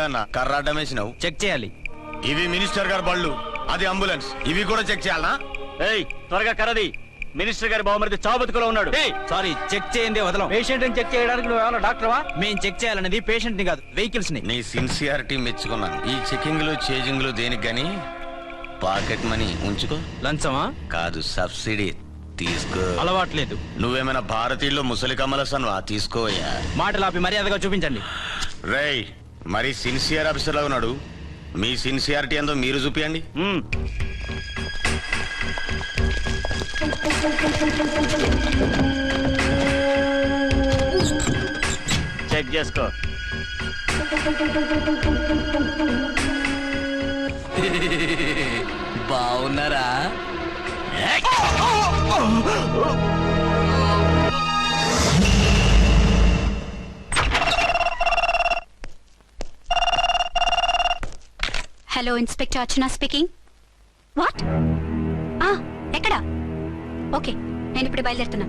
ఏమైందన్న కర్రాటం వేసినావు? చెక్ చేయాలి. ఇవి మినిస్టర్ గారి బళ్ళు, అది అంబులెన్స్, ఇవి కూడా చెక్ చేయాలనా? త్వరగా కర్రది. మినిస్టర్ గారి బావమరిది చావుబతుకులో ఉన్నాడు. సారీ, చెక్ చేయండి వదలం. పేషెంట్ ని చెక్ చేయడానికి నువ్వు ఏమన్నా డాక్టర్వా? మేము చెక్ చేయాలనేది పేషెంట్ ని కాదు, వెహికల్స్ ని. నీ సిన్సియారిటీ మెచ్చుకున్నాను. ఈ చెకింగ్ లు చేజింగ్ లు దేనికి గానీ పాకెట్ మనీ ఉంచుకో. లంచమా? కాదు, సబ్సిడీ తీసుకో. అలవాట్లేదు. నువ్వేమైనా భారతీయుల్లో ముసలి కమలసన్వా? తీసుకోవయ్యా. మాటలు ఆపి మర్యాదగా చూపించండి. రేయ్, మరి సిన్సియర్ ఆఫీసర్ లా ఉన్నాడు. మీ సిన్సియారిటీ ఏందో మీరు చూపియండి. చెక్ చేసుకో. బాగున్నారా? Hello, inspector Archana speaking. What? ఎక్కడా? ఓకే, నేను ఇప్పుడు బయలుదేరుతున్నా.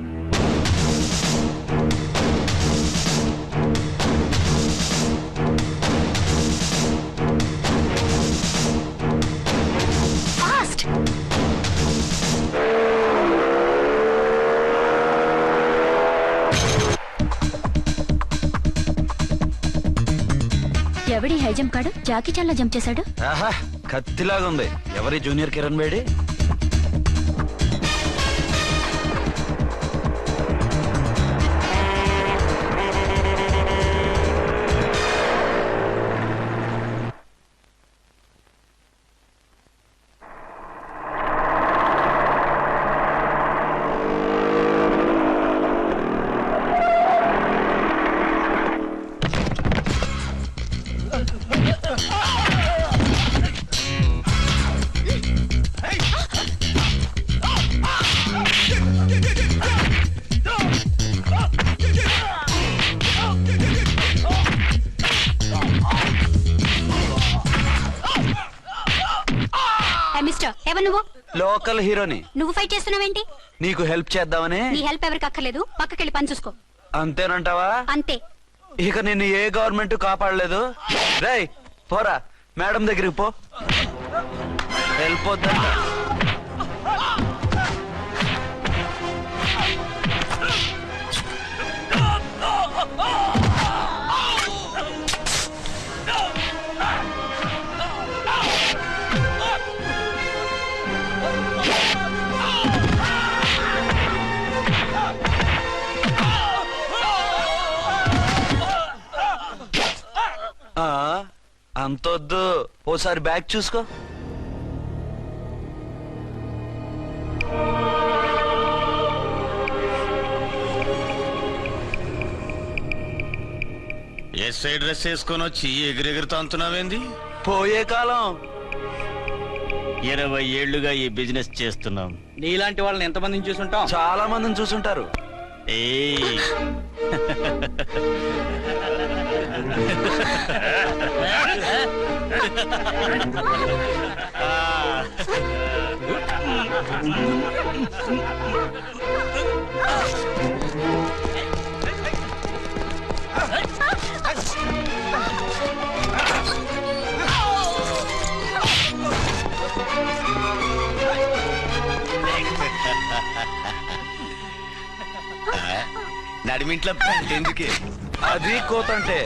ఫాస్ట్! ఎవడి హై జంప్ కాడు? జాకీ చాన్లో జంప్ చేశాడు. ఆహా, కత్తిలాగా ఉంది. ఎవరి జూనియర్ కిరణ్ బేడి? ఎవరు నువ్వు? లోకల్ హీరోని. నువ్వు ఫైట్ చేస్తున్నావేంటి? నీకు హెల్ప్ చేద్దామని. నీ హెల్ప్ ఎవరికి అక్కర్లేదు, పక్కకెళ్ళి పని చూసుకో. అంతేనంటావా? అంతే. ఇక నిన్ను ఏ గవర్నమెంట్ కాపాడలేదు. రేయ్, పోరా మేడం దగ్గరికి పో. హెల్ప్ వద్దంట. అంతొద్దు, ఓసారి బ్యాగ్ చూసుకో. ఎస్ఐ డ్రెస్ వేసుకొని వచ్చి ఎగిరెగురుతా అంటున్నావేంది? పోయే కాలం. 20 ఏళ్లుగా ఈ బిజినెస్ చేస్తున్నాం. నీలాంటి వాళ్ళని ఎంతమందిని చూసుంటాం? చాలా మందిని చూసుంటారు. నడిమింట్లో ఎందుకే? అది కోతంటే.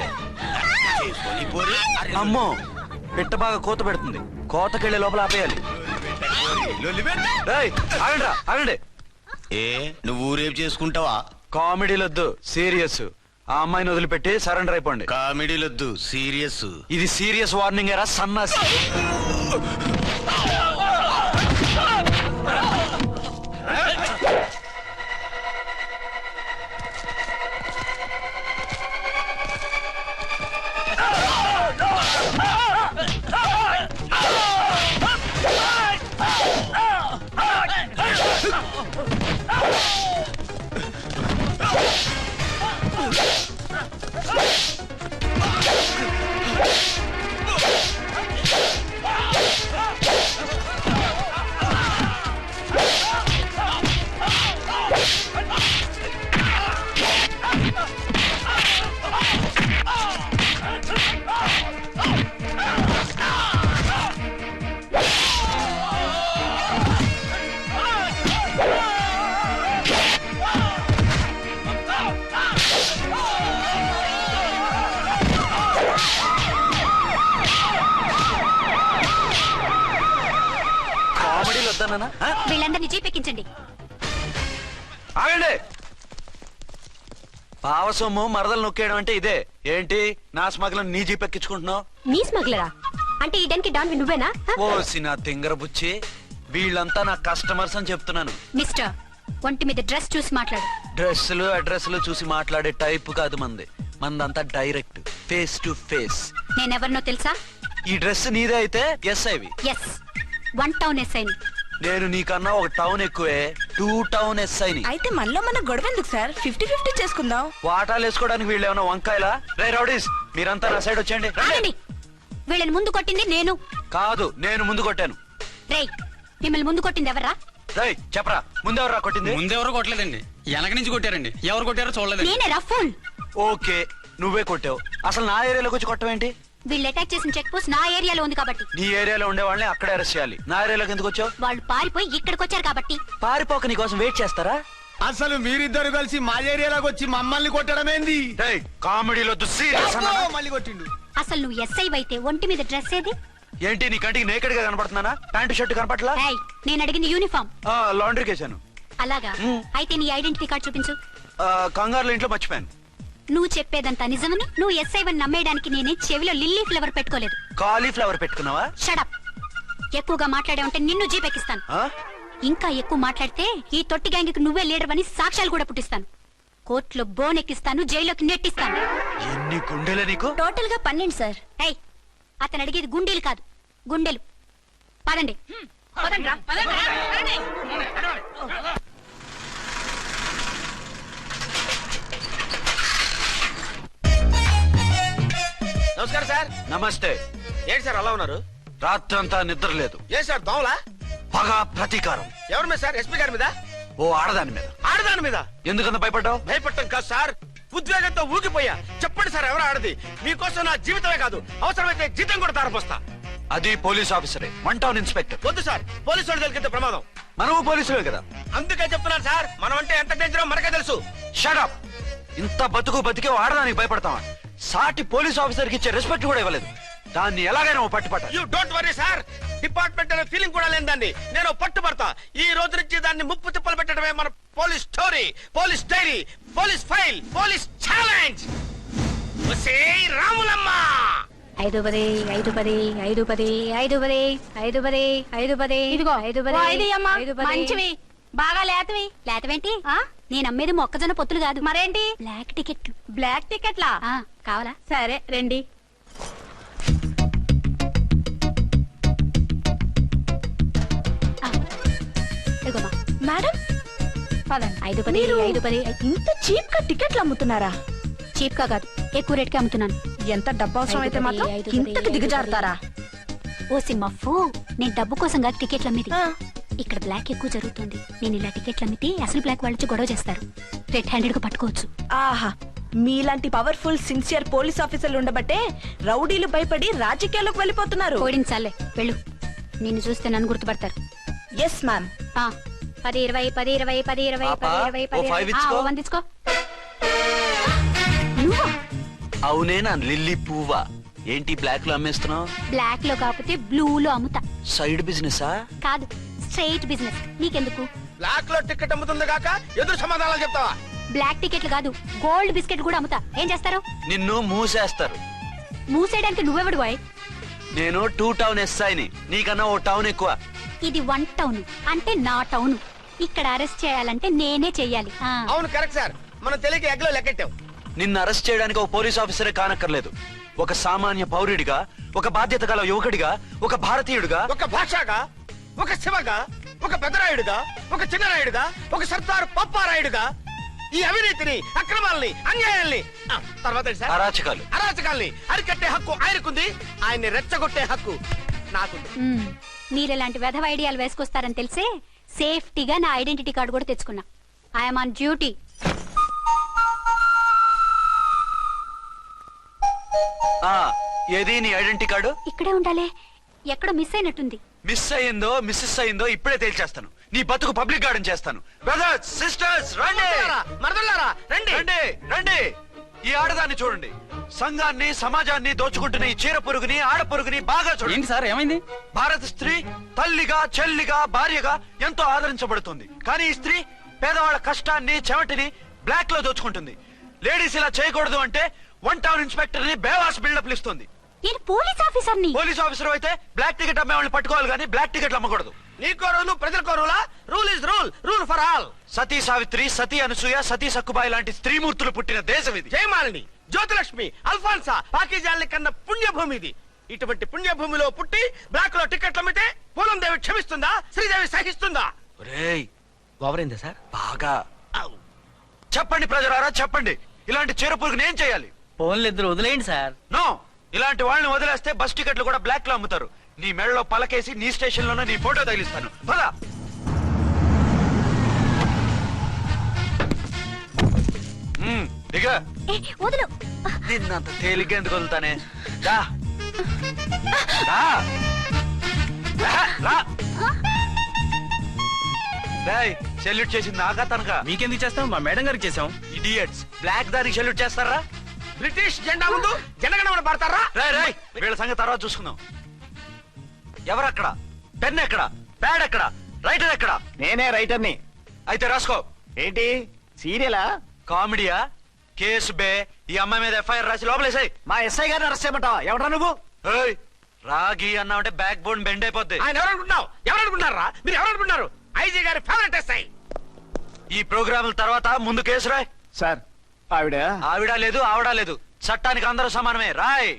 అమ్మో, పిట్ట బాగా కోత పెడుతుంది. కోతకెళ్ళే లోపల ఆపేయాలి. ఆగండి. ఏ, నువ్వు ఊరేపు చేసుకుంటావా? కామెడీలొద్దు, సీరియస్. ఆ అమ్మాయిని వదిలిపెట్టి సరెండర్ అయిపోండి. కామెడీలొద్దు, సీరియస్. ఇది సీరియస్ వార్నింగ్ ఎరా సన్నాసి. వద్దన్నా వీళ్ళందరినీ జీప్ ఎక్కించండి. ఆగండి. పావసొమ్ము మరదలు నొక్కేయడం అంటే ఇదే. ఏంటి నా స్మగ్లం నీ జీప్ ఎక్కించుకుంటున్నావు? నీ స్మగ్లరా అంటే ఈ డెన్కి డాన్ నువ్వేనా? ఓసి నా తింగర బుచ్చి, వీళ్ళంతా నా కస్టమర్స్ అని చెప్తున్నాను. మిస్టర్, ఒంటి మీద డ్రెస్ చూసి మాట్లాడు. డ్రెస్సులు అడ్రస్లు చూసి మాట్లాడే టైప్ కాదు మంది. మందంతా డైరెక్ట్, ఫేస్ టు ఫేస్. నేనెవరినో తెలుసా? ఈ డ్రెస్ నీదే అయితే ఎస్ఐవి. ఎస్, 1 టౌన్ ఎస్ఐని. నేను నీకన్నా ఒక టౌన్ ఎక్కువే, 2 టౌన్ ఎస్ఐని. అయితే మనలో మన గొడవ ఎందుకు సార్? 50-50 చేసుకుందాం. వాటాలు వేసుకోవడానికి వీళ్ళు ఏమైనా వంకాయలా? రే రౌడీస్, మీరంతా నా సైడ్ వచ్చేయండి. ఆగండి. వీళ్ళని ముందు కొట్టింది నేను కాదు, నేను ముందు కొట్టాను. రేయ్, మిమ్మల్ని ముందు కొట్టింది ఎవరా? రేయ్ చెప్పరా, ముందెవరా కొట్టింది? ముందెవరో కొట్టలేదండి, వెనక నుంచి కొట్టారండి. ఎవరు కొట్టారో చూడలేదు. నేనే రఫూల్. ఓకే, నువ్వే కొట్టావు. అసలు నా ఏరియాలోకి వచ్చి కొట్టవేంటి? వీళ్ళు అటాక్ చేసిన చెక్ పోస్ట్ నా ఏరియాలో ఉంది కాబట్టి. నీ ఏరియాలో ఉండే వాళ్ళని అక్కడే అరెస్ట్ చేయాలి. నా ఏరియాలోకి ఎందుకు వచ్చావు? వాళ్ళు పారిపోయి ఇక్కడికి వచ్చారు కాబట్టి. పారిపోక నీ కోసం వెయిట్ చేస్తారా? అసలు మీరిద్దరు కలిసి మా ఏరియాలోకి వచ్చి మమ్మల్ని కొట్టడమేంది? కామెడీలో మళ్ళీ కొట్టిండు. అసలు నువ్వు ఎస్ఐ అయితే ఒంటి మీద డ్రెస్ ఏది? ఏంటి నీ కంటికి నేకెడ్ గా కనపడుతున్నానా? Pant shirt కనపట్లా? ఏయ్, నేను అడిగింది యూనిఫామ్. లాండ్రీకి వేసాను. అలాగా? అయితే నీ ఐడెంటిటీ కార్డ్ చూపించు. కంగారులో ఇంట్లో మర్చిపోయాను. నువ్వు చెప్పేదంతా నిజమని నువ్వు ఎస్ఐ వన్ నమ్మేయడానికి నేనే చెవిలో లిల్లీ ఫ్లవర్ పెట్టుకోలేదు. కాలీఫ్లవర్ పెట్టుకున్నావా? షడప్. ఎక్కువగా మాట్లాడే ఉంటే నిన్ను జీప్ ఎక్కిస్తాను. ఆ? ఇంకా ఎక్కువ మాట్లాడితే ఈ తొట్టి గ్యాంగ్ నువ్వే లీడర్ అని సాక్ష్యాలు కూడా పుట్టిస్తాను. కోర్టులో బోన్ ఎక్కిస్తాను, జైల్లోకి నెట్టిస్తాను. ఎన్ని గుండెలే నీకు? టోటల్ గా 12 సార్. ఏయ్, అతను అడిగేది గుండెలు కాదు, గుండెలు. పదండి. నమస్కారం సార్. నమస్తే. ఏంటి సార్ అలా ఉన్నారు? రాత్రంతా నిద్ర లేదు. ఏం సార్ దోమలా? పగ ప్రతీకారం. ఎవరి మీద సార్? ఎస్పీ గారి మీద? ఓ ఆడదాని మీద. ఆడదాని మీద? ఎందుకంత భయపడ్డావు? భయపడటం కాదు సార్, ఉద్వేగంతో ఊగిపోయా. చెప్పండి సార్, ఎవరు ఆడది? మీకోసం నా జీవితమే కాదు, అవసరమైతే జీతం కూడా తారపోస్తా. అది పోలీస్ ఆఫీసరే, 1 టౌన్ ఇన్స్పెక్టర్. వద్దు సార్, పోలీసు వాళ్ళు దొరికితే ప్రమాదం. మనము పోలీసులే కదా. అందుకే చెప్తున్నాను సార్, మనం అంటే ఎంత డేంజరో మనకే తెలుసు. షడప్. ఇంత బతికే ఆడదానికి భయపడతావా? సాటి పోలీస్ ఆఫీసర్ కి ఇచ్చే రెస్పెక్ట్ కూడా ఇవ్వలేదు. దాన్ని ఎలాగైనా పట్టుపట్ట. You don't worry sir, department అనే ఫీలింగ్ కూడా లేని దాన్ని నేను పట్టుబడతా. ఈ రోజు నుంచి దాన్ని ముప్పు తిప్పలు పెట్టడమే మన police story, police diary, police file, police challenge. Ramulamma 5-10 5-10 5-10 5-10 5-10 5-10. ఇదిగో 5-10 మంచివి, బాగా లేతవి. లేతవేంటి? నేను అమ్మేది మొక్కజొన్న పొత్తులు కాదు. మరేంటి? బ్లాక్ టికెట్లు. బ్లాక్ టికెట్లా? కావాలా? సరే రండి. ఇదిగోమా. మేడం పదండి. 5-10 మీరు 5-10. ఇంత చీప్ గా టికెట్లు అమ్ముతున్నారా? చీప్ గా కాదు, ఎక్కువ రేట్ కి అమ్ముతున్నాను. ఎంత డబ్బు అవసరం అయితే మాత్రం 5-10 ఇంతకు దిగజారుతారా? ఓ సిమ్మఫు, నేను డబ్బు కోసం కాదు టికెట్లు అమ్మేది. ఆ. ఇక్కడ బ్లాక్ ఎక్కువ జరుగుతుంది. నేను ఇలా టికెట్లు అమ్మితే అసలు బ్లాక్ వాళ్ళు వచ్చి గొడవ చేస్తారు. రెడ్ హ్యాండెడ్ గా పట్టుకోవచ్చు. ఆహా, మీలాంటి పవర్ఫుల్ సిన్సియర్ పోలీస్ ఆఫీసర్లు ఉండబట్టే రౌడీలు భయపడి రాజకీయాల్లోకి వెళ్ళిపోతున్నారు. ఓడించాలే, వెళ్ళు. నిన్ను చూస్తే నన్ను గుర్తుపడతారు. Yes ma'am. 10-20 10-20 10-20 పాపా, 10-20 ఓ 5 10-20. ఇచ్చుకో. 1 తీసుకో. నువ్వా? అవునే నా లిల్లీ పువ్వా. ఏంటి బ్లాక్ లో అమ్మేస్తున్నావు? బ్లాక్ లో కాకపోతే బ్లూ లో అమ్ముతా. సైడ్ బిజినెసా? కాదు, స్ట్రైట్ బిజినెస్. నీకెందుకు? బ్లాక్ లో టికెట్ అమ్ముతుంది కాక ఎదురు సమాధానాలు చెప్తావా? బ్లాక్ టికెట్లు కాదు, గోల్డ్ బిస్కెట్ కూడా అమ్ముతా. ఏం చేస్తారు? నిన్ను మూసేస్తారు. మూసేయడానికి నువ్వెవడు బాయ్? నేను 2 టౌన్ ఎస్ఐని, నీకన్నా ఓ టౌన్ ఎక్కువ. ఇది 1 టౌన్ అంటే నా టౌన్. ఇక్కడ అరెస్ట్ చేయాలంటే నేనే చెయ్యాలి. అవును కరెక్ట్ సార్, మనం తెలియక ఎగ్లో లెక్కెట్టాం. నిన్ను అరెస్ట్ చేయడానికి ఒక పోలీస్ ఆఫీసరే కానక్కర్లేదు. ఒక సామాన్య పౌరుడిగా, ఒక బాధ్యత గల యువకుడిగా, ఒక భారతీయుడిగా, ఒక భాషగా, ఒక శివగా, ఒక పెద్దరాయుడుగా, ఒక చిన్నరాయుడుగా, ఒక సర్దార్ పప్పారాయుడుగా ఈ అవినీతిని, అక్రమాలని, అన్యాయాల్ని, తర్వాత ఏంటి సార్? అరాచకాల్ని అరికట్టే హక్కు ఆయనకుంది. ఆయన్ని రెచ్చగొట్టే హక్కు నాకుంది. మీరు ఇలాంటి వెధవ ఐడియాలు వేసుకొస్తారని తెలిసే సేఫ్టీగా నా ఐడెంటిటీ కార్డు కూడా తెచ్చుకున్నా. I'm on duty. ఏది నీ ఐడెంటిటీ కార్డు? ఇక్కడే ఉండాలి. ఎక్కడో మిస్ అయినట్టుంది. మిస్ అయ్యిందో మిస్సెస్ అయ్యిందో ఇప్పుడే తేల్చేస్తాను. నీ బతుకు పబ్లిక్ గార్డెన్ చేస్తాను. బ్రదర్స్ సిస్టర్స్ రండి, మరదలారా రండి. రండి రండి. ఈ ఆడదాన్ని చూడండి. సంఘాన్ని సమాజాన్ని దోచుకుంటున్న ఈ చీర పురుగుని ఆడ పురుగుని బాగా చూడండి. ఏంటి సార్ ఏమైంది? భారత స్త్రీ తల్లిగా చెల్లిగా భార్యగా ఎంతో ఆదరించబడుతుంది. కానీ ఈ స్త్రీ పేదవాళ్ళ కష్టాన్ని చెమటిని బ్లాక్ లో దోచుకుంటుంది. లేడీస్ ఇలా చేయకూడదు అంటే 1 టౌన్ ఇన్స్పెక్టర్ ని బేవాస్ బిల్డప్ ఇస్తుంది. నేను పోలీస్ ఆఫీసర్ని. పోలీస్ ఆఫీసర్ అయితే బ్లాక్ టికెట్ అమ్మే వాళ్ళని పట్టుకోవాలి కానీ బ్లాక్ టికెట్లు అమ్మకూడదు. నీకో రూలు ప్రజలకో రూలా? Rule is rule, rule for all. Sati Savitri, Sati Anasuya, Sati Sakkubai లాంటి స్త్రీమూర్తులు పుట్టిన దేశం ఇది. జయమాలిని, జ్యోతిలక్ష్మి, అల్ఫాన్సా, పాకిజాల్ని కన్న పుణ్యభూమి ఇది. ఇటువంటి పుణ్యభూమిలో పుట్టి బ్లాక్ లో టికెట్లు అమ్మితే పూలం దేవి క్షమిస్తుందా? శ్రీదేవి సహిస్తుందా? ఒరేయ్, ఓవరైందా సార్? బాగా చెప్పండి ప్రజలారా, చెప్పండి. ఇలాంటి చీర పురుగుని ఏం చేయాలి? ఫోన్లు ఇద్దరు వదిలేయండి సార్. నో, ఇలాంటి వాళ్ళని వదిలేస్తే బస్ టికెట్లు కూడా బ్లాక్ లో అమ్ముతారు. నీ మెడలో పలకేసి నీ స్టేషన్ లోనే నీ ఫోటో తగిలిస్తాను. పద. దిగ. వదులు. నిన్నంత తేలిగ్గా ఎందుకు వదులుతానే? రా. రా. రా. రేయ్, సెల్యూట్ చేసింది నాకా తనకా? మీకెందుకు చేస్తాం? మా మేడం గారికి చేసాం. ఇడియట్స్, బ్లాక్ దానికి సెల్యూట్ చేస్తారా? బ్రిటిష్ జెండా ముందు జనగణమన పడతారా? రాయ్ రాయ్, వీళ్ళ సంగతి తర్వాత చూసుకుందాం. ఎవరక్కడ? పెన్ ఎక్కడ? ప్యాడ్ ఎక్కడ? రైటర్ ఎక్కడ? నేనే రైటర్ని. అయితే రాసుకో. ఏంటి సీరియలా? కామెడీయా? కేసు బే. ఈ అమ్మాయి మీద ఎఫ్ఐఆర్ రాసి లోపలేసాయి. మా ఎస్ఐ గారిని అరెస్ట్ చేయమంటావా? ఎవడ్రా నువ్వు? ఏయ్, రాగి అన్నావంటే బ్యాక్ బోన్ బెండ్ అయిపోద్ది. ఆయన ఎవరనుకుంటున్నావు? ఎవరనుకుంటున్నారా? మీరు ఎవరనుకుంటున్నారు? ఐజీ గారి ఫేవరెట్ ఎస్ఐ. ఈ ప్రోగ్రాముల తర్వాత ముందు కేసు రాయ్. సార్ ఆవిడ ఆవిడ లేదు ఆవిడ లేదు, చట్టానికి అందరూ సమానమే. రాయ్.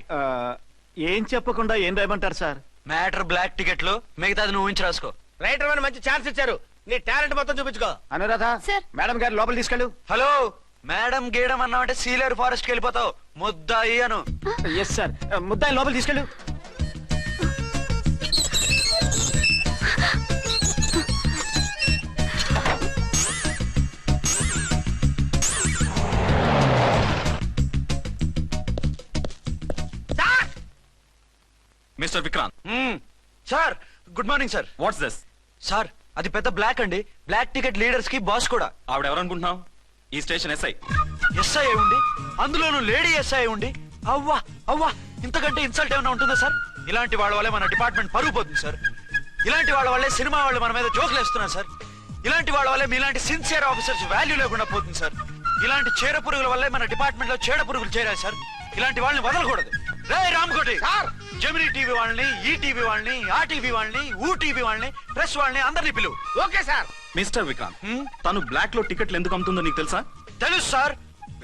ఏం చెప్పకుండా ఏం రాయమంటారు సార్? మ్యాటర్ బ్లాక్ టికెట్లు, మిగతాది నువ్వు ఊహించి రాసుకో. రైటర్ అని మంచి ఛాన్స్ ఇచ్చారు. నీ టాలెంట్ మొత్తం చూపించుకో. అనురాధ, సార్. మేడం గారు లోపల తీసుకెళ్ళు. హలో, మేడం గీయడం అన్నావంటే సీలేరు ఫారెస్ట్ కి వెళ్ళిపోతావు. ముద్దాయి అను. ఎస్ సార్, ముద్దాయి లోపల తీసుకెళ్ళు. Mister Vikrant, sir, good morning sir. What's this? Sir, అది పెద్ద బ్లాక్ అండి. బ్లాక్ టికెట్ లీడర్స్ కి బాస్ కూడా. ఆవిడ ఎవరనుకుంటున్నావు? ఈ స్టేషన్ ఎస్ఐ. ఎస్ఐ ఉండి, అందులోనూ లేడీ ఎస్ఐ ఉండి, అవ్వా అవ్వా, ఇంతకంటే ఇన్సల్ట్ ఏమైనా ఉంటుందా సార్? ఇలాంటి వాళ్ళ వల్లే మన డిపార్ట్మెంట్ పరుగు పోతుంది సార్. ఇలాంటి వాళ్ళ వల్లే సినిమా వాళ్ళు మన మీద జోకులు వేస్తున్నారు సార్. ఇలాంటి వాళ్ళ వల్లే మీలాంటి సిన్సియర్ ఆఫీసర్స్ వాల్యూ లేకుండా పోతుంది సార్. ఇలాంటి చీడ పురుగుల వల్లే మన డిపార్ట్మెంట్ లో చీడ పురుగులు చేరాయి సార్. ఇలాంటి వాళ్ళని వదలకూడదు. రే రామకోటి సార్, జమినీ టీవీ వాళ్ళని, ఈ టీవీ వాళ్ళని, ఆ టీవీ వాళ్ళని, ఊ టీవీ వాళ్ళని, ప్రెస్ వాళ్ళని అందరినీ పిలువు. Okay sir. మిస్టర్ విక్రాంత్, తను బ్లాక్ లో టికెట్లు ఎందుకు అమ్ముతుందో నీకు తెలుసా? తెలుసు సార్.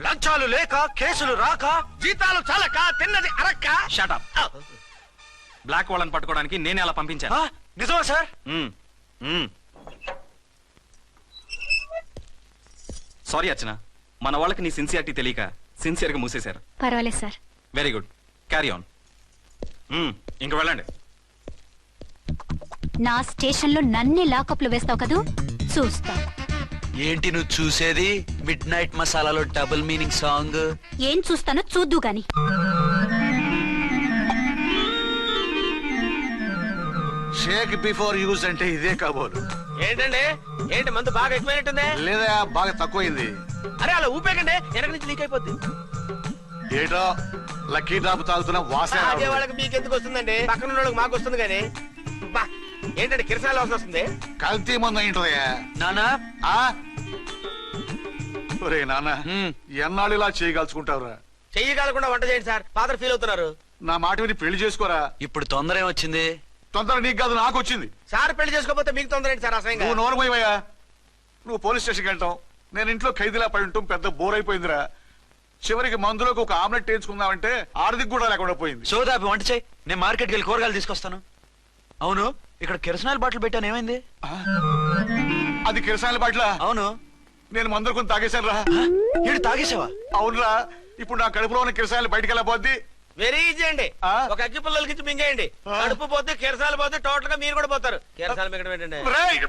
లంచాలు లేక, కేసులు రాక, జీతాలు చాలక, తిన్నది అరక్క. షటప్. బ్లాక్ వాళ్ళని పట్టుకోవడానికి నేనే అలా పంపించాను. ఆ, నిజమా సార్? సారీ అర్చన, మన వాళ్ళకి నీ సిన్సియారిటీ తెలియక సిన్సియర్ గా మూసేశారు. పర్వాలేదు sir. Very good, carry on. ఇంక వెళ్ళండి. నా స్టేషన్ లో నన్నే లాకప్ లో వేస్తావు కదూ? చూస్తా. ఏంటి నువ్వు చూసేది? మిడ్ నైట్ మసాలాలో డబుల్ మీనింగ్ సాంగ్. ఏం చూస్తానో చూద్దు గాని. షేక్ బిఫోర్ యూజ్ అంటే ఇదే కాబోలు. ఏంటండి, ఏంటి మందు బాగా ఎక్కువైనట్టుంది? లేదా బాగా తక్కువైంది. అరే అలా ఊపేకండి, వెనక నుంచి లీక్ అయిపోద్ది. ఏటో లక్కీ డ్రాప్ తాగుతున్న వాసన అదే వాళ్ళకి మీకు ఎందుకు వస్తుందండి? పక్కన ఉన్న వాళ్ళకి మాకు వస్తుంది కానీ. బా, ఏంటంటే కిరసాల వాసన వస్తుంది. కల్తీ మందు ఏంటోయా నానా? ఒరే నాన్న, ఎన్నాళ్ళు ఇలా చేయగలుచుకుంటావురా? చెయ్యగలకుండా వంట చేయండి సార్, ఫాదర్ ఫీల్ అవుతున్నారు. నా మాట విని పెళ్లి చేసుకోరా. ఇప్పుడు తొందర ఏమొచ్చింది? తొందర నీకు కాదు, నాకు వచ్చింది. సార్ పెళ్లి చేసుకోకపోతే మీకు తొందర ఏంటి సార్? అసహ్యంగా. నువ్వు నోరుమోయవయ్యా. నువ్వు పోలీస్ స్టేషన్కి వెళ్తాం, నేను ఇంట్లో ఖైదీలా పడి ఉంటాం. పెద్ద బోర్ అయిపోయిందిరా. చివరికి మందులోకి ఒక ఆమ్లెట్ వేయించుకుందామంటే ఆర్థిక కూడా లేకుండా పోయింది. సోదాపి వంట చేయి, నేను మార్కెట్కి వెళ్ళి కూరగాయలు తీసుకొస్తాను. అవును, ఇక్కడ కిరసనాయిల్ బాటిల్ పెట్టాను, ఏమైంది? అది కిరసాయిల బాట్ల. అవును, నేను మందులు కొని తాగేశాను రా. ఏడు తాగేసావా? అవునురా. ఇప్పుడు నా కడుపులో ఉన్న కిరసాయిలు బయటికి వెళ్ళబోద్ది. వెరీ ఈజీ అండి. ఒక అగ్గి పుల్లలకి ఇచ్చి మింగేయండి. కడుపు పోతే కిరసాలు పోతే టోటల్ గా మీరు కూడా పోతారు. కిరసాలు మింగడం ఏంటండి? రేయ్!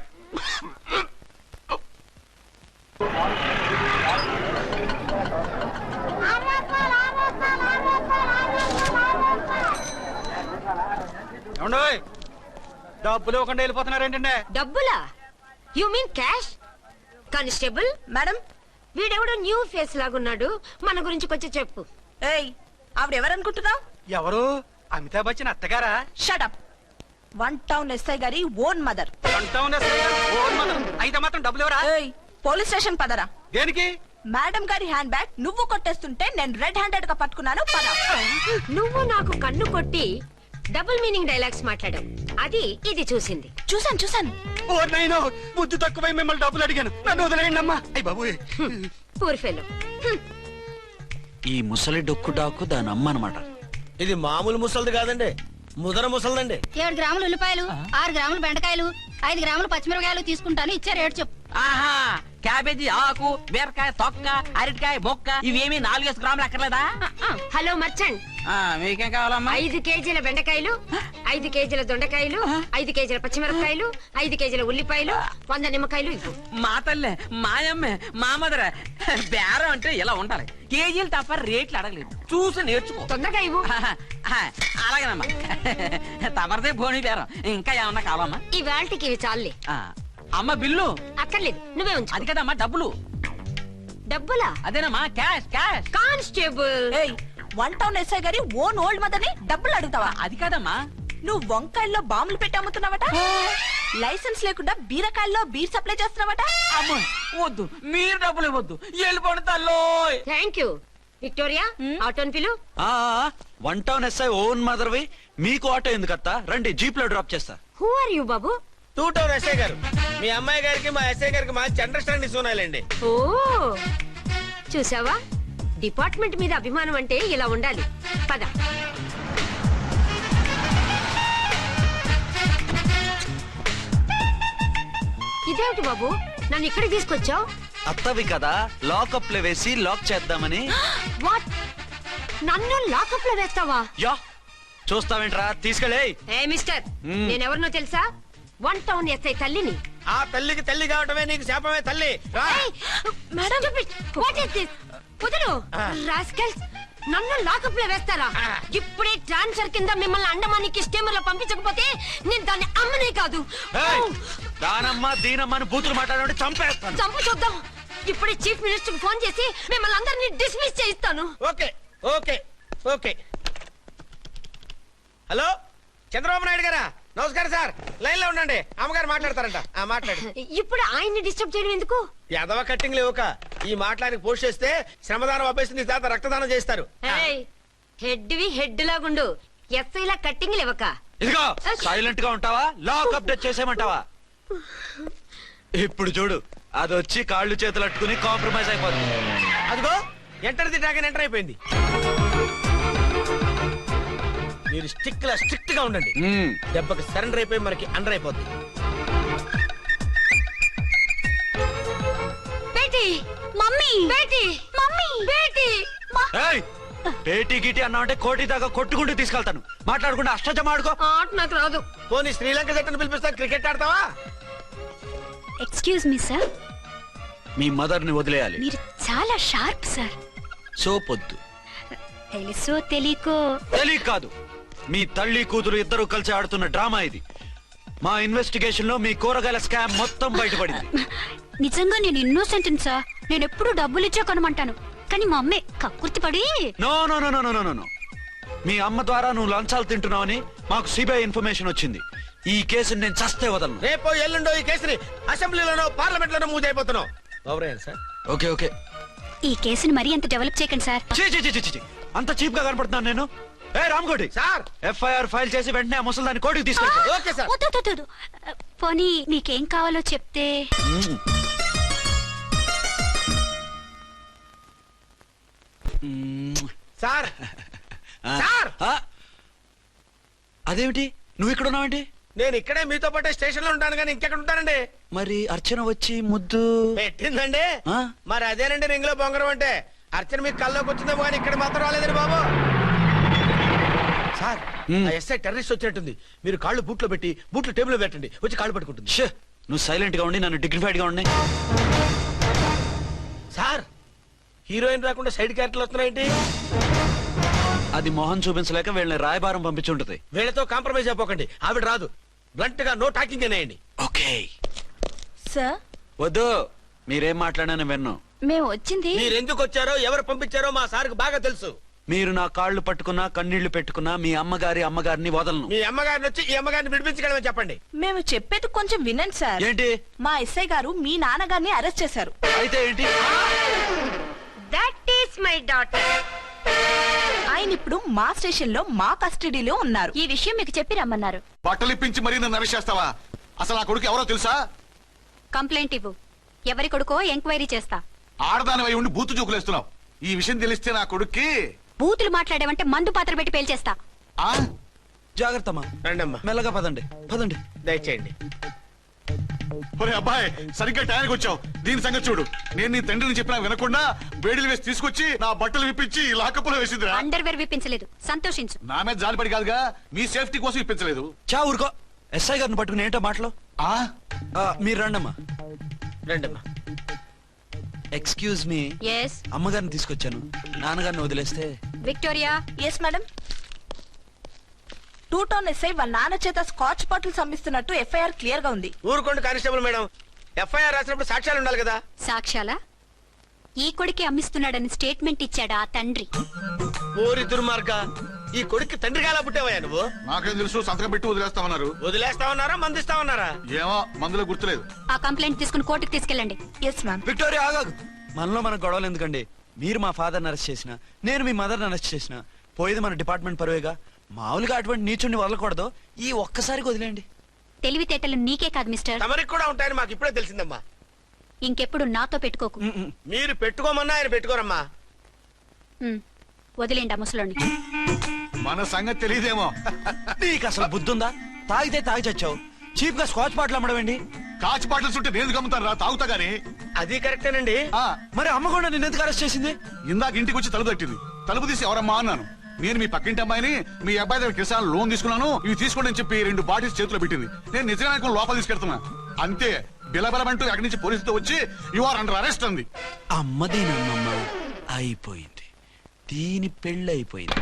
డబ్బులు ఇవ్వకుండా వెళ్ళిపోతున్నారు ఏంటంటే? డబ్బులా? You mean cash? Constable madam, వీడెవడో న్యూ ఫేస్ లాగున్నాడు, మన గురించి కొంచెం చెప్పు. ఏయ్ ఆవిడెవరనుకుంటున్నావు? ఎవరు? అమితాబ్ బచ్చన్ అత్తగారా? షటప్. 1 టౌన్ ఎస్ఐ గారి ఓన్ మదర్. అయితే మాత్రం డబ్బులు ఎవరా? ఏయ్ పోలీస్ స్టేషన్ పదరా. దేనికి? మేడం గారి హ్యాండ్ బ్యాగ్ నువ్వు కొట్టేస్తుంటే నేను రెడ్ హ్యాండెడ్ గా పట్టుకున్నాను. పద. నువ్వు నాకు కన్ను కొట్టి డబుల్ మీనింగ్ డైలాగ్స్ మాట్లాడావు, అది ఇది చూసింది. చూసాను. ఓ నైనో, బుద్ధి తక్కువై మిమ్మల్ని డబ్బులు అడిగాను, నన్ను వదిలేయండి అమ్మా. అయ్య బాబు, పూర్ ఫెలో. ఈ ముసలి డొక్కు డాకు దాని అమ్మ అనమాట. ఇది మామూలు ముసలిది కాదండి, ముదర ముసలిదండి. 7 గ్రాములు ఉల్లిపాయలు, 6 గ్రాములు బెండకాయలు, 5 గ్రాములు పచ్చిమిరపకాయలు తీసుకుంటాను. ఇచ్చే రేటు చెప్పు. ఆహా, క్యాబేజీ ఆకు, బీరకాయ తొక్క, అరటికాయ బొక్క, ఇవేమి 4 గ్రాములు అక్కర్లేదా? హలో మర్చండ్, మీకేం కావాలమ్మా? 5 కేజీల బెండకాయలు, 5 కేజీల దొండకాయలు, 5 కేజీల పచ్చిమిరపకాయలు, 5 కేజీల ఉల్లిపాయలు, 100 నిమ్మకాయలు ఇవ్వు. మా తల్లే, మాయమ్మే, మా మదర బేరం అంటే ఇలా ఉండాలి. కేజీలు తప్ప రేట్లు అడగలేదు, చూసి నేర్చుకో. తొందరగా ఇవ్వు. అలాగేనమ్మా, తమరిదే భోని బేరం. ఇంకా ఏమన్నా కావాలమ్మా? ఈ వేల్టికి ఇవి చాలే. అమ్మ బిల్లు అక్కర్లేదు, నువ్వే ఉంచు. అది కదమ్మా డబ్బులు. డబ్బులా? అదేనమ్మా, క్యాష్ క్యాష్. కానిస్టేబుల్. ఏయ్ 1 టౌన్ ఎస్ఐ గారి ఓన్ ఓల్డ్ మదర్ ని డబ్బులు అడుగుతావా? అది కాదమ్మా. నువ్వు వంకాయల్లో బాంబులు పెట్టి అమ్ముతున్నావట, లైసెన్స్ లేకుండా బీరకాయల్లో బీర్ సప్లై చేస్తున్నావట. అమ్మ వద్దు, మీరు డబ్బులు ఇవ్వద్దు, వెళ్ళిపోండి తల్లో. Thank you. విక్టోరియా, ఆటోన్ పిలు. 1 టౌన్ ఎస్ఐ ఓన్ మదర్వి, మీకు ఆటో ఎందుకత్తా? రండి, జీప్ లో డ్రాప్ చేస్తా. హూ ఆర్ యూ బాబు? 2 టౌన్ ఎస్ఐ గారు, మీ అమ్మాయి గారికి మా ఎస్ఐ గారికి మంచి అండర్స్టాండింగ్ ఉన్నాయండి. ఓ చూసావా, డిపార్ట్మెంట్ మీద అభిమానం అంటే ఇలా ఉండాలి. పద. ఇదేమిటి బాబు, నన్ను ఇక్కడికి తీసుకొచ్చావు? అత్తవి కదా, లాకప్ లో వేసి లాక్ చేద్దామని. వాట్, నన్ను లాకప్ లో వేస్తావా? యా, చూస్తావేంట్రా, తీసుకెళ్ళే. ఏ మిస్టర్, నేనెవరినో తెలుసా? 1 టౌన్ ఎస్ఐ తల్లిని. ఆ తల్లికి తల్లి కావటమే నీకు శాపమే తల్లి. రా. Madam, what is this? వదలు రాస్కల్స్, నన్ను లాకప్ లో వేస్తారా? ఇప్పుడే ట్రాన్స్ఫర్ కింద మిమ్మల్ని అండమానికి స్టీమర్ లో పంపించకపోతే నేను దాన్ని అమ్మనే కాదు. ఏయ్, దానమ్మ దీనమ్మ అని బూతులు మాట్లాడే చంపేస్తాను. చంపు చూద్దాం. ఇప్పుడే చీఫ్ మినిస్టర్ కి ఫోన్ చేసి మిమ్మల్ని అందరినీ డిస్మిస్ చేయిస్తాను. Okay okay okay. Hello, Chandrababu Naidu గారా? నమస్కారం సార్, లైన్ లో ఉండండి, అమ్మగారు మాట్లాడతారంట. మాట్లాడు. ఇప్పుడు ఆయన్ని డిస్టర్బ్ చేయడం ఎందుకు? ఎదవ కట్టింగ్ లేవుక ఈ మాట్లాడికి పోస్ట్ చేస్తే శ్రమదానం అభ్యసి నీ తాత రక్తదానం చేస్తారు. హెడ్ వి హెడ్ లాగుండు, ఎస్ఐ లా కట్టింగ్ లేవక. ఇదిగో సైలెంట్ గా ఉంటావా, లాక్ అప్డేట్ చేసేయమంటావా? ఇప్పుడు చూడు, అది వచ్చి కాళ్ళు చేతులు అట్టుకుని కాంప్రమైజ్ అయిపోతుంది. అదిగో ఎంటర్ ది డ్రాగన్ ఎంటర్ అయిపోయింది. మీరు స్ట్రిక్ట్ గా ఉండండి, దెబ్బకి సరెండర్ అయిపోయి మనకి అండర్ అయిపోద్ది. Beti, mummy, Beti, mummy, Beti. ఏయ్, పేటీ గిటి అన్నావంటే కోటి దాకా కొట్టుకుంటూ తీసుకెళ్తాను. మాట్లాడుకుంటే అష్టజమ ఆడుకో. ఆట నాకు రాదు. పోనీ శ్రీలంక జట్టును పిలిపిస్తా, క్రికెట్ ఆడతావా? ఎక్స్క్యూజ్ మీ సార్, మీ మదర్ ని వదిలేయాలి. మీరు చాలా షార్ప్ సార్. సోపొద్దు. తెలుసో తెలియకో తెలియ కాదు, మీ తల్లి కూతురు ఇద్దరు కలిసి ఆడుతున్న డ్రామా ఇది. మా ఇన్వెస్టిగేషన్ లో మీ కూరగాయల స్కామ్ మొత్తం బయటపడింది. నిజంగా నేను ఇన్నోసెంట్ సార్. నేను ఎప్పుడు డబ్బులు ఇచ్చా కొనమంటాను, కానీ మా అమ్మే కక్కుర్తి పడి. No no no no no no, మీ అమ్మ ద్వారా నువ్వు లంచాలు తింటున్నావని మాకు సిబిఐ ఇన్ఫర్మేషన్ వచ్చింది. ఈ కేసుని నేను చస్తే వదలను. రేపో ఎల్లుండో ఈ కేసుని అసెంబ్లీలోనో పార్లమెంట్ లోనో మూవ్ అయిపోతున్నావు. సార్ ఓకే ఓకే, ఈ కేసుని మరీ అంత డెవలప్ చేయకండి సార్. అంత చీప్ గా కనపడుతున్నాను నేను? ఏ రామ్కోటి సార్, ఎఫ్ఐఆర్ ఫైల్ చేసి వెంటనే ఆ ముసలిదాన్ని కోర్టుకి తీసుకెళ్ళి. Okay sir. వద్దు, వద్దు, వద్దు. పోనీ మీకేం కావాలో చెప్తే. సార్ సార్, అదేమిటి నువ్వు ఇక్కడ ఉన్నావేంటి? నేను ఇక్కడే మీతో పాటే స్టేషన్ లో ఉంటాను, కానీ ఇంకెక్కడ ఉంటానండి? మరి అర్చన వచ్చి ముద్దు పెట్టిందండి. ఆ? మరి అదేనండి రింగ్ లో బొంగరం అంటే. అర్చన మీకు కల్లోకి వచ్చిందేమో కానీ ఇక్కడ మాత్రం రాలేదండి బాబు. సార్, ఆ ఎస్ఐ టెర్రరిస్ట్ వచ్చినట్టుంది. మీరు కాళ్ళు బూట్లో పెట్టి బూట్లు టేబుల్ లో పెట్టండి, వచ్చి కాళ్ళు పట్టుకుంటుంది. షే, నువ్వు సైలెంట్ గా ఉండి నన్ను డిగ్నిఫైడ్ గా ఉండి. సార్, హీరోయిన్ రాకుండా సైడ్ క్యారెక్టర్లు వస్తున్నాయేంటి? అది మొహం చూపించలేక వీళ్ళని రాయబారం పంపించుంటది. వీళ్ళతో కాంప్రమైజ్ అయిపోకండి, ఆవిడ రాదు. బ్లంట్ గా నో టాకింగ్ అనేయండి. ఓకే సార్, వద్దు, మీరేం మాట్లాడానని విన్ను. మేము వచ్చింది మీరెందుకు వచ్చారో ఎవరు పంపించారో మా సార్కి బాగా తెలుసు. మీరు నా కాళ్ళు పట్టుకున్నా కన్నీళ్లు పెట్టుకున్నా మీ అమ్మగారిని వదలను. మీ అమ్మగారిని వచ్చి ఈ అమ్మగారిని విడిపించగలమని చెప్పండి. మేము చెప్పేది కొంచెం వినండి సార్. ఏంటి? మా ఎస్ఐ గారు మీ నాన్నగారిని అరెస్ట్ చేశారు. అయితే ఏంటి? That is my daughter. ఆయన ఇప్పుడు మా స్టేషన్ లో మా కస్టడీలో ఉన్నారు. ఈ విషయం మీకు చెప్పి రమ్మన్నారు. బట్టలు ఇప్పించి మరీ నన్ను అరెస్ట్ చేస్తావా? అసలు ఆ కొడుకు ఎవరో తెలుసా? కంప్లైంట్ ఇవ్వు. ఎవరి కొడుకో ఎంక్వైరీ చేస్తా. ఆడదానివై ఉండి బూతు చూకులేస్తున్నావు. ఈ విషయం తెలిస్తే నా కొడుక్కి బూతులు మాట్లాడేవంటే మందు పాత్ర పెట్టి పేల్చేస్తా. ఆ జాగ్రత్తమ్మా. రండమ్మా, మెల్లగా పదండి పదండి. దయచేయండి. ఒరే అబ్బాయి, సరిగ్గా టైంకి వచ్చావు. దీని సంగతి చూడు. నేను నీ తండ్రిని చెప్పినా వినకుండా వేడిలు వేసి తీసుకొచ్చి నా బట్టలు విప్పించి లాకప్పులో వేసిందిరా. అండర్వేర్ విప్పించలేదు, సంతోషించు. నా మీద జాలిపడి కాదుగా, మీ సేఫ్టీ కోసం ఇప్పించలేదు. చా ఊరుకో. ఎస్ఐ గారిని పట్టుకుని ఏంటో మాటలు. ఆ మీరు రండమ్మా. రండమ్మా. Excuse me. ఎస్ అమ్మగారిని తీసుకొచ్చాను. నాన్నగారిని వదిలేస్తే. Victoria. Yes madam. 2 town SI వాళ్ళ నాన్న చేత స్కాచ్ బాటిల్స్ అమ్మిస్తున్నట్టు ఎఫ్ఐఆర్ క్లియర్ గా ఉంది. ఊరుకోండి కానిస్టేబుల్ మేడం. ఎఫ్ఐఆర్ రాసినప్పుడు సాక్ష్యాలు ఉండాలి కదా. సాక్ష్యాలా? ఈ కొడుకే అమ్మిస్తున్నాడని స్టేట్మెంట్ ఇచ్చాడా ఆ తండ్రి? ఊరి దుర్మార్గ, ఈ కొడుక్కి తండ్రిగా ఎలా పుట్టావయ్యా నువ్వు? నాకేం తెలుసు, సంతకం పెట్టి వదిలేస్తామన్నారు. వదిలేస్తామన్నారా మందిస్తామన్నారా? ఏమో, మందులో గుర్తులేదు. ఆ కంప్లైంట్ తీసుకుని కోర్టుకు తీసుకెళ్ళండి. Yes ma'am. విక్టోరియా ఆగాగు. మనలో మన గొడవలు ఎందుకండి? మీరు మా ఫాదర్ని అరెస్ట్ చేసిన, నేను మీ మదర్ని అరెస్ట్ చేసిన, పోయేది మన డిపార్ట్మెంట్ పరువేగా. మామూలుగా అటువంటి నీచుడిని వదలకూడదు. ఈ ఒక్కసారికి వదిలేండి. తెలివితేటలు నీకే కాదు మిస్టర్, తమరికి కూడా ఉంటాయని మాకు ఇప్పుడే తెలిసిందమ్మా. ఇంకెప్పుడు నాతో పెట్టుకోకు. మీరు పెట్టుకోమన్నా ఆయన పెట్టుకోరమ్మా. వదిలేండి ఆ ముసలోని. మన సంగతి తెలియదేమో. నీకు అసలు బుద్ధుందా? తాగితే తాగి చచ్చావు. చీప్ గా స్కాచ్ బాటిల్ అమ్మడమేంటి? కాచి బాటలు చుట్టూ నేను గమ్ముతాను రా, తాగుతా గానీ. అది కరెక్టేనండి. మరి అమ్మ కూడా నిన్ను ఎందుకు అరెస్ట్ చేసింది? ఇందాక ఇంటికి వచ్చి తలుపు తట్టింది. తలుపు తీసి ఎవరమ్మా అన్నాను. నేను మీ పక్కింటి అమ్మాయిని, మీ అబ్బాయి దగ్గర కిసాన్ లోన్ తీసుకున్నాను, ఇవి తీసుకోండి అని చెప్పి 2 బాటిల్స్ చేతిలో పెట్టింది. నేను నిజంగా లోపల తీసుకెళ్తున్నా. అంతే, బిలబలమంటూ అక్కడి నుంచి పోలీసుతో వచ్చి యు ఆర్ అండర్ అరెస్ట్ అంది. అమ్మదేనమ్మమ్మ అయిపోయింది. దీని పెళ్ళి అయిపోయింది.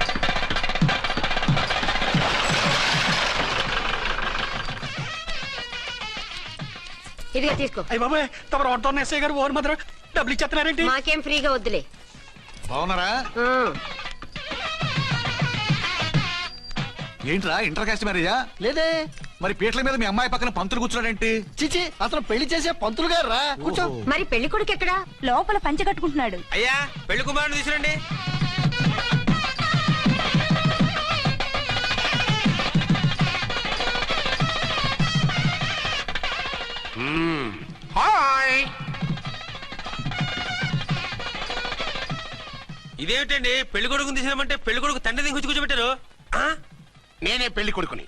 ఇదిగా తీసుకో. అయ్య బాబాయ్, తమరు 1 టౌన్ ఎస్ఐ గారు ఓన్ మాత్రం డబ్బులు ఇచ్చేస్తున్నారేంటి? మాకేం ఫ్రీగా వద్దులే. బాగున్నారా? ఏంట్రా ఇంటర్ కాస్ట్ మ్యారేజా? లేదే. మరి పీటల మీద మీ అమ్మాయి పక్కన పంతులు కూర్చున్నాడేంటి? చిచి, అతను పెళ్లి చేసే పంతులు గారు రా. కూర్చో. మరి పెళ్లి కొడుకు ఎక్కడా? లోపల పంచె కట్టుకుంటున్నాడు. అయ్యా, పెళ్లి కుమారుని తీసుకురండి. హాయ్. ఇదేమిటండి, పెళ్లి కొడుకుని తీసినామంటే పెళ్లి కొడుకు తండ్రి దించి కూర్చోబెట్టారు. నేనే పెళ్లి కొడుకుని.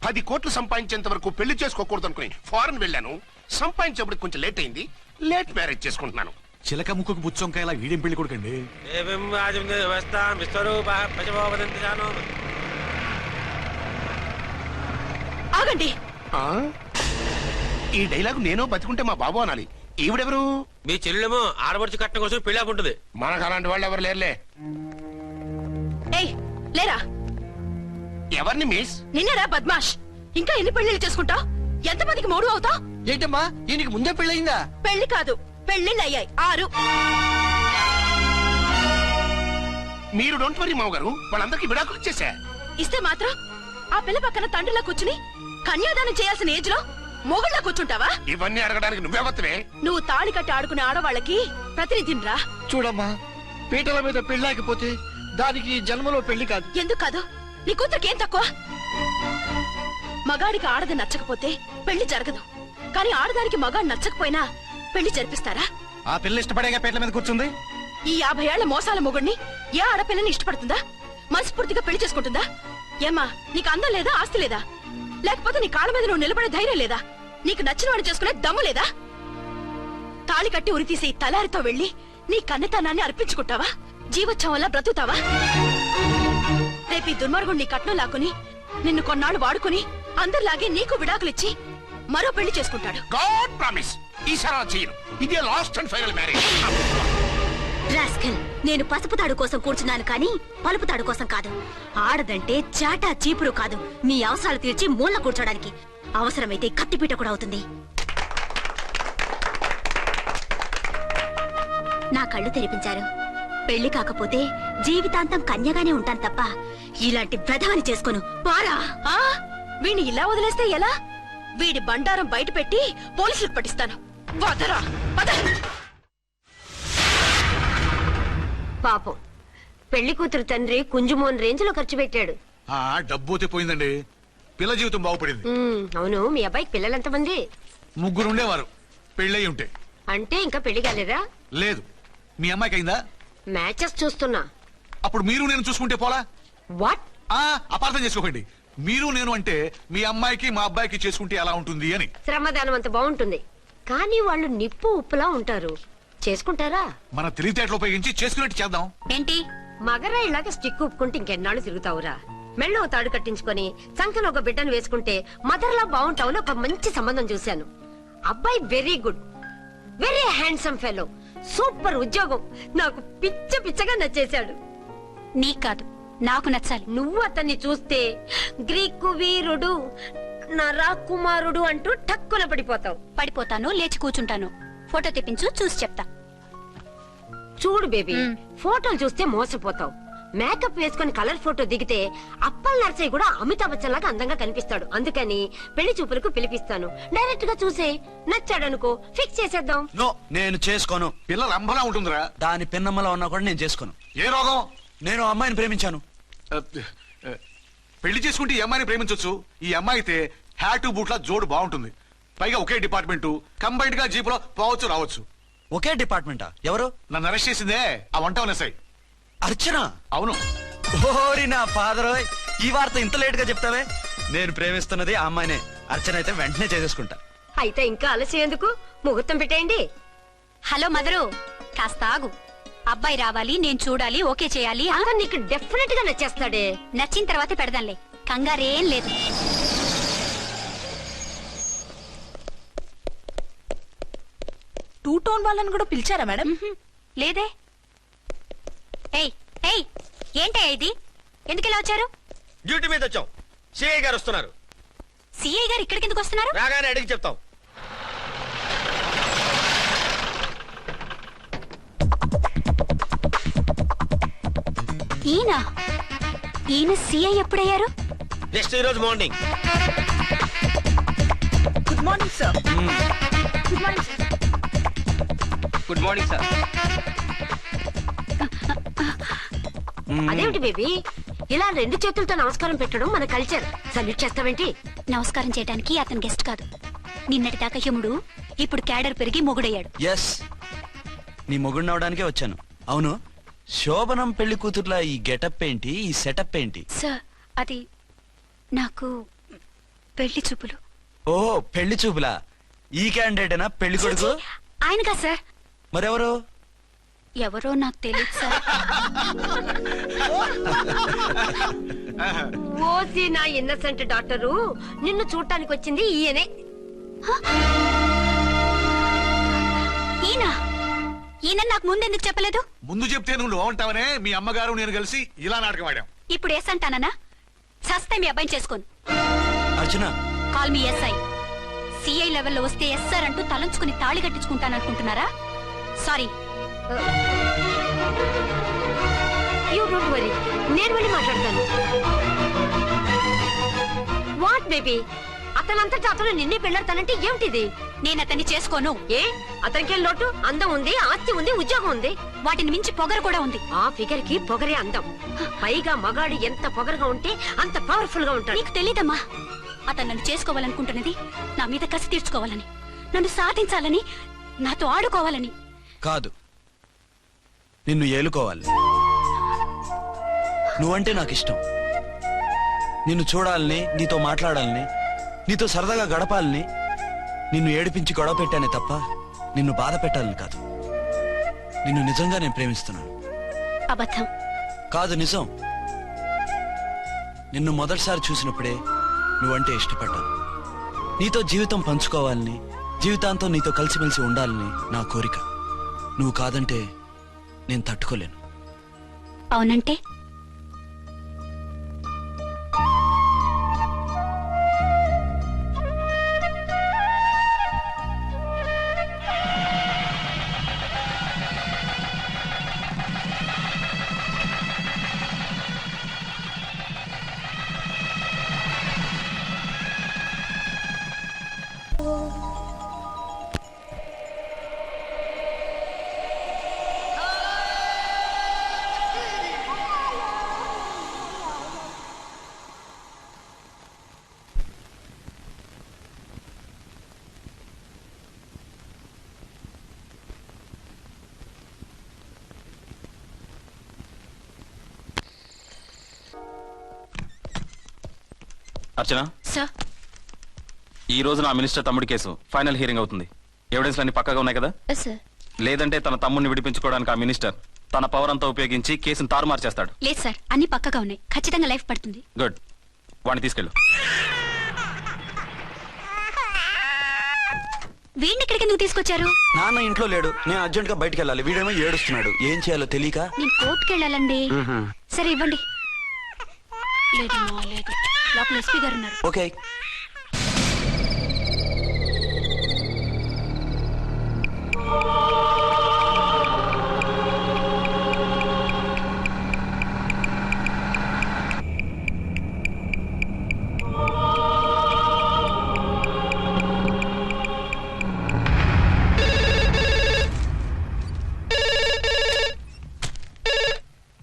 10 కోట్లు సంపాదించేంత వరకు పెళ్లి చేసుకోకూడదు అనుకుని ఫారెన్ వెళ్ళాను. సంపాదించేప్పుడు కొంచెం లేట్ అయింది. లేట్ మ్యారేజ్ చేసుకుంటున్నాను. చిలక ముక్కుకు బుచ్చొంకాయ ఇలా వీడేం పెళ్లి కొడుకండి? ఆగండి. ఈ డైలాగ్ నేను బతికుంటే మా బాబు అనాలి. ఈవిడెవరు? మీ చెల్లెమో ఆడబడుచు కట్టడం కోసం పెళ్లి ఆకుంటుంది. మనకు అలాంటి వాళ్ళు ఎవరు లేరులే. ఏయ్ లేరా. ఎవరిని మిస్? నిన్నరా బద్మాష్. ఇంకా ఎన్ని పెళ్లిళ్ళు చేసుకుంటావు? ఎంతమందికి మూడు అవుతావు? ఏంటమ్మా, ఈయనకి ముందే పెళ్ళయిందా? పెళ్లి కాదు, పెళ్లిళ్ళు అయ్యాయి 6. మీరు డోంట్ వరీ మావ గారు, వాళ్ళందరికీ విడాకులు ఇచ్చేసా. ఇస్తే మాత్రం ఆ పిల్ల పక్కన తండ్రిలా కూర్చుని కన్యాదానం చేయాల్సిన ఏజ్ లో మొగుళ్ళ కూర్చుంటావా? ఇవన్నీ అడగడానికి నువ్వెవత్తవే? నువ్వు తాళి కట్టి ఆడుకునే ఆడవాళ్ళకి ప్రతినిధినిరా. చూడమ్మా, పీటల మీద పెళ్ళాకపోతే దానికి జన్మలో పెళ్లి కాదు. ఎందుకు కాదు? నీ కూతురికేం తక్కువ? మగాడికి ఆడది నచ్చకపోతే పెళ్లి జరగదు. కానీ ఆడదానికి మగాడు నచ్చకపోయినా పెళ్లి జరిపిస్తారా? ఆ పిల్ల ఇష్టపడేగా పీటల మీద కూర్చుంది. ఈ 50 ఏళ్ల మోసాల మొగుడిని ఏ ఆడపిల్లని ఇష్టపడుతుందా? మనస్ఫూర్తిగా పెళ్లి చేసుకుంటుందా? ఏమ్మా, నీకు అందం లేదా, ఆస్తి లేదా? లేకపోతే నీ కాళ్ళ మీద నువ్వు నిలబడే ధైర్యం లేదా? నీకు నచ్చిన వాడు చేసుకునే దమ్ము లేదా? తాళి కట్టి ఉరితీసే తలారితో వెళ్లి నీ కన్నెతనాన్ని అర్పించుకుంటావా? జీవోత్సవం వల్ల బ్రతుకుతావా? రేపు ఈ దుర్మార్గుడు నీ కట్నం లాక్కుని నిన్ను కొన్నాళ్ళు వాడుకుని అందరిలాగే నీకు విడాకులిచ్చి మరో పెళ్లి చేసుకుంటాడు. గాడ్ ప్రామిస్, ఈసారి చేయను. ఇదే last and final marriage. Rascal, నేను పసుపు తాడు కోసం కూర్చున్నాను కానీ పలుపు తాడు కోసం కాదు. ఆడదంటే చాటా చీపురు కాదు, మీ అవసరాలు తీర్చి మూల కూర్చోడానికి. అవసరమైతే కత్తిపీట కూడా అవుతుంది. నా కళ్ళు తెరిపించారు. పెళ్లి కాకపోతే జీవితాంతం కన్యగానే ఉంటాను తప్ప ఇలాంటి వ్రధమని చేసుకోను. పారా ఆ వీణ్ణి ఇలా వదిలేస్తే ఎలా? వీడి బండారం బయట పెట్టి పోలీసులకు పట్టిస్తాను. వదరా పద. పాపం పెళ్లి కూతురు తండ్రి కుంజుమోన్ రేంజ్ లో ఖర్చు పెట్టాడు. డబ్బు అయితే పోయిందండి, పిల్ల జీవితం బాగుపడింది. అవును, మీ అబ్బాయికి పిల్లలెంతమంది? 3 ఉండేవారు, పెళ్ళయి ఉంటే. అంటే ఇంకా పెళ్లి కాలేదా? లేదు. మీ అమ్మాయికి అయిందా? మ్యాచెస్ చూస్తున్నా. అప్పుడు మీరు నేను చూసుకుంటే పోలా? వాట్? అపార్థం చేసుకోకండి. మీరు నేను అంటే మీ అమ్మాయికి మా అబ్బాయికి చేసుకుంటే ఎలా ఉంటుంది అని. శ్రమదానం అంత బాగుంటుంది, కానీ వాళ్ళు నిప్పు ఉప్పులా ఉంటారు. చేసుకుంటారా? మన తెలివితేటలు ఉపయోగించి చేసుకున్నట్టు చేద్దాం. ఏంటి మగరాయిలాగా స్టిక్ ఉప్పుకుంటే ఇంకెన్నాళ్ళు తిరుగుతావురా? మెళ్ళో తాడు కట్టించుకొని సంకలో ఒక బిడ్డను వేసుకుంటే మదర్లా బాగుంటావుని ఒక మంచి సంబంధం చూశాను. అబ్బాయి very good, very handsome fellow, super ఉద్యోగం. నాకు పిచ్చగా నచ్చేశాడు. నీకు కాదు, నాకు నచ్చాలి. నువ్వు అతన్ని చూస్తే గ్రీకు వీరుడు, నా రాకుమారుడు అంటూ టక్కున పడిపోతావు. పడిపోతాను, లేచి కూర్చుంటాను. ఫోటో తెప్పించు, చూసి చెప్తా. చూడు బేబీ, ఫోటోలు చూస్తే మోసపోతావు. మేకప్ వేసుకుని కలర్ ఫోటో దిగితే అప్పల్ నర్సయ్య కూడా అమితాబ్ బచ్చన్ లాగా అందంగా కనిపిస్తాడు. అందుకని పెళ్లి చూపులకు పిలిపిస్తాను. డైరెక్ట్ గా చూసే నచ్చాడనుకో ఫిక్స్ చేసేద్దాం. నో, నేను చేసుకోను. పిల్లలు అంబలా ఉంటుందిరా. దాని పిన్నమ్మలా ఉన్నా కూడా నేను చేసుకోను. ఏ రోగం? నేను ఆ అమ్మాయిని ప్రేమించాను. పెళ్లి చేసుకుంటే ఈ అమ్మాయిని ప్రేమించొచ్చు. ఈ అమ్మాయి అయితే హ్యాటు బూట్ల జోడు బాగుంటుంది. పైగా ఒకే డిపార్ట్మెంట్, కంబైన్డ్ గా జీపులో పోవచ్చు రావచ్చు. ఒకే డిపార్ట్మెంటా? ఎవరు? నన్ను అరెస్ట్ చేసిందే ఆ వంట ఎస్ఐ అర్చన. అవును. ఓరి నా ఫాదర్, ఈ వార్త ఇంత లేట్ గా చెప్తావే? నేను ప్రేమిస్తున్నది ఆ అమ్మాయినే. అర్చన అయితే వెంటనే చేసేసుకుంటా. అయితే ఇంకా ఆలస్యం ఎందుకు, ముహూర్తం పెట్టేయండి. హలో మదరు, కాస్త ఆగు. అబ్బాయి రావాలి, నేను చూడాలి, ఓకే చేయాలి. అతను నీకు డెఫినెట్ గా నచ్చేస్తాడే. నచ్చిన తర్వాతే పెడదాంలే, కంగారేం లేదు. టూ టోన్ వాళ్ళని కూడా పిలిచారా మేడం? లేదే. ఏయ్ ఏయ్, ఏంటే ఇది? ఎందుకు ఇలా వచ్చారు? డ్యూటీ మీద వచ్చాం. సిఐ గారు వస్తున్నారు. సిఐ గారు ఇక్కడికి ఎందుకు వస్తున్నారు? రాగానే అడిగి చెప్తాం. ఈయన సిఐ ఎప్పుడయ్యారు? నెక్స్ట్ ఈ రోజు morning. Good morning sir. Good morning sir. Good morning sir. అదేమిటి బేబీ, ఇలా 2 చేతులతో నమస్కారం పెట్టడం మన కల్చర్. సల్యూట్ చేస్తావేంటి? నమస్కారం చేయడానికి అతను గెస్ట్ కాదు. నిన్నటి దాకా యముడు, ఇప్పుడు క్యాడర్ పెరిగి మొగుడయ్యాడు. ఎస్, నీ మొగుడినవడానికే వచ్చాను. అవును, శోభనం పెళ్లి కూతుర్లా ఈ గెటప్ ఏంటి, ఈ సెటప్ ఏంటి? సార్, అది నాకు పెళ్లి చూపులు. ఓ, పెళ్లి చూపులా? ఈ క్యాండిడేటేనా పెళ్లి కొడుకు? ఆయనగా సార్. మరెవరు? ఎవరో నాకు తెలియదు సార్. ఓసి నా ఇన్నసెంట్ డాక్టరు, నిన్ను చూడటానికి వచ్చింది ఈయనే. ఈయన నాకు ముందెందుకు చెప్పలేదు? ముందు చెప్తే నువ్వు బాగుంటావనే మీ అమ్మగారు నేను కలిసి ఇలా నాటకం ఆడాం. ఇప్పుడు ఎస్ అంటానా? సస్తే మీ అబ్బాయిని చేసుకోను. అర్చన, కాల్ మీ ఎస్ఐ. సిఐ లెవెల్లో వస్తే ఎస్ఆర్ అంటూ తలంచుకుని తాళి కట్టించుకుంటాననుకుంటున్నారా? సారీ. యూ డోంట్ వరీ, నేను వెళ్ళి మాట్లాడతాను. వాట్ బేబీ, అతనంతటా అతను నిన్నే పెళ్ళాడతానంటే ఏమిటిది? నేను అతన్ని చేసుకోను. ఏ, అతనికేం లోటు? అందం ఉంది, ఆస్తి ఉంది, ఉద్యోగం ఉంది. వాటిని మించి పొగరు కూడా ఉంది. ఆ ఫిగర్ కి పొగరే అందం. పైగా మగాడు ఎంత పొగరుగా ఉంటే అంత పవర్ఫుల్ గా ఉంటాడు. నీకు తెలీదమ్మా, అతను నన్ను చేసుకోవాలనుకుంటున్నది నా మీద కసి తీర్చుకోవాలని, నన్ను సాధించాలని, నాతో ఆడుకోవాలని కాదు, నిన్ను ఏలుకోవాలి. నువ్వంటే నాకు ఇష్టం. నిన్ను చూడాలని, నీతో మాట్లాడాలని, నీతో సరదాగా గడపాలని, నిన్ను ఏడిపించి గొడవ పెట్టానే తప్ప నిన్ను బాధ పెట్టాలని కాదు. నిన్ను నిజంగా నేను ప్రేమిస్తున్నాను. అబద్ధం కాదు, నిజం. నిన్ను మొదటిసారి చూసినప్పుడే నువ్వంటే ఇష్టపడ్డాను. నీతో జీవితం పంచుకోవాలని, జీవితాంతం నీతో కలిసిమెలిసి ఉండాలని నా కోరిక. నువ్వు కాదంటే నేను తట్టుకోలేను. అవునంటే అర్చన, సార్ ఈ రోజు నా మినిస్టర్ తమ్ముడి కేసు ఫైనల్ హియరింగ్ అవుతుంది. ఎవిడెన్స్ అన్ని పక్కగా ఉన్నాయి కదా? సార్ లేదంటే తన తమ్ముడిని విడిపించుకోవడానికి ఆ మినిస్టర్ తన పవర్ అంతా ఉపయోగించి కేసును తారుమారు చేస్తాడు. లేదు సార్, అన్ని పక్కగా ఉన్నాయి. ఖచ్చితంగా లైఫ్ పడుతుంది. గుడ్, వాడిని తీసుకెళ్ళు. వీడిని ఇక్కడికి ఎందుకు తీసుకొచ్చారు? నాన్న ఇంట్లో లేడు, నేను అర్జెంట్ గా బయటికి వెళ్ళాలి. వీడేమో ఏడుస్తున్నాడు, ఏం చేయాలో తెలియక. నేను కోర్టుకి వెళ్ళాలండి. సరే ఇవ్వండి. లేదమ్మా, లేదు. లోపల ఎస్పీ గారు ఉన్నారు. ఓకే.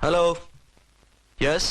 Hello, yes.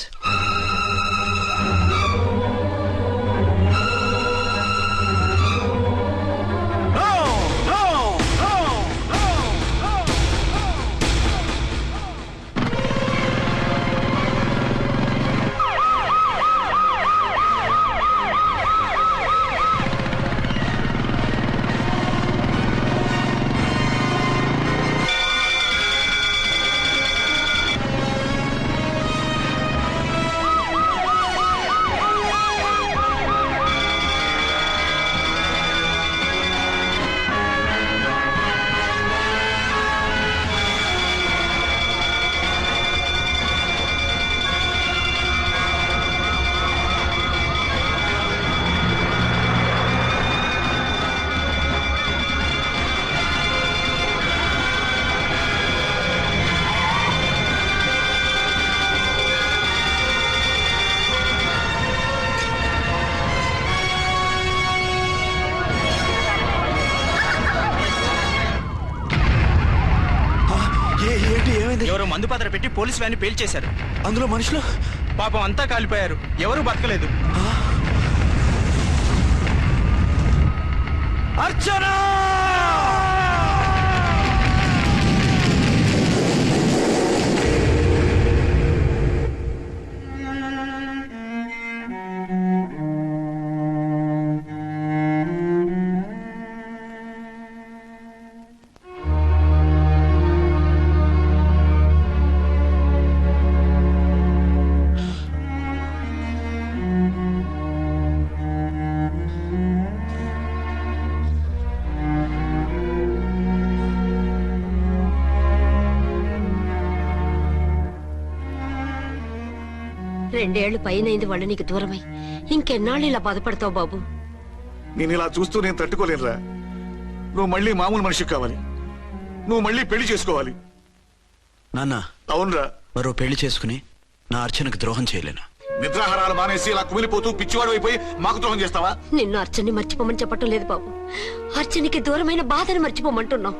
ఏంటి, ఏమైంది? ఎవరో మందు పాత్ర పెట్టి పోలీస్ వ్యాన్ పేల్చేశారు. అందులో మనుషులు పాపం అంతా కాలిపోయారు, ఎవరు బతకలేదు. అర్చన! రెండేళ్లు పైనైంది వాళ్ళు నీకు దూరమై. ఇంకెన్నాళ్ళు ఇలా బాధపడతావు బాబు? నేను ఇలా చూస్తూ నేను తట్టుకోలేనురా. నువ్వు మళ్ళీ మామూలు మనిషి కావాలి, నువ్వు మళ్ళీ పెళ్లి చేసుకోవాలి. నాన్న, అవునరా. మరో పెళ్లి చేసుకుని నా అర్చనకు ద్రోహం చేయలేను. నిద్రాహారాలు మానేసి ఇలా కుమిలిపోతూ పిచ్చివాడు అయిపోయి మాకు ద్రోహం చేస్తావా? నిన్ను అర్చన్ని మర్చిపోమని చెప్పటం లేదు బాబు, అర్చనికి దూరమైన బాధను మర్చిపోమంటున్నావు.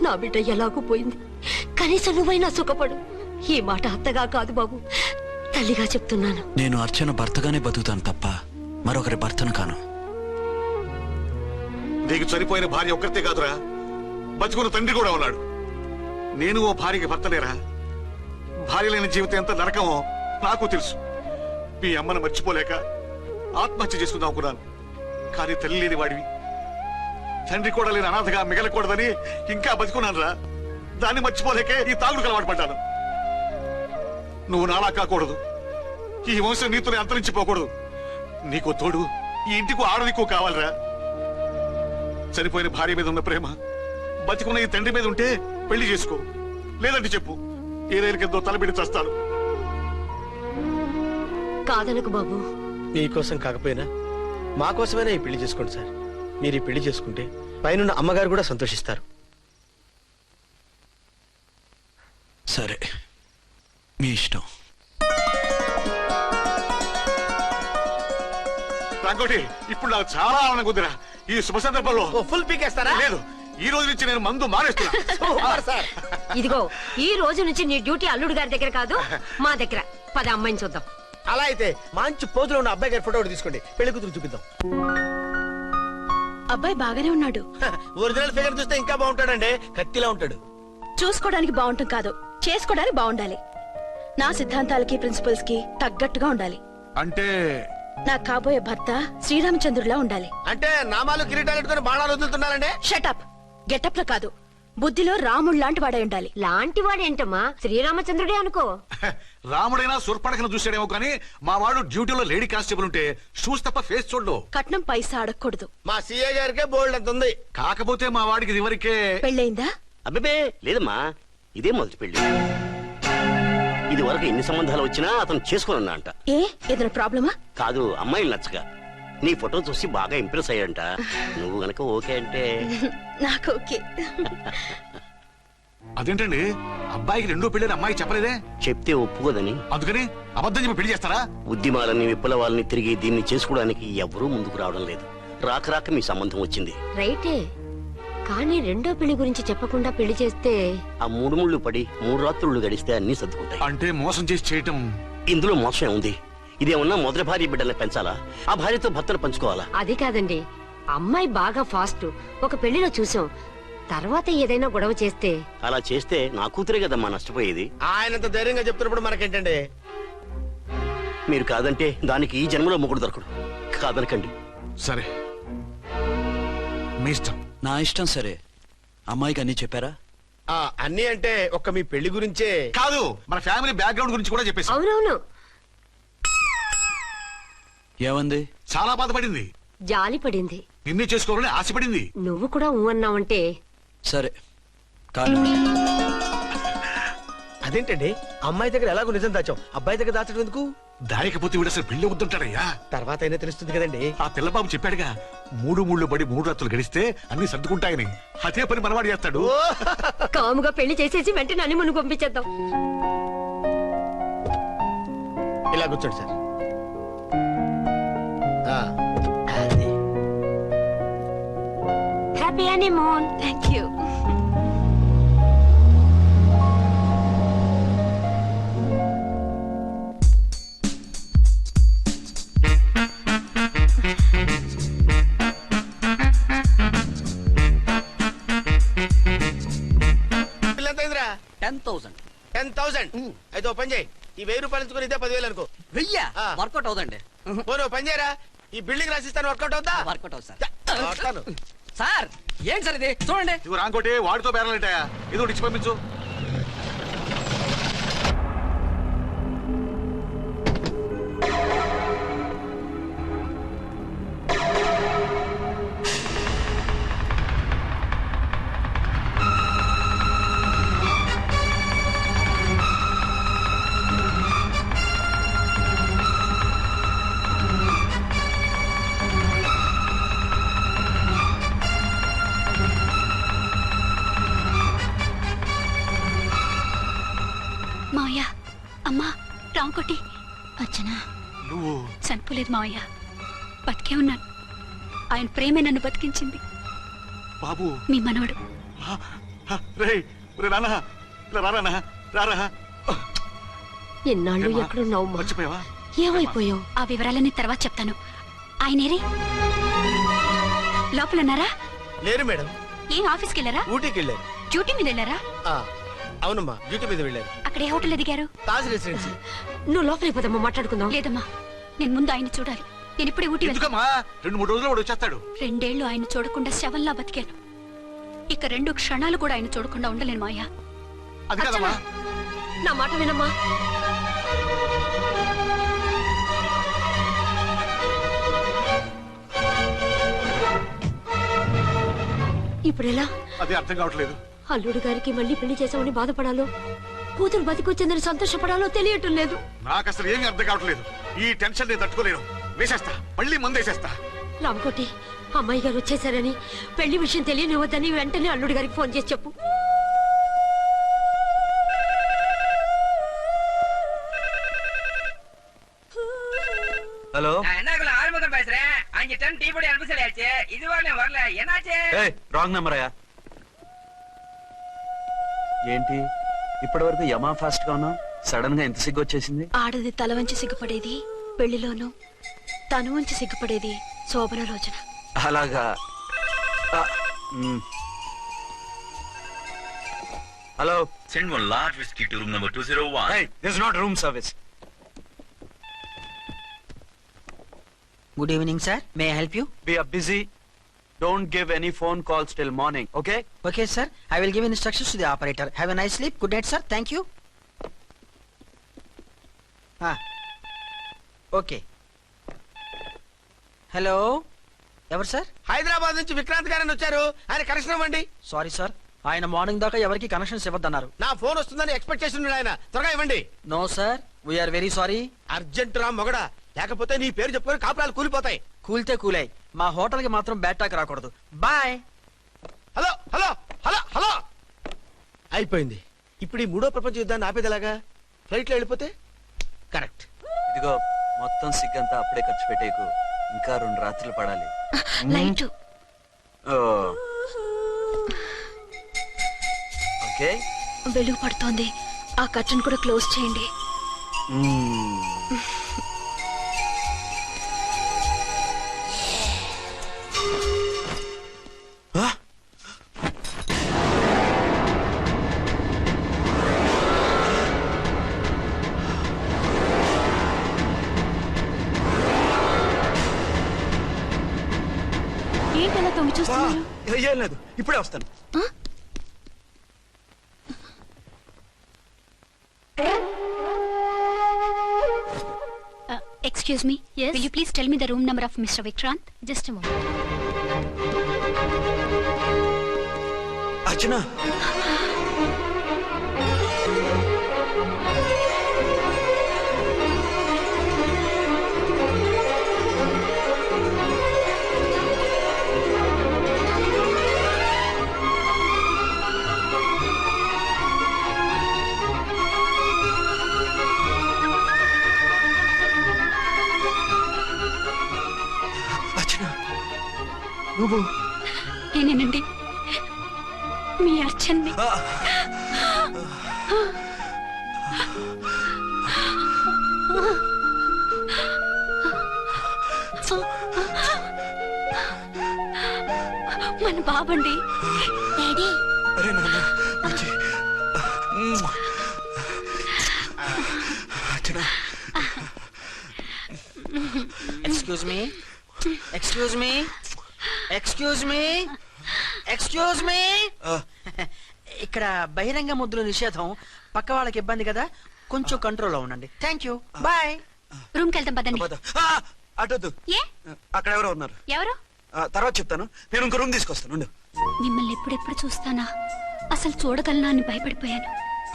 నా బిడ్డ ఎలాగూ పోయింది, కనీసం నువ్వైనా సుఖపడు. ఈ మాట అత్తగా కాదు బాబు, తల్లిగా చెప్తున్నాను. నేను అర్చన భర్తగానే బతుకుతాను తప్ప మరొకరి భర్తను కాను. నీకు చనిపోయిన భార్య ఒక్కరితే కాదురా, బతుకున్న తండ్రి కూడా ఉన్నాడు. నేను ఓ భార్యకి భర్తలేరా? భార్య లేని జీవితం ఎంత నరకమో నాకు తెలుసు. మీ అమ్మను మర్చిపోలేక ఆత్మహత్య చేసుకుందాం అనుకున్నాను. కానీ తల్లి లేని వాడివి, తండ్రి కూడా లేని అనాథగా మిగలకూడదని ఇంకా బతుకున్నాను రా. దాన్ని మర్చిపోలేకే ఈ తాగుడుకు అలవాటు పడ్డాను. నువ్వు నాలా కాకూడదు, ఈ వంశం నీతోనే అంతరించిపోకూడదు. నీకో తోడు ఈ ఇంటికి ఆడదికో కావాలిరా. చనిపోయిన భార్య మీద ఉన్న ప్రేమ బతికున్న ఈ తండ్రి మీద ఉంటే పెళ్లి చేసుకో, లేదంటే చెప్పు, ఏ రైలు కిందో తలబిడి చేస్తాను. కాదనకు బాబు. మీకోసం కాకపోయినా మా కోసమైనా ఈ పెళ్లి చేసుకోండి సార్. మీరు ఈ పెళ్లి చేసుకుంటే పైన అమ్మగారు కూడా సంతోషిస్తారు. సరే, మీ ఇష్టం. రంగోటి, ఇప్పుడు నాకు చాలా ఆనందంగా ఉందిరా. ఈ శుభ సందర్భంలో ఫుల్ పీకేస్తారా? లేదు, ఈ రోజు నుంచి నేను మందు మానేస్తున్నా. సార్ ఇదిగో, ఈ రోజు నుంచి నీ డ్యూటీ అల్లుడు గారి దగ్గర కాదు, మా దగ్గర. పద అమ్మాయిని చూద్దాం. అలా అయితే మంచి పోజులో ఉన్న అబ్బాయి గారి ఫోటో ఒకటి తీసుకోండి, పెళ్లి కూతురు చూపిద్దాం. అబ్బాయి బాగానే ఉన్నాడు. ఒరిజినల్ ఫిగర్ చూస్తే ఇంకా బాగుంటాడండి, కత్తిలా ఉంటాడు. చూసుకోవడానికి బాగుంటాం కాదు, చేసుకోవడానికి బాగుండాలి. నా సిద్ధాంతాలకి ప్రిన్సిపల్స్ కి తగ్గట్టుగా ఉండాలి. అంటే నా కాబోయే భర్త శ్రీరామచంద్రులా ఉండాలి. అంటే నామాలు కిరీటాలు ఎట్టుకుని బాణాలు వదులుతున్నారండి. షటప్. గెటప్ లో కాదు, బుద్ధిలో రాముడు లాంటి వాడే ఉండాలి. లాంటి వాడేంటమ్మా, శ్రీరామచంద్రుడే అనుకో. రాముడైనా సూర్పడకను చూసాడేమో కానీ మా వాడు డ్యూటీలో లేడీ కానిస్టేబుల్ ఉంటే షూస్ తప్ప ఫేస్ చూడడు. కట్నం పైసా అడగకూడదు. మా సీఏ గారికే బోల్డ్ అంత ఉంది. కాకపోతే మా వాడికి ఇదివరకే పెళ్ళయిందా? అబ్బే లేదమ్మా, ఇదే మొదటి పెళ్లి. ఇది వరకు ఎన్ని సంబంధాలు వచ్చినా అతను చేసుకున్నా అంట. ఏ ఏదైనా ప్రాబ్లమా? కాదు, అమ్మాయిలు నచ్చగా నీ ఫోటో చూసి బాగా ఇంప్రెస్ అయ్యాడంట. నువ్వు గనక ఓకే అంటే నాకు ఓకే. అదేంటండి అబ్బాయికి రెండో పెళ్లి అమ్మాయి చెప్పలేదే? చెప్తే ఒప్పుకోదని. అందుకని అబద్ధం చెప్పి పెళ్లి చేస్తారా? ఉద్యమాలని విప్లవాలని తిరిగి దీన్ని చేసుకోవడానికి ఎవరూ ముందుకు రావడం లేదు. రాక రాక మీ సంబంధం వచ్చింది. రైటే, కానీ రెండో పెళ్లి గురించి చెప్పకుండా పెళ్లి చేస్తే ఆ మూడు ముళ్ళు పడి 3 రాత్రులు గడిస్తే అన్ని సర్దుకుంటాయి. అంటే మోసం చేసి చేయటం. ఇందులో మోసం ఉంది. ఇదేమన్నా మొదటి భార్య బిడ్డల్ని పెంచాలా, ఆ భార్యతో భర్తను పంచుకోవాలా? అది కాదండి, అమ్మాయి బాగా ఫాస్ట్. ఒక పెళ్లిలో చూసాం, తర్వాత ఏదైనా గొడవ చేస్తే. అలా చేస్తే నా కూతురే కదమ్మా నష్టపోయేది. ఆయనంత ధైర్యంగా చెప్తున్నప్పుడు మనకేంటండి? మీరు కాదంటే దానికి ఈ జన్మలో మొగుడు దొరకడు. కాదనకండి. సరే మీ ఇష్టం. నా ఇష్టం. సరే, అమ్మాయికి అన్ని చెప్పారా? అన్ని అంటే ఒక్క మీ పెళ్లి గురించే కాదు, మన ఫ్యామిలీ బ్యాక్గ్రౌండ్ గురించి కూడా చెప్పేసి. అవునవును, ఏమంది? చాలా బాధపడింది. జాలి పడింది. నిన్నే చేసుకోవాలని ఆశపడింది. నువ్వు కూడా ఊ అన్నావంటే. సరే కానీ అదేంటండి, అమ్మాయి దగ్గర ఎలాగో నిజం దాచాం, అబ్బాయి దగ్గర దాచడం ఎందుకు? దాయకపోతే వీడు అసలు పెళ్లి వద్దంటాడయ్యా. తర్వాత అయినా తెలుస్తుంది కదండి. ఆ పిల్లబాబు చెప్పాడుగా, 3 ముళ్ళు పడి 3 రాత్రులు గడిస్తే అన్ని సర్దుకుంటాయని. అదే పని మనవాడు చేస్తాడు. కాముగా పెళ్లి చేసేసి వెంటనే హనీమూన్ పంపించేద్దాం. ఇలా కూర్చోండి sir. Happy honeymoon. Thank you. పిల్లంతైందిరా? 10,000. 10,000. అయితే ఓ పని చేయి, ఈ 1000 రూపాయలు ఎంచుకుని ఇదే 10,000 అనుకో. వర్కౌట్ అవుదండి. పోను పని చేయరా, ఈ బిల్డింగ్ రాసిస్తాను. వర్కౌట్ అవుతా? వర్కౌట్ అవుతుంది సార్. సార్ ఏంటి సార్ ఇది? చూడండి. ఇవి రాంకోటి వాడితో బేరాలంటాయా? ఇది ఒకటి ఇచ్చి పంపించు. మావయ్య, అమ్మా, రాంకోటి. అచ్చనా, నువ్వు చనిపోలేదు మావయ్య, బతికే ఉన్నాను. ఆయన ప్రేమే నన్ను బతికించింది. బాబు మీ మనవడు. రే నాన్న, ఇలా రానా రారా. ఎన్నాళ్ళు ఎక్కడున్నావు? మర్చిపోయావా? ఏమైపోయావు? ఆ వివరాలన్నీ తర్వాత చెప్తాను. ఆయనేరి లోపల ఉన్నారా? లేరు మేడం. ఏం ఆఫీస్కి వెళ్ళారా? ఊటీకి వెళ్ళారు. డ్యూటీ మీద వెళ్ళారా? అవునమ్మా, డ్యూటీ మీద వెళ్ళారు. అక్కడ ఏ హోటల్ ఎదిగారు? తాజ్ రెసిడెన్సీ. నువ్వు లోపలికి పోదమ్మా, మాట్లాడుకుందాం. లేదమ్మా, నేను ముందు ఆయన చూడాలి. నేను ఇప్పుడే ఊటీ వెళ్తాను. ఎందుకమ్మా? 2-3 రోజులు వాడు వచ్చేస్తాడు. 2 ఏళ్లు ఆయన చూడకుండా శవంలా బతికాను. ఇక 2 క్షణాలు కూడా ఆయన చూడకుండా ఉండలేను మాయా. అది కదమ్మా. నా మాట వినమ్మా. ఇప్పుడెలా? అది అర్థం కావట్లేదు. అల్లుడు గారికి మళ్ళీ పెళ్లి చేసామని బాధపడాలో, కూతురు బతికొచ్చిందని సంతోషపడాలో తెలియటం లేదు. నాకు అసలు ఏమీ అర్థం కావట్లేదు. ఈ టెన్షన్ నేను తట్టుకోలేను. వేసేస్తా, మళ్ళీ మందేసేస్తా. రామకోటి, అమ్మాయి గారు వచ్చేసారని, పెళ్లి విషయం తెలియనివ్వద్దని వెంటనే అల్లుడు గారికి ఫోన్ చేసి చెప్పు. ஹலோ என்னக்குள்ள ஆறுமுகம் பேசுறேன். 5 டன் டீ பொடி அனுப்ப சொல்லியாச்சு. இது வரல. என்னாச்சு? రాంగ్ నెంబర్ అయ్యా. ఏంటి ఇప్పటి వరకు యమా ఫాస్ట్ గా ఉన్నావు, సడన్ గా ఎంత సిగ్గు వచ్చేసింది? ఆడది తల వంచి సిగ్గుపడేది పెళ్లిలోను, తను వంచి సిగ్గుపడేది శోభన రోజున. అలాగా. Hello, Send 1 large whiskey to room number 201. hey, this is not room service. Good evening sir, may I help you? We are busy. Don't give any phone calls till morning, okay? Okay sir, I will give instructions to the operator. Have a nice sleep. Good night sir, thank you. Okay. Hello, ఎవరు sir? Hyderabad నుంచి విక్రాంత్ గారని వచ్చారు. ఆయన connection ఇవ్వండి. Sorry sir, ఆయన morning దాకా ఎవరికి connections ఇవ్వద్దన్నారు. నా ఫోన్ వస్తుందని ఎక్స్పెక్ట్ చేసి ఉన్నాడు ఆయన. త్వరగా ఇవ్వండి. No sir, we are very sorry. Urgent రా మొగడా, లేకపోతే నీ పేరు చెప్పుకొని కాపురాలు కూలిపోతాయి. కూల్తే కూలాయి, మా హోటల్ కి మాత్రం బ్యాడ్ టాక్ రాకూడదు. Bye. Hello hello hello hello అయిపోయింది. ఇప్పుడు ఈ మూడో ప్రపంచ యుద్ధాన్ని ఆపేదలాగా? ఫ్లైట్ లో వెళ్ళిపోతే కరెక్ట్. ఇదిగో మొత్తం సిగ్గంతా అప్పుడే ఖర్చు పెట్టేకు, ఇంకా 2 రాత్రులు పడాలి. Light okay. వెలుగు పడుతోంది, ఆ కర్టన్ కూడా క్లోజ్ చేయండి. ఏంటలా తొంగి చూస్తున్నారు? ఏం లేదు, ఇప్పుడే వస్తాను. Excuse me. Yes. Will you please tell me the room number of Mr. Vikrant? Just a moment. అర్చన, నువ్వు? నేనేనండి, మీ అర్చన్ని. మన బాబండి. డాడీ. అరే నాన్న, Archana. Excuse me, excuse me, excuse me, excuse me. ఇక్కడ బహిరంగ ముద్దుల నిషేధం, పక్క వాళ్ళకి ఇబ్బంది కదా, కొంచెం కంట్రోల్లో ఉండండి. Thank you, bye. రూమ్ కి వెళ్తాం పదండి. అటొద్దు, ఏ? అక్కడ ఎవరో ఉన్నారు. ఎవరు? తర్వాత చెప్తాను, నేను ఇంకో రూమ్ తీసుకొస్తాను. ఉండు. మిమ్మల్ని ఎప్పుడెప్పుడు చూస్తానా, అసలు చూడగలనా అని భయపడిపోయాను.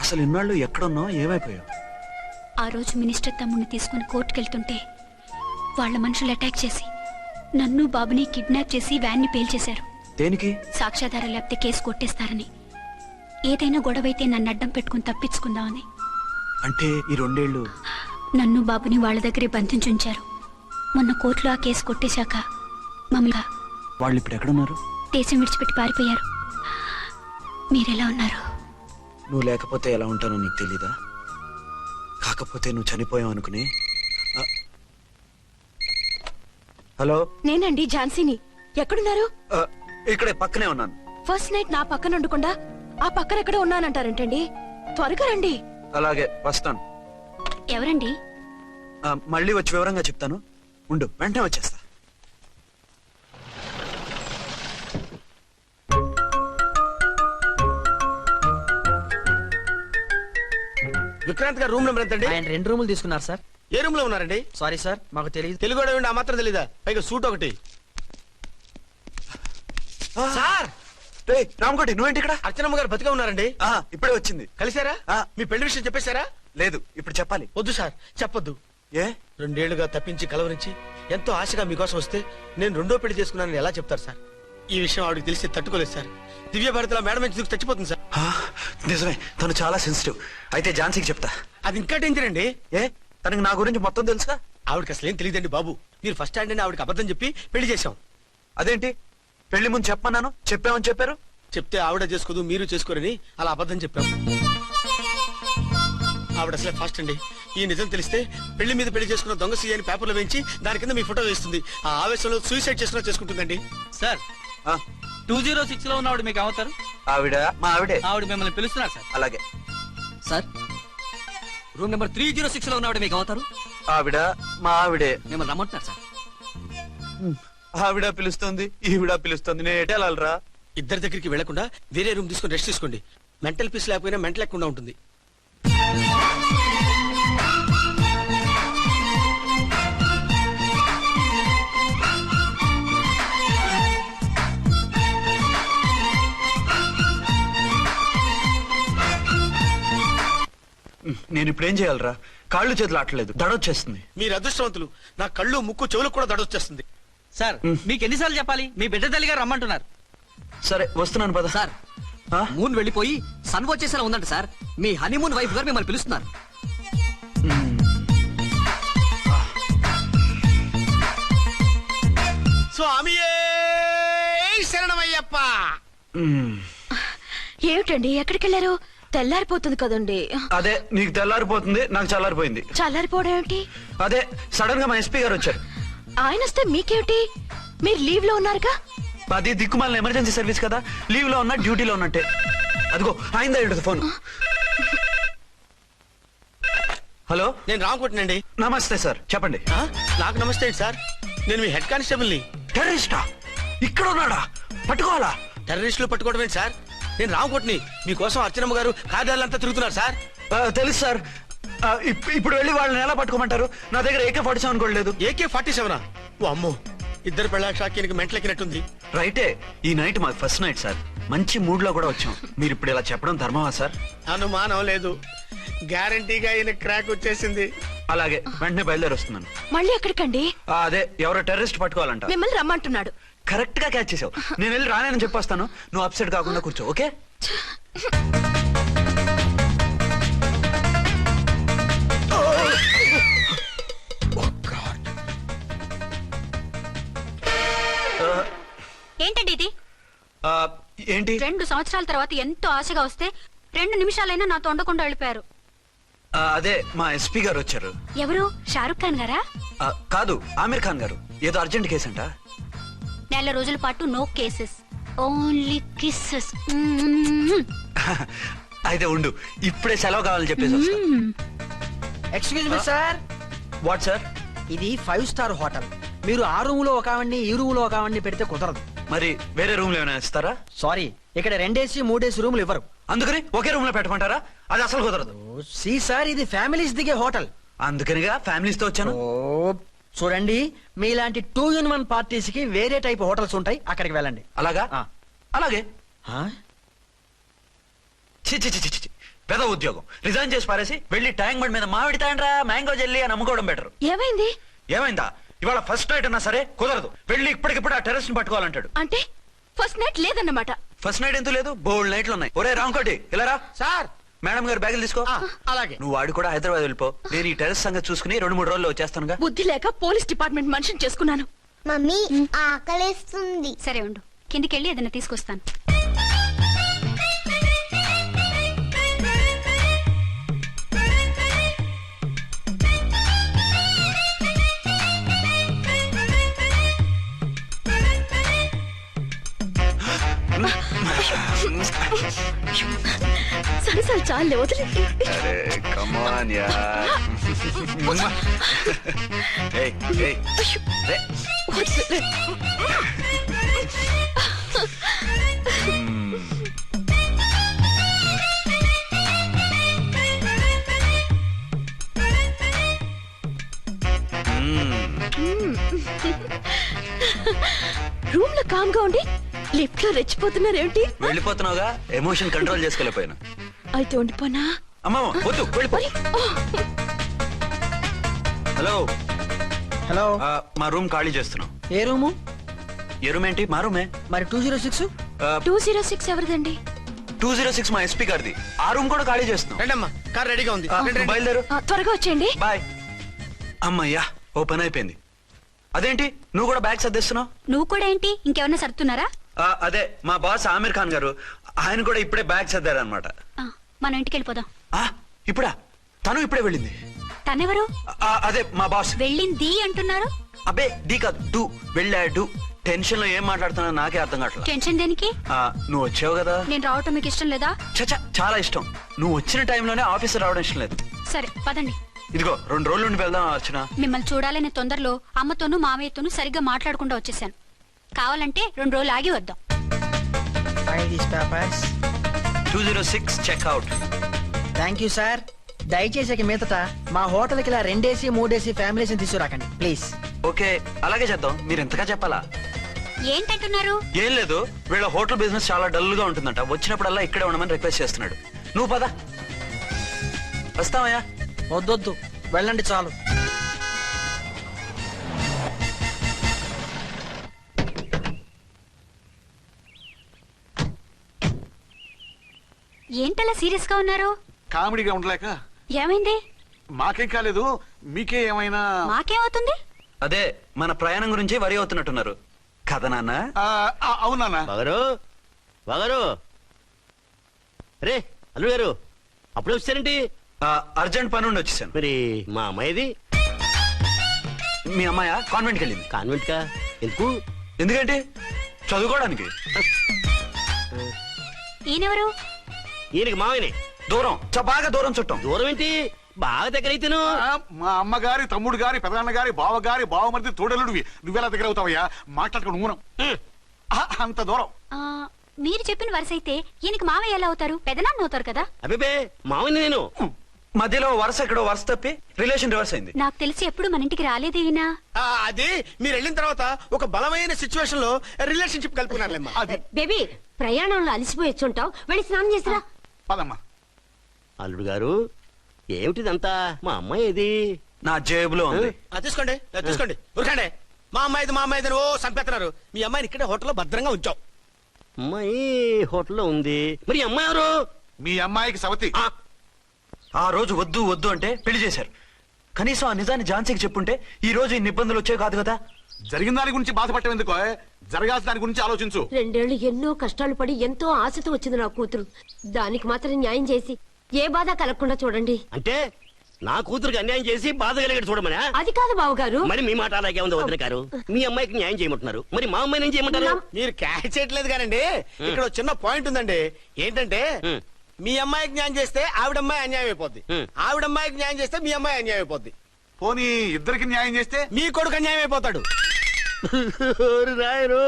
అసలు ఇన్నాళ్ళు ఎక్కడున్నావు, ఏమైపోయావు? ఆ రోజు మినిస్టర్ తమ్ముడిని తీసుకుని కోర్టుకెళ్తుంటే వాళ్ళ మనుషులు అటాక్ చేసి నన్ను బాబుని కిడ్నాప్ చేసి వ్యాన్ ని పేల్చేశారు. దేనికి? సాక్ష్యాధారాలు లేకపోతే కేసు కొట్టేస్తారని. ఏదైనా గొడవైతే నన్ను అడ్డం పెట్టుకుని తప్పించుకుందామని. అంటే ఈ 2 ఏళ్ళు నన్ను బాబుని వాళ్ళ దగ్గరే బంధించుంచారు. మొన్న కోర్టులో ఆ కేసు కొట్టేశాక మమ్మల్ని వాళ్ళు ఇప్పుడు ఎక్కడున్నారు? దేశం విడిచిపెట్టి పారిపోయారు. మీరెలా ఉన్నారు? నువ్వు లేకపోతే ఎలా ఉంటానో నీకు తెలీదా? కాకపోతే నువ్వు చనిపోయావు అనుకుని. హలో, నేనండి ఝాన్సీని. ఎక్కడున్నారు? ఇక్కడే పక్కనే ఉన్నాను. ఫస్ట్ నైట్ నా పక్కన ఉండకుండా ఆ పక్కన ఎక్కడ ఉన్నానంటారేంటండి? త్వరగా రండి. అలాగే వస్తాను. ఎవరండి? మళ్ళీ వచ్చి వివరంగా చెప్తాను. ఉండు, వెంటనే వచ్చేస్తా. విక్రాంత్ గారు రూమ్ నెంబర్ ఎంతండి? ఆయన 2 రూములు తీసుకున్నారు సార్. ఏ రూమ్ లో ఉన్నారండి? సారీ సార్, మాకు తెలియదు. తెలుగు ఆ మాత్రం తెలీదా? పైగా సూట్ ఒకటి. సార్, రామకోటి, నువ్వేంటి ఇక్కడ? అర్చనమ్మ గారు బతిగా ఉన్నారండి. ఇప్పుడే వచ్చింది. కలిసారా? మీ పెళ్లి విషయం చెప్పేశారా? లేదు, ఇప్పుడు చెప్పాలి. వద్దు సార్, చెప్పొద్దు. ఏ? 2 ఏళ్లుగా తప్పించి కలవరించి ఎంతో ఆశగా మీకోసం వస్తే నేను 2వ పెళ్లి చేసుకున్నానని ఎలా చెప్తారు సార్? ఈ విషయం ఆవిడకి తెలిసి తట్టుకోలేదు సార్. దివ్య భారతిలో మేడం నుంచి దూకి చచ్చిపోతుంది సార్. నిజమే, తను చాలా సెన్సిటివ్. అయితే ఝాన్సీకి చెప్తా. అది ఇంకా డేంజర్ అండి. ఏ? తనకి నా గురించి మొత్తం తెలుసా? ఆవిడకి అసలు ఏం తెలియదండి బాబు. మీరు ఫస్ట్ హ్యాండ్ అని ఆవిడకి అబద్ధం చెప్పి పెళ్లి చేశాం. అదేంటి? పెళ్లి ముందు చెప్పమన్నాను, చెప్పామని చెప్పారు. చెప్తే ఆవిడ చేసుకోదు, మీరు చేసుకోరని అలా అబద్ధం చెప్పాం. ఆవిడ అసలే ఫాస్ట్ అండి. ఈ నిజం తెలిస్తే పెళ్లి మీద పెళ్లి చేసుకున్న దొంగ సీ అని పేపర్లో వేయించి దాని కింద మీ ఫోటో వేస్తుంది. ఆ ఆవేశంలో సూసైడ్ చేసుకుంటుందండి. సార్, 206 లో ఉన్నవాడు మీకు అవుతారు? ఆవిడ మా ఆవిడే. ఆవిడ మిమ్మల్ని పిలుస్తున్నారు సార్. అలాగే సార్. రూమ్ నెంబర్ 306 లో ఉన్నవాడు మీకు అవుతారు? ఆవిడ మా ఆవిడే. మిమ్మల్ని రమ్మంటున్నారు సార్. ఆవిడ పిలుస్తుంది ఈవిడ పిలుస్తుంది నేను ఎటు వెళ్ళాలిరా? ఇద్దరి దగ్గరికి వెళ్లకుండా వేరే రూమ్ తీసుకొని రెస్ట్ తీసుకోండి. మెంటల్ పీస్ లేకపోయినా మెంటల్ లేకుండా ఉంటుంది. నేను ఇప్పుడు ఏం చేయాలరా? కాళ్ళు చేతులు ఆటలేదు, దడొచ్చేస్తుంది. మీరు అదృష్టవంతులు. నా కళ్ళు ముక్కు చెవులకు కూడా దడొచ్చేస్తుంది. సార్ మీకు ఎన్నిసార్లు చెప్పాలి? మీ బిడ్డ తల్లి గారు రమ్మంటున్నారు. సరే వస్తున్నాను పద. సార్ మూన్ వెళ్ళిపోయి సన్ వచ్చేసేలా ఉందంట సార్. మీ హనీమూన్ వైఫ్ గారు మిమ్మల్ని పిలుస్తున్నారు. స్వామి శరణమయ్యప్ప. ఏమిటండి ఎక్కడికి వెళ్ళారు? తెల్లారిపోతుంది కదండి. అదే నీకు తెల్లారిపోతుంది, నాకు చల్లారిపోయింది. చల్లారిపోవడం ఏమిటి? అదే సడన్ గా మా ఎస్పీ గారు వచ్చారు. ఆయన వస్తే మీకేమిటి? మీరు లీవ్ లో ఉన్నారుగా. అది దిక్కుమాలిన ఎమర్జెన్సీ సర్వీస్ కదా, లీవ్ లో ఉన్నా డ్యూటీలో ఉన్నట్టే. అదిగో ఆయిందా ఇటు ఫోన్. హలో, నేను రామకోటనండి. నమస్తే సార్, చెప్పండి. నాకు నమస్తే సార్. నేను మీ హెడ్ కానిస్టేబుల్ ని. టెర్రరిస్టా? ఇక్కడ ఉన్నాడా? పట్టుకోవాలా? టెర్రరిస్టులు పట్టుకోవడమే సార్. నేను రామకోటని. మీకోసం అర్చనమ్మ గారు కార్యాలంతా తిరుగుతున్నారు సార్. తెలుసు సార్. ఇప్పుడు వెళ్ళి వాళ్ళని ఎలా పట్టుకోమంటారు? నా దగ్గర AK-47 కూడా లేదు. AK-47? ఓ అమ్మో, ఇద్దరు పెళ్ళాక షాకీనికి మెంట్లెక్కినట్టుంది. రైటే. ఈ నైట్ మాకు ఫస్ట్ నైట్ సార్. మంచి మూడ్ లో కూడా వచ్చాం. మీరు ఇప్పుడు ఇలా చెప్పడం ధర్మమా సార్? అనుమానం లేదు. గ్యారంటీగా ఈయన క్రాక్ వచ్చేసింది. అలాగే, వెంటనే బయలుదేరి వస్తున్నాను. మళ్ళీ ఎక్కడికండి? అదే ఎవరో టెర్రరిస్ట్ పట్టుకోవాలంట. మిమ్మల్ని రమ్మంటున్నాడు. కరెక్ట్ గా క్యాచ్ చేసావు. నేను వెళ్ళి రానని చెప్పొస్తాను, నువ్వు అప్సెట్ కాకుండా కూర్చో. ఓకే? ఏంటండి ఇది? ఏంటి? 2 సంవత్సరాల తర్వాత ఎంతో ఆశగా వస్తే 2 నిమిషాలైనా నాతో ఉండకుండా వెళ్ళిపోయారు. అదే మా ఎస్పీ గారు వచ్చారు. ఎవరు? షారుఖ్ ఖాన్ గారా? కాదు, ఆమీర్ ఖాన్ గారు. ఏదో అర్జెంట్ కేసు అంట. 4 రోజుల పాటు నో కేసెస్, ఓన్లీ కిస్సెస్. అయితే ఉండు, ఇప్పుడే సెలవు కావాలని చెప్పేసి వస్తా. Excuse me sir. What sir? ఇది 5 స్టార్ హోటల్. మీరు ఆ రూమ్ లో ఒక ఆవిడ్ని, ఈ రూమ్ లో ఒక ఆవిడ్ని పెడితే కుదరదు. మరి వేరే రూమ్ లో ఏమైనా ఇస్తారా? సారీ, ఇక్కడ 2 AC 3 AC రూములు ఇవ్వరు. అందుకని ఒకే రూమ్ లో పెట్టమంటారా? అది అసలు కుదరదు. సి సార్, ఇది ఫ్యామిలీస్ దిగే హోటల్. అందుకనిగా ఫ్యామిలీస్ తో వచ్చాను. చూడండి, మీలాంటి 2 in 1 పార్టీస్ కి వేరే టైప్ హోటల్స్ ఉంటాయి, అక్కడికి వెళ్ళండి. అలాగా? అలాగే. పెద్ద ఉద్యోగం రిజైన్ చేసి పారేసి వెళ్ళి ట్యాంక్ బండ్ మీద మామిడి తాండ్రా మ్యాంగో జెల్లీ అని అమ్ముకోవడం బెటర్. ఏమైంది? ఏమైందా? ఇవాళ ఫస్ట్ నైట్ అన్నా సరే కుదరదు. వెళ్ళి ఇప్పటికిప్పుడు ఆ టెర్రస్ ని పట్టుకోవాలంటాడు. అంటే ఫస్ట్ నైట్ లేదన్నమాట. ఫస్ట్ నైట్ ఎందుకు లేదు? బోల్డ్ నైట్లు ఉన్నాయి. ఒరే రాంకోటి ఇలారా. సార్. మేడం గారు బ్యాగులు తీసుకో. అలాగే. నువ్వు వాడు కూడా హైదరాబాద్ వెళ్ళిపో. నేను ఈ టెర్రస్ సంగతి చూసుకుని 2-3 రోజుల్లో వచ్చేస్తానుగా. బుద్ధి లేక పోలీస్ డిపార్ట్మెంట్ మనిషిని చేసుకున్నాను. మమ్మీ ఆకలేస్తుంది. సరే ఉండు, కిందికెళ్ళి ఏదైనా తీసుకొస్తాను. సరే సరే చాలే, వదిలే. కమాన్ యార్. ఏయ్ ఏయ్ రే. రూమ్ లో కామ్ గా ఉండి లిఫ్ట్ లో రెచ్చిపోతున్నారేంటి? వెళ్ళిపోతున్నావుగా, ఎమోషన్ కంట్రోల్ చేసుకోలేకపోయినా. అయితే ఉండిపోనా? అమ్మా వద్దు, వెళ్ళిపో. Hello hello. మా రూమ్ ఖాళీ చేస్తున్నాం. ఏ రూము? ఏ రూమ్ ఏంటి? మా రూమే. మరి 206? 206 ఎవరిదండి? 206 మా ఎస్పీ గారిది. ఆ రూమ్ కూడా ఖాళీ చేస్తున్నాం. రండమ్మా, కార్ రెడీగా ఉంది. బయలుదేరు. త్వరగా వచ్చేయండి. బాయ్. అమ్మయ్యా, ఓ పని అయిపోయింది. అదేంటి నువ్వు కూడా బ్యాగ్ సర్దేస్తున్నావు? నువ్వు కూడా ఏంటి, ఇంకెవరన్నా సర్దుతున్నారా? అదే మా బాస్ ఆమీర్ ఖాన్ గారు, ఆయన కూడా ఇప్పుడే బ్యాగ్ సర్దారు అనమాట. మనం ఇంటికి వెళ్ళిపోదాం. ఇప్పుడా? తను ఇప్పుడే వెళ్ళింది. తనెవరు? అదే మా బాస్. వెళ్ళింది అంటున్నారు. అబ్బే డీ కాదు, డూ. వెళ్ళాడు. టెన్షన్ లో ఏం మాట్లాడుతున్నా నాకే అర్థం కావట్లేదు. టెన్షన్ దేనికి? నువ్వు వచ్చావు కదా. నేను రావటం మీకు ఇష్టం లేదా? చచ్చా, చాలా ఇష్టం. నువ్వు వచ్చిన టైంలోనే ఆఫీసర్ రావడం ఇష్టం లేదు. సరే పదండి. ఇదిగో 2 రోజులు నుండి వెళ్దాం అర్చన. మిమ్మల్ని చూడాలనే తొందరలో అమ్మతోనూ మామయ్యతోనూ సరిగ్గా మాట్లాడకుండా వచ్చేసాను. కావాలంటే 2 రోజులు ఆగి వద్దాం. 206 చెక్అవుట్. Thank you sir. దయచేసి ఇక మీదట మా హోటల్కి ఇలా 2 AC 3 AC ఫ్యామిలీస్ తీసుకురాకండి ప్లీజ్. ఓకే, అలాగే చేద్దాం. మీరు ఎంతగా చెప్పాలా? ఏంటంటున్నారు? ఏం లేదు, వీళ్ళ హోటల్ బిజినెస్ చాలా డల్ గా ఉంటుందంట. వచ్చినప్పుడల్లా ఇక్కడే ఉండమని రిక్వెస్ట్ చేస్తున్నాడు. నువ్వు పద. వస్తావయ్యా? వద్దొద్దు, వెళ్ళండి చాలు. ఏంటలా సీరియస్ గా ఉన్నారు? కామెడీగా ఉండలేక. ఏమైంది? మాకేం కాలేదు, మీకే ఏమైనా? మాకేమవుతుంది? అదే మన ప్రయాణం గురించి వరి అవుతున్నట్టున్నారు కదా నాన్న? అవునా బాగారు రే అల్లుడు గారు అప్పుడే వచ్చారేంటి? అర్జెంట్ పని ఉండి వచ్చేసాను. మరి మా అమ్మాయిది? మీ అమ్మాయ కాన్వెంట్కి వెళ్ళింది. కాన్వెంట్ కా? ఎందుకు? ఎందుకంటే చదువుకోవడానికి. ఈయనెవరు? ఈయనకి మావయ్యనే. దూరం, బాగా దూరం చుట్టాం. దూరం ఏంటి, బాగా దగ్గర అయితేను. మా అమ్మగారి, తమ్ముడు గారి, పెదనాన్న గారి, బావ గారి, బావమరిది తోడలుడివి. నువ్వెలా దగ్గర అవుతావయ్యా? మాట్లాడుకుని ఊనం అంత దూరం. మీరు చెప్పిన వరుస అయితే ఈయనకి మావయ్య ఎలా అవుతారు? పెదనాన్న అవుతారు కదా. అబ్బే మావయ్య నేను. మధ్యలో వరుస ఎక్కడో వరుస తప్పి రిలేషన్ రివర్స్ అయింది. నాకు తెలిసి ఎప్పుడు మన ఇంటికి రాలేదు ఈయన. అది మీరు వెళ్ళిన తర్వాత ఒక బలమైన సిచ్యువేషన్ లో రిలేషన్షిప్ కలుపుకున్నారులేమ్మా. బేబీ ప్రయాణంలో అలసిపోయి వచ్చుంటావు, వెళ్ళి స్నానం చేసిరా. పదమ్మా. అల్లుడు గారు ఏమిటిదంతా? మా అమ్మాయి ఏది? నా జేబులో ఉంది. తీసుకోండి తీసుకోండి, ఉరకండి. మా అమ్మాయిది ఓ సంపెత్తనారు. మీ అమ్మాయిని ఇక్కడే హోటల్లో భద్రంగా ఉంచాం. అమ్మాయి హోటల్లో ఉంది. మరి అమ్మాయి ఎవరు? మీ అమ్మాయికి సవతి. ఆ రోజు వద్దు వద్దు అంటే పెళ్లి చేశారు. కనీసం ఆ నిజాన్ని ఝాన్సీకి చెప్పుంటే ఈ రోజు ఇన్ని ఇబ్బందులు వచ్చే కాదు కదా. జరిగిన దాని గురించి బాధపడటం ఎందుకో, జరగాల్సిన దాని గురించి ఆలోచించు. 2 ఏళ్లు ఎన్నో కష్టాలు పడి ఎంతో ఆశతో వచ్చింది నా కూతురు. దానికి మాత్రం న్యాయం చేసి ఏ బాధ కలగకుండా చూడండి. అంటే నా కూతురికి అన్యాయం చేసి బాధ కలిగేది చూడమని? అది కాదు బావగారు. మరి మీ మాట అలాగే ఉంది వదిన గారు. మీ అమ్మాయికి న్యాయం చేయమంటున్నారు, మరి మా అమ్మాయిని ఏం చేయమంటారు? మీరు క్యాచ్ చేయట్లేదు కానండి. ఇక్కడ ఒక చిన్న పాయింట్ ఉందండి. ఏంటంటే మీ అమ్మాయికి న్యాయం చేస్తే ఆవిడమ్మాయి అన్యాయం అయిపోద్ది, ఆవిడమ్మాయికి న్యాయం చేస్తే మీ అమ్మాయి అన్యాయం అయిపోద్ది. పోనీ ఇద్దరికి న్యాయం చేస్తే మీ కొడుకు అన్యాయం అయిపోతాడు. రాయరు,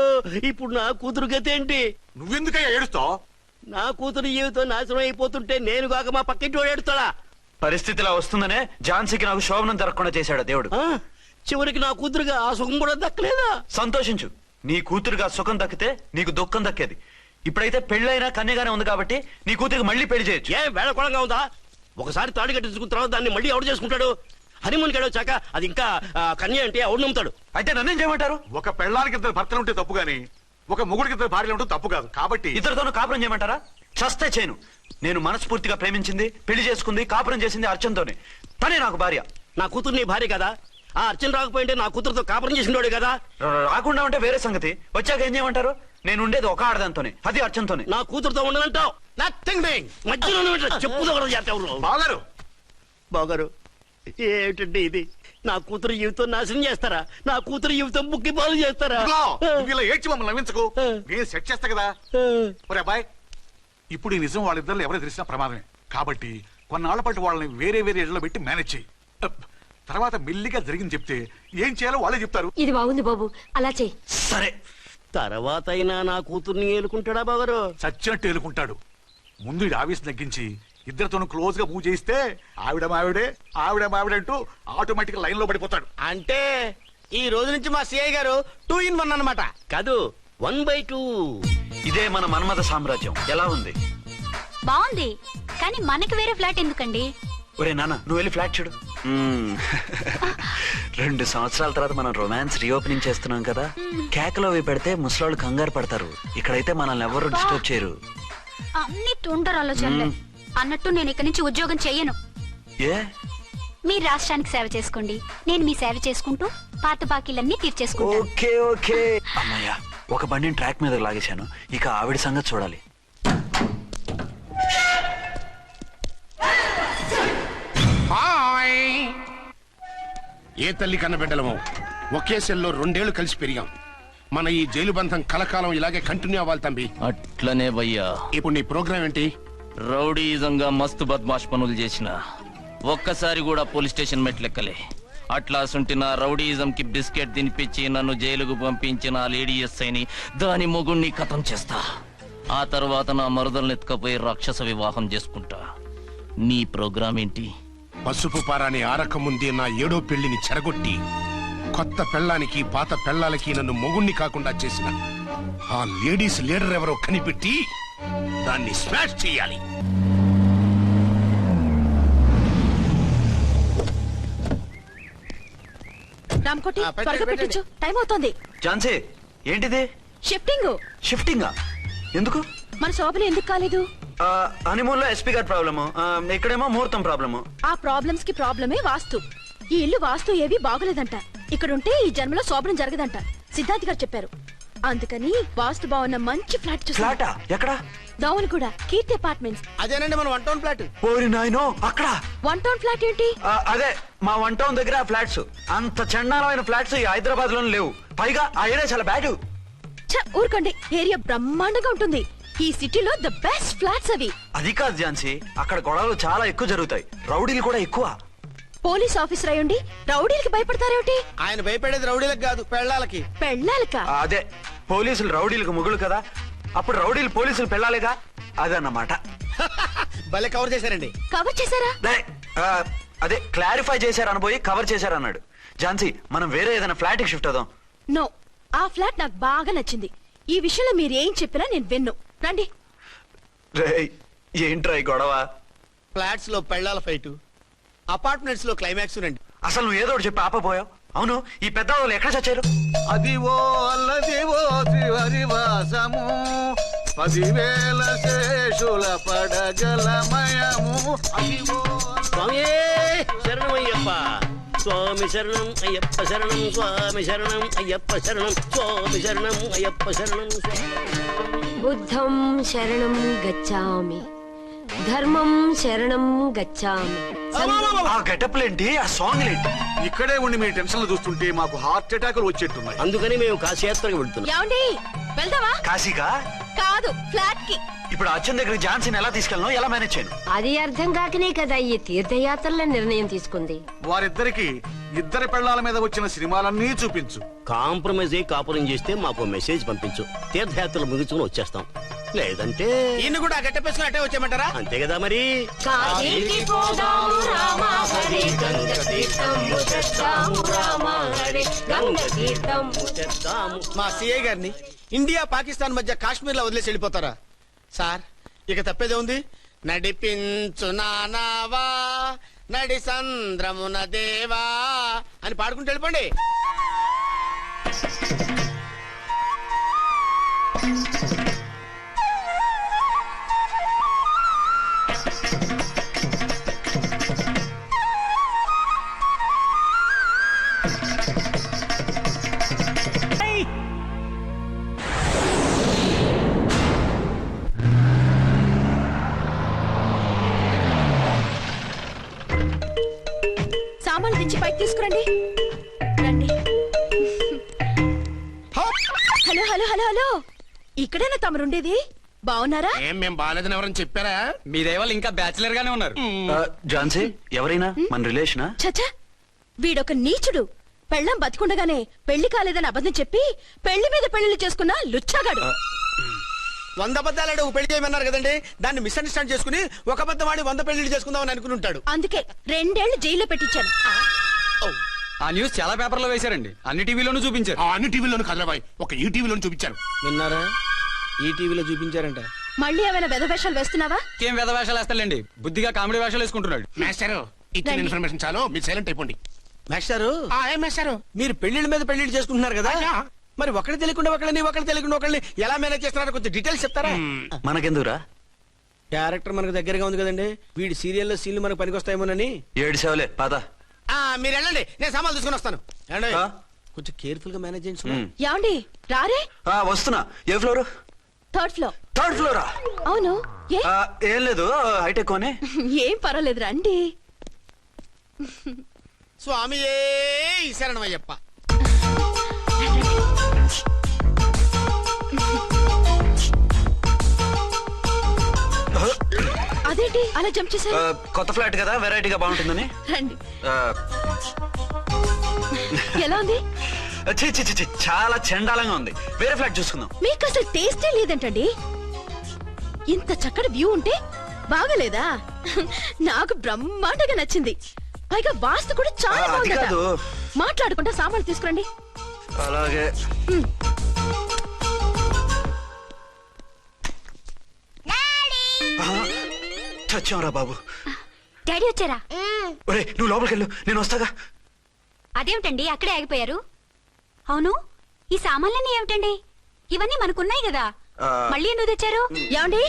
ఇప్పుడు నా కూతురు గతి ఏంటి? నువ్వెందుకయ్యా ఏడుస్తావు? నా కూతురు జీవితం నాశనం అయిపోతుంటే నేను కాక మా పక్కింటి వాడు ఏడుస్తాడా? పరిస్థితిలా వస్తుందనే ఝాన్సీకి నాకు శోభనం జరగకుండా చేశాడు దేవుడు. చివరికి నా కూతురుగా ఆ సుఖం కూడా దక్కలేదా? సంతోషించు, నీ కూతురుగా సుఖం దక్కితే నీకు దుఃఖం దక్కేది. ఇప్పుడైతే పెళ్ళైనా కన్యగానే ఉంది కాబట్టి నీ కూతురికి మళ్ళీ పెళ్లి చేయొచ్చు. ఏ వేళకోళంగా ఉందా? ఒకసారి తాడు కట్టించుకున్న తర్వాత దాన్ని మళ్ళీ ఎవడు చేసుకుంటాడు? హనీమూన్ గడ వచ్చాక అది ఇంకా కన్య అంటే ఎవడు నమ్ముతాడు? అయితే నన్నేం చేయమంటారు? ఒక పెళ్ళానికి 2 భర్తలు ఉంటే తప్పు గాని ఒక మొగుడికి 2 భార్యలు ఉంటే తప్పు కాదు. కాబట్టి ఇద్దరితోనూ కాపురం చేయమంటారా? చస్తే చేయను. నేను మనస్ఫూర్తిగా ప్రేమించింది, పెళ్లి చేసుకుంది, కాపురం చేసింది అర్చనతోనే. తనే నాకు భార్య. నా కూతురు నీ భార్య కదా? ఆ అర్చన రాకపోయింటే నా కూతురుతో కాపురం చేసినోడే కదా? రాకుండా ఉంటే వేరే సంగతి. వచ్చాక ఏం చేయమంటారు? నేను ఉండేది ఒక ఆడదాంతోనే, అది అర్చనతోనే. నా కూతురుతో ఉండనంటావు? మధ్యలో చెప్పుదో బాగారు. బాగారు ఏమిటండి ఇది? నా కూతురు జీవితం నాశనం చేస్తారా? నా కూతురు జీవితం బుక్కి పాలు చేస్తారా? ఇలా ఏడ్చి మమ్మల్ని నవ్వించకు, నేను సెట్ చేస్తా కదా. ఒరే అబ్బాయి, ఇప్పుడు ఈ నిజం వాళ్ళిద్దరు ఎవరో తెలిసినా ప్రమాదమే. కాబట్టి కొన్నాళ్ల పాటు వాళ్ళని వేరే వేరే ఇళ్లలో పెట్టి మేనేజ్ చేయి. తర్వాత మెల్లిగా జరిగింది చెప్తే ఏం చేయాలో వాళ్ళే చెప్తారు. ఇది బాగుంది బాబు, అలా చెయ్యి. సరే, తర్వాత అయినా నా కూతుర్ని ఏలుకుంటాడా బాగారు? చచ్చినట్టు ఏలుకుంటాడు. ముందు ఈ ఆవేశం తగ్గించి ఇద్దరితోనూ క్లోజ్ గా మూవ్ చేయిస్తే ఆవిడ మావిడంటూ ఆటోమేటిక్ లైన్ లో పడిపోతాడు. అంటే ఈ రోజు నుంచి మా సిఐ గారు 2 in 1 అన్నమాట. కాదు, 1/2. ఇదే మన మన్మథ సామ్రాజ్యం. ఎలా ఉంది? బాగుంది, కానీ మనకి వేరే ఫ్లాట్ ఎందుకండి? ఒరే నాన్న, నువ్వు వెళ్ళి ఫ్లాట్ చూడు. 2 సంవత్సరాల తర్వాత మనం రొమాన్స్ రీఓపెనింగ్ చేస్తున్నాం కదా. కేకలో అవి పెడితే ముసలాళ్ళు కంగారు పడతారు. ఇక్కడైతే మనల్ని ఎవరు డిస్టర్బ్ చేయరు. అన్ని తొందర ఆలోచనలే. అన్నట్టు నేను ఇక్కడి నుంచి ఉద్యోగం చెయ్యను. ఏ? మీరు రాష్ట్రానికి సేవ చేసుకోండి, నేను మీ సేవ చేసుకుంటూ పాత బాకీలన్నీ తీర్చేసుకుంటాను. Okay okay. అమ్మయ్యా, ఒక బండిని ట్రాక్ మీద లాగేశాను. ఇక ఆవిడ సంగతి చూడాలి. ఏ తల్లి కన్న బిడ్డలమో ఒకే సెల్లో 2 ఏళ్లు కలిసి పెరిగాం. మన ఈ జైలు బంధం కలకాలం ఇలాగే కంటిన్యూ అవ్వాలి తంబి. అట్లనే భయ్యా. ఇప్పుడు నీ ప్రోగ్రామ్ ఏంటి? రౌడీజంగా మస్తు బద్మాష్ పనులు చేసిన ఒక్కసారి కూడా పోలీస్ స్టేషన్ మెట్లెక్కలే. అట్లా సుంటి నా రౌడీయిజం కి బిస్కెట్ తినిపించి నన్ను జైలుకు పంపించిన ఆ లేడీ ఎస్ఐని దాని మొగుణ్ణి ఖతం చేస్తా. ఆ తర్వాత నా మరుదల్ని ఎత్తుకపోయి రాక్షస వివాహం చేసుకుంటా. నీ ప్రోగ్రామ్ ఏంటి? పసుపు పారాని ఆరక ముందే నా 7వ పెళ్లిని చెరగొట్టి కొత్త పెళ్ళానికి పాత పెళ్ళాలకి నన్ను మొగుణ్ణి కాకుండా చేసిన ఆ లేడీస్ లీడర్ ఎవరో కనిపెట్టి దాన్ని స్మాష్ చేయాలి. రామ్కోటి త్వరగా పెట్టించు, టైం అవుతోంది. ఝాన్సీ ఏంటిది? షిఫ్టింగ్. షిఫ్టింగా? ఎందుకు? మన శోభన ఎందుకు కాలేదు? హనీమూన్ లో ఎస్పీ గారి ప్రాబ్లము, ఇక్కడేమో ముహూర్తం ప్రాబ్లము. ఆ ప్రాబ్లమ్స్ కి ప్రాబ్లమే వాస్తు. ఈ ఇల్లు వాస్తు ఏవి బాగోలేదంట. ఇక్కడుంటే ఈ జన్మలో శోభనం జరగదంట సిద్ధార్థ్ గారు చెప్పారు. అందుకని వాస్తు బాగున్న మంచి ఫ్లాట్ చూసా. ఫ్లాటా? ఎక్కడ? దౌన్ కూడా కీర్తి అపార్ట్మెంట్స్. అదేనండి మన 1 టౌన్ ఫ్లాట్. ఓరి నాయనో, అక్కడ 1 టౌన్ ఫ్లాట్ ఏంటి? అదే మా 1 టౌన్ దగ్గర ఫ్లాట్స్. అంత చండాలమైన ఫ్లాట్స్ ఈ హైదరాబాద్ లోనే లేవు. పైగా ఆ ఏరియా చాలా బ్యాడ్. ఊరుకోండి, ఏరియా బ్రహ్మాండంగా ఉంటుంది. ఈ సిటీలో ద బెస్ట్ ఫ్లాట్స్ అవి. అది కాదు ఝాన్సీ, అక్కడ గొడవలు చాలా ఎక్కువ జరుగుతాయి, రౌడీలు కూడా ఎక్కువ. పోలీస్ ఆఫీసర్ అయ్యుండి రౌడీలకి భయపడతారేమిటి? ఆయన భయపడేది రౌడీలకు కాదు, పెళ్ళాలకి. పెళ్ళాలక? అదే, పోలీసులు రౌడీలకు ముగులు కదా, అప్పుడు రౌడీలు పోలీసులు పెళ్ళాలిగా, అదన్నమాట. భలే కవర్ చేశారండి. కవర్ చేశారా? అదే క్లారిఫై చేశారనబోయి కవర్ చేశారన్నాడు. ఝాన్సీ, మనం వేరే ఏదైనా ఫ్లాట్ కి షిఫ్ట్ అవుదాం. నో, ఆ ఫ్లాట్ నాకు బాగా నచ్చింది. ఈ విషయంలో మీరు ఏం చెప్పినా నేను విన్ను. రండి. ఏంట్రా ఈ గొడవ? ఫ్లాట్స్ లో పెళ్ళాల ఫైట్, అపార్ట్మెంట్స్ లో క్లైమాక్స్ రండి. అసలు నువ్వు ఏదో ఒకటి చెప్పి ఆపపోయావు. అవును, ఈ పెద్ద వాళ్ళు ఎక్కడ చచ్చారు? అదివో అల్లదివో శ్రీహరివాసము 10,000 శేషుల పడగలమయము. అదివో స్వామి శరణమయ్యప్ప, స్వామి శరణం అయ్యప్ప శరణం, స్వామి శరణం అయ్యప్ప శరణం, స్వామి శరణం అయ్యప్ప శరణం. బుద్ధం శరణం గచ్చామి, ధర్మం శరణం గచ్చామి. ఆ గెటప్లేంటి, ఆ సాంగ్ ఏంటి? ఇక్కడే ఉండి మీ టెన్షన్లు చూస్తుంటే మాకు హార్ట్ అటాకులు వచ్చేట్టున్నాయి. అందుకని మేము కాశీయాత్రకు వెళ్తున్నాం. ఏమండి, వెళ్దామా? కాశీకా? కాదు, ఫ్లాట్ కి. ఇప్పుడు అచ్చన్ దగ్గరికి ఝాన్సీని ఎలా తీసుకెళ్ళను, ఎలా మేనేజ్ చేయను? అది అర్థం కాకనే కదా ఈ తీర్థయాత్రల నిర్ణయం తీసుకుంది. వారిద్దరికి ఇద్దరి పెళ్ళాల మీద వచ్చిన సినిమాలన్నీ చూపించు. కాంప్రమైజ్ అయ్యి కాపురం చేస్తే మాకు మెసేజ్ పంపించు, తీర్థయాత్రలు ముగించుకుని వచ్చేస్తాం. లేదంటే ఈయన కూడా గట్టపేసుకుని అట్టే వచ్చేయమంటారా? అంతే కదా మరి. కాశీకి పోదాము రామ హరి, గంగ తీర్థము తెద్దాము రామ హరి, గంగ తీర్థము తెద్దాము. మా సిఐ గారిని ఇండియా పాకిస్తాన్ మధ్య కాశ్మీర్ లో వదిలేసి వెళ్ళిపోతారా సార్? ఇక తప్పేదే ఉంది. నడిపించు నానావా నడి సంద్రమున దేవా అని పాడుకుంటూ వెళ్ళిపోండి. సామాన్లు తెచ్చి పైకి తీసుకురండి. రండి. హలో హలో హలో హలో, ఇక్కడేనా తమరుండేది? బాగున్నారా? ఏం మేం బాగాలేదని ఎవరని చెప్పారా? మీ దయవల్ల ఇంకా బ్యాచిలర్ గానే ఉన్నారు. ఝాన్సీ ఎవరైనా మన రిలేషనా? చచ్చా, వీడొక నీచుడు. పెళ్ళం బతికుండగానే పెళ్లి కాలేదని అబద్ధం చెప్పి పెళ్లి మీద పెళ్లిళ్ళు చేసుకున్న లుచ్చాగాడు. 100 అబద్ధాలు పెళ్లి చేయమన్నారు కదండి, దాన్ని మిస్అండర్స్టాండ్ చేసుకుని ఒక అబద్ధం వాడి 100 పెళ్లిళ్ళు చేసుకుందామని అనుకుని ఉంటాడు. అందుకే 2 ఏళ్లు జైల్లో పెట్టించాను. ఆ న్యూస్ చాలా పేపర్లో వేశారండి, అన్ని టీవీలోనూ చూపించారు. అన్ని టీవీలోను కదలబాయ్, ఒక ఈ టీవీలోను చూపించారు. విన్నారా? ఈ టీవీలో చూపించారంట. మళ్ళీ ఏమైనా వెధవేషాలు వేస్తున్నావా? ఏం వెధ వేషాలు వేస్తాడండి, బుద్ధిగా కామెడీ వేషాలు వేసుకుంటున్నాడు. మాస్టారు ఇచ్చిన రండి. ఇన్ఫర్మేషన్ చాలు, మీరు సైలెంట్ అయిపోండి. మాస్టారు, ఏం మాస్టారు? మీరు పెళ్లిళ్ళ మీద పెళ్లిళ్ళు చేసుకుంటున్నారు కదా, అయ్యా. మరి ఒకటి తెలియకుండా ఒకళ్ళని తెలియకుండా ఒకళ్ళని ఎలా మేనేజ్ చేస్తున్నారో కొంచెం డీటెయిల్స్ చెప్తారా? మనకెందుకురా? క్యారెక్టర్ మనకు దగ్గరగా ఉంది కదండి, వీడి సీరియల్లో సీన్లు మనకు పనికొస్తాయేమోనని. 7 సేవలే పద. మీరు వెళ్ళండి, నేను సామాన్లు తీసుకుని వస్తాను. కొంచెం కేర్ఫుల్ గా మేనేజ్ చేయండి. ఏమండి రారే? వస్తున్నా. ఏ ఫ్లోర్? 3rd floor. 3rd ఫ్లోరా? అవును. ఏ? ఏం లేదు, హైటెక్ అని. ఏం పర్వాలేదు, రండి. స్వామియే శరణమయ్యప్ప. అదేంటి అదేంటి అలా జంప్ చేశారు? కొత్త ఫ్లాట్ కదా, వెరైటీగా బాగుంటుందని. రండి. ఆ, ఎలా ఉంది? ఛీ, ఛీ, ఛీ, ఛీ, చాలా చండాలంగా ఉంది. వేరే ఫ్లాట్ చూసుకుందాం. మీకు అసలు టేస్టే లేదంటండి. ఇంత చక్కటి వ్యూ ఉంటే బాగలేదా? నాకు బ్రహ్మాండంగా నచ్చింది. పైగా వాస్తు కూడా చాలా అది బాగుందట. కాదు. మాట్లాడుకుంటా సామాన్లు తీసుకురండి. అలాగే. చచ్చాంరా బాబు. డాడీ వచ్చారా? ఒరే నువ్వు లోపలికి వెళ్ళు, నేను వస్తాగా. అదేమిటండి అక్కడే ఆగిపోయారు? అవును, ఈ సామాన్లన్నీ ఏమిటండి? ఇవన్నీ మనకున్నాయి కదా, మళ్ళీ ఎందుకు తెచ్చారు? ఏమండి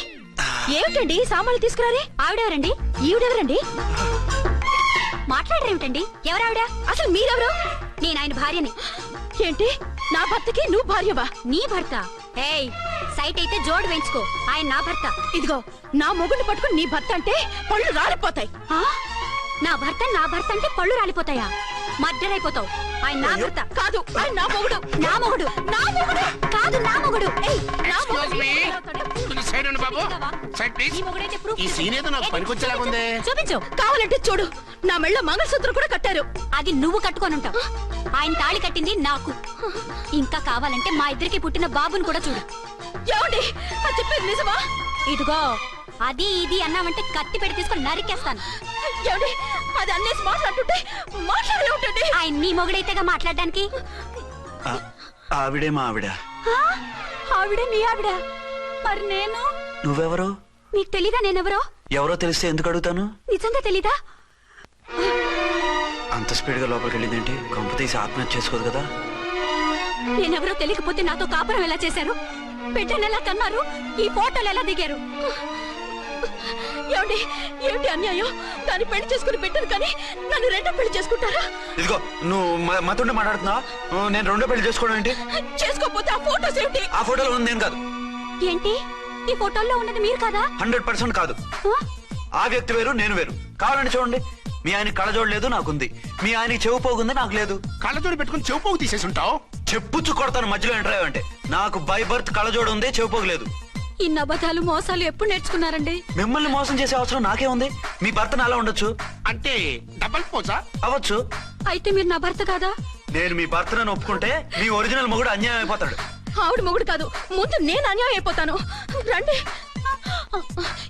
ఏమిటండి సామాన్లు తీసుకురారే? ఆవిడెవరండి? ఈవిడెవరండి? మాట్లాడరేమిటండి? ఎవరావిడ? అసలు మీరెవరు? నేను ఆయన భార్యని. ఏంటి నా భర్తకి నువ్వు భార్యవా? నీ భర్త? ఏయ్, సైట్ అయితే జోడు వేయించుకో, ఆయన నా భర్త. ఇదిగో నా మొగుడిని పట్టుకుని నీ భర్త అంటే పళ్ళు రాలిపోతాయి. నా భర్త అంటే పళ్ళు రాలిపోతాయా? మర్డర్ అయిపోతావు. ఆయన నా భర్త కాదు, ఆయన నా మొగుడు. నా మొగుడు? నా మొగుడు కాదు, నా మొగుడు. ఏయ్, నా మొగుడు. ఈ సీన్ ఏదో నాకు పనికొచ్చేలాగుందే. చూపించు. కావాలంటే చూడు, నా మెళ్ళ మంగళసూత్రం కూడా కట్టారు. అది నువ్వు కట్టుకొని ఉంటావు. ఆయన తాళి కట్టింది నాకు. ఇంకా కావాలంటే మా ఇద్దరికి పుట్టిన బాబుని కూడా చూడు. ఏమండి అది చెప్పేది నిజమా? ఇదిగో అది ఇది అన్నావంటే కత్తి పెట్టి తీసుకొని నరికేస్తాను. ఏమండి అది అన్నేసి మాట్లాడుతుంటే మాట్లాడే ఉంటుంది. ఆయన నీ మొగుడైతేగా మాట్లాడడానికి. ఆవిడే మా ఆవిడ. ఆవిడే మీ ఆవిడ? మరి నేను? నువ్వెవరు? నీకు తెలీదా నేనెవరో? ఎవరో తెలిస్తే ఎందుకు అడుగుతాను? నిజంగా తెలీదా? అంత స్పీడ్ గా లోపలికి వెళ్ళిందేంటి? కొంప తీసి ఆత్మహత్య చేసుకోదు కదా? నేనెవరో తెలియకపోతే నాతో కాపురం ఎలా చేశారు? బిడ్డను ఎలా కన్నారు? ఈ ఫోటోలు ఎలా దిగారు? ఏమండి ఏమిటి అన్యాయం? దాన్ని పెళ్లి చేసుకుని పెట్టాను కానీ నన్ను రెండో పెళ్లి చేసుకుంటారా? ఇదిగో నువ్వు మతుండే మాట్లాడుతున్నా. నేను రెండో పెళ్లి చేసుకోవడం ఏంటి? చేసుకోకపోతే ఆ ఫోటోస్ ఏమిటి? ఆ ఫోటోలో ఉంది నేను కాదు. ఏంటి ఈ ఫోటోల్లో ఉన్నది మీరు కాదా? 100% కాదు. ఆ వ్యక్తి వేరు, నేను వేరు. కావాలంటే చూడండి. మీ ఆయన కళ్ళజోడు లేదు, నాకుంది. మీ ఆయనకి చెవు పోగుంది, నాకు లేదు. కళ్ళజోడు పెట్టుకుని చెవు పోగు తీసేసి ఉంటావు. చెప్పుచ్చు కొడతాను మధ్యలో ఎంటర్ అయ్యావంటే. నాకు బై బర్త్ కళ్ళజోడు ఉంది, చెవు పోగు లేదు. ఇన్ని అబద్ధాలు మోసాలు ఎప్పుడు నేర్చుకున్నారండి? మిమ్మల్ని మోసం చేసే అవసరం నాకే ఉంది. మీ భర్తను అలా ఉండొచ్చు. అంటే డబల్ పోజా అవ్వచ్చు. అయితే మీరు నా భర్త కాదా? నేను మీ భర్తను ఒప్పుకుంటే మీ ఒరిజినల్ మొగుడు అన్యాయం అయిపోతాడు. ఆవిడ మొగుడు కాదు, ముందు నేను అన్యాయం అయిపోతాను. రండి.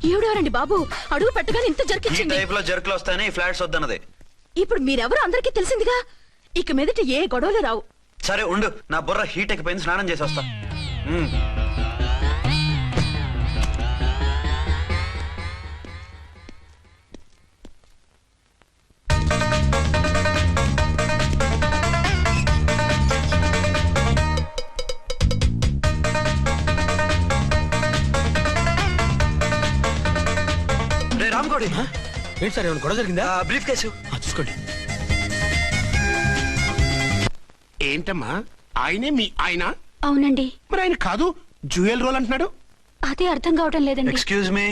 ఈవిడెవరండి బాబు? అడుగు పెట్టగానే ఇంత ఈ జరికిచ్చింది. టైప్ లో జర్కులు వస్తాయని ఈ ఫ్లాట్స్ వద్దన్నది. ఇప్పుడు మీరెవరో అందరికీ తెలిసిందిగా, ఇక మీదట ఏ గొడవలు రావు. సరే ఉండు, నా బుర్ర హీట్ ఎక్కిపోయింది, స్నానం చేసి వస్తా. రామ్కోడి ఏంటి సార్ ఏమైనా గొడవ జరిగిందా? బ్రీఫ్ కేసు చూసుకోండి. ఏంటమ్మా ఆయనే మీ ఆయన? అవునండి. మరి ఆయన కాదు జ్యువెల్ రోల్ అంటున్నాడు. అదే అర్థం కావటం లేదండి. Excuse me.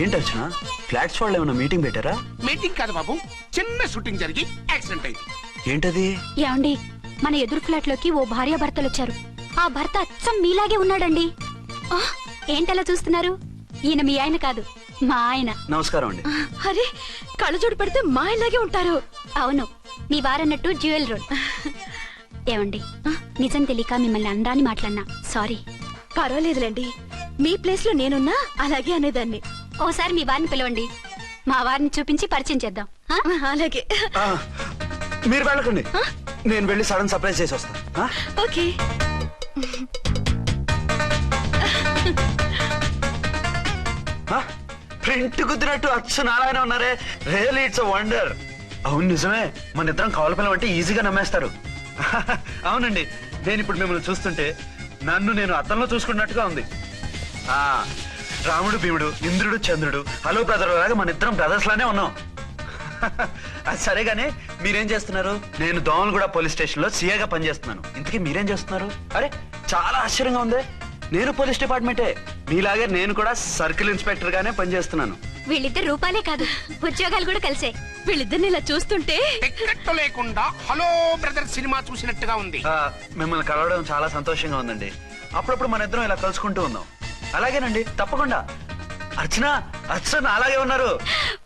ఏంటి వచ్చిన ఫ్లాట్స్ వాళ్ళు ఏమైనా మీటింగ్ పెట్టారా? మీటింగ్ కాదు బాబు, చిన్న షూటింగ్ జరిగి యాక్సిడెంట్ అయింది. ఏంటది? ఏమండి, మన ఎదురు ఫ్లాట్ లోకి ఓ భార్య భర్తలు వచ్చారు. ఆ భర్త అచ్చం మీలాగే ఉన్నాడండి. ఏంటలా చూస్తున్నారు? ఈయన మీ ఆయన కాదు, మా ఆయన. నమస్కారం అండి. అరే కళ్ళజోడు పెడితే మా ఇలాగే ఉంటారు. అవును, మీ వారన్నట్టు జ్యువెల్ రోడ్. ఏమండి, నిజం తెలియక మిమ్మల్ని అందాన్ని మాట్లాడినా సారీ. పర్వాలేదులేండి, మీ ప్లేస్ లో నేనున్నా అలాగే అనేదాన్ని. ఓసారి మీ వారిని పిలవండి, మా వారిని చూపించి పరిచయం చేద్దాం. అలాగే. మీరు వెళ్ళకండి, నేను వెళ్ళి సడన్ సర్ప్రైజ్ చేసి వస్తాను. ఓకే. ప్రింట్ కుదిరినట్టు అచ్చు నారాయణ ఉన్నారే. Really it's a wonder. అవును నిజమే, మన ఇద్దరం కవల పిల్లం అంటే ఈజీగా నమ్మేస్తారు. అవునండి, నేను ఇప్పుడు మిమ్మల్ని చూస్తుంటే నన్ను నేను అద్దంలో చూసుకున్నట్టుగా ఉంది. రాముడు భీముడు, ఇంద్రుడు చంద్రుడు, హలో బ్రదర్ లాగా మన ఇద్దరం బ్రదర్స్ లానే ఉన్నాం. అది సరేగానే మీరేం చేస్తున్నారు? నేను దోమలగూడ పోలీస్ స్టేషన్ లో సీఏగా పనిచేస్తున్నాను. ఇంతకీ మీరేం చేస్తున్నారు? అరే చాలా ఆశ్చర్యంగా ఉంది. నేను పోలీస్ డిపార్ట్మెంటే, మీలాగే నేను కూడా సర్కిల్ ఇన్స్పెక్టర్ గానే పనిచేస్తున్నాను. వీళ్ళిద్దరు రూపాలే కాదు, ఉద్యోగాలు కూడా కలిసే. వీళ్ళిద్దరిని ఇలా చూస్తుంటే టికెట్ లేకుండా హలో బ్రదర్ సినిమా చూసినట్టుగా ఉంది. మిమ్మల్ని కలవడం చాలా సంతోషంగా ఉందండి. అప్పుడప్పుడు మన ఇద్దరం ఇలా కలుసుకుంటూ ఉన్నాం. అలాగేనండి, తప్పకుండా. అర్చన, అర్చన అలాగే ఉన్నారు.